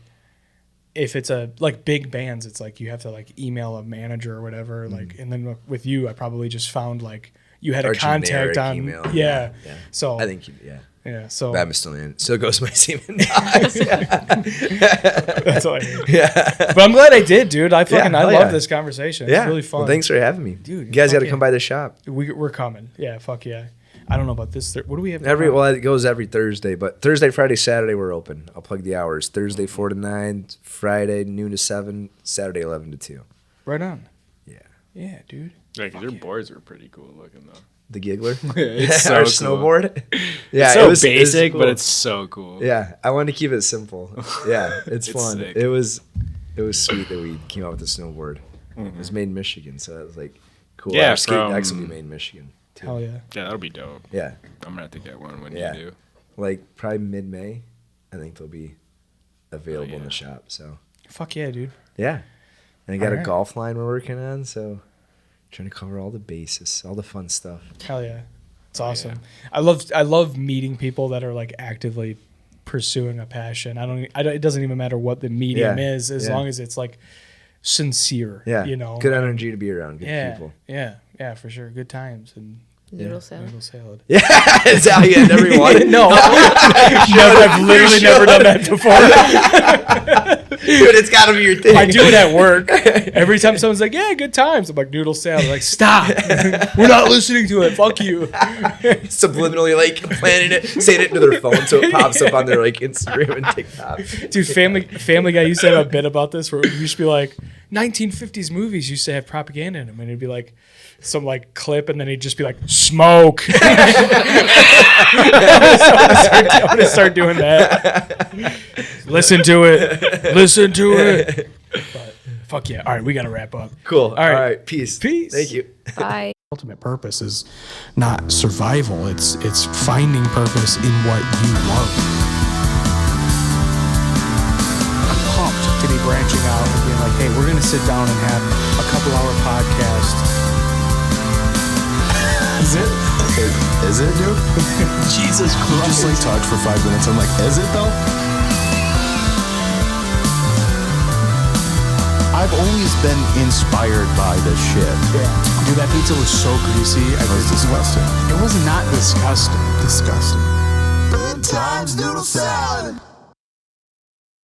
if it's like big bands, it's like you have to like email a manager or whatever. Like, and then with you, I probably just found like you had Or a contact generic on. email. Yeah. Yeah. So I think yeah. yeah. So But I'm still in. So it goes to my semen box. that's all I need. Yeah. But I'm glad I did, dude. I hell love yeah. this conversation. Yeah. It's really fun. Well, thanks for having me, Dude, You guys fuck got to yeah. come by the shop. We're coming. Yeah. Fuck yeah. I don't know about this. What do we have? Well, it goes every Thursday, but Thursday, Friday, Saturday we're open. I'll plug the hours. Thursday 4 to 9, Friday noon to 7, Saturday 11 to 2. Right on. Yeah. Yeah, dude. Like your boards were pretty cool looking though. The giggler. It's so Our cool. snowboard. Yeah, It's so it was basic, cool. but it's so cool. Yeah, I wanted to keep it simple. Yeah, it's It's fun. sick. It was sweet that we came out with the snowboard. It was made in Michigan, so it was like cool. Yeah, Our skate from- decks will be made in Michigan too. Hell yeah. Yeah, that'll be dope. Yeah, I'm gonna have to get one when Yeah. you do. like probably mid-May, I think they'll be available in yeah. the shop. So Fuck yeah, dude. yeah, and I got a Alright. golf line we're working on, so trying to cover all the bases, all the fun stuff. Hell yeah. It's awesome. I love meeting people that are like actively pursuing a passion. I don't it doesn't even matter what the medium Yeah. is, as Yeah. long as it's like sincere. Yeah, You know. good energy to be around, good Yeah. people. Yeah, for sure. Good times and Noodle salad. noodle salad. Yeah, is that how you end every one? No. I've literally never done that before. Dude, it's gotta be your thing. I do it at work. Every time someone's like, "Yeah, good times," I'm like, "Noodle salad." I'm like, stop. We're not listening to it. Fuck you. Subliminally like planning it, saying it into their phone so it pops up on their like Instagram and TikTok. Dude, Family Guy used to have a bit about this where we used to be like, 1950s movies used to have propaganda in them, and it'd be like some like clip, and then he'd just be like, "Smoke." I'm gonna start doing that. Listen to it. But fuck yeah! All right, we gotta wrap up. Cool. All right. right. Peace. Thank you. Bye. Ultimate purpose is not survival. It's finding purpose in what you love. I'm pumped to be branching out and being like, hey, we're gonna sit down and have a couple-hour podcast. Is it? Is it, dude? Jesus Christ. We just like talked for 5 minutes. I'm like, is it though? I've always been inspired by this shit. Yeah. Dude, that pizza was so greasy. It was disgusting. It was not disgusting. Disgusting. Good Times Noodle Salad.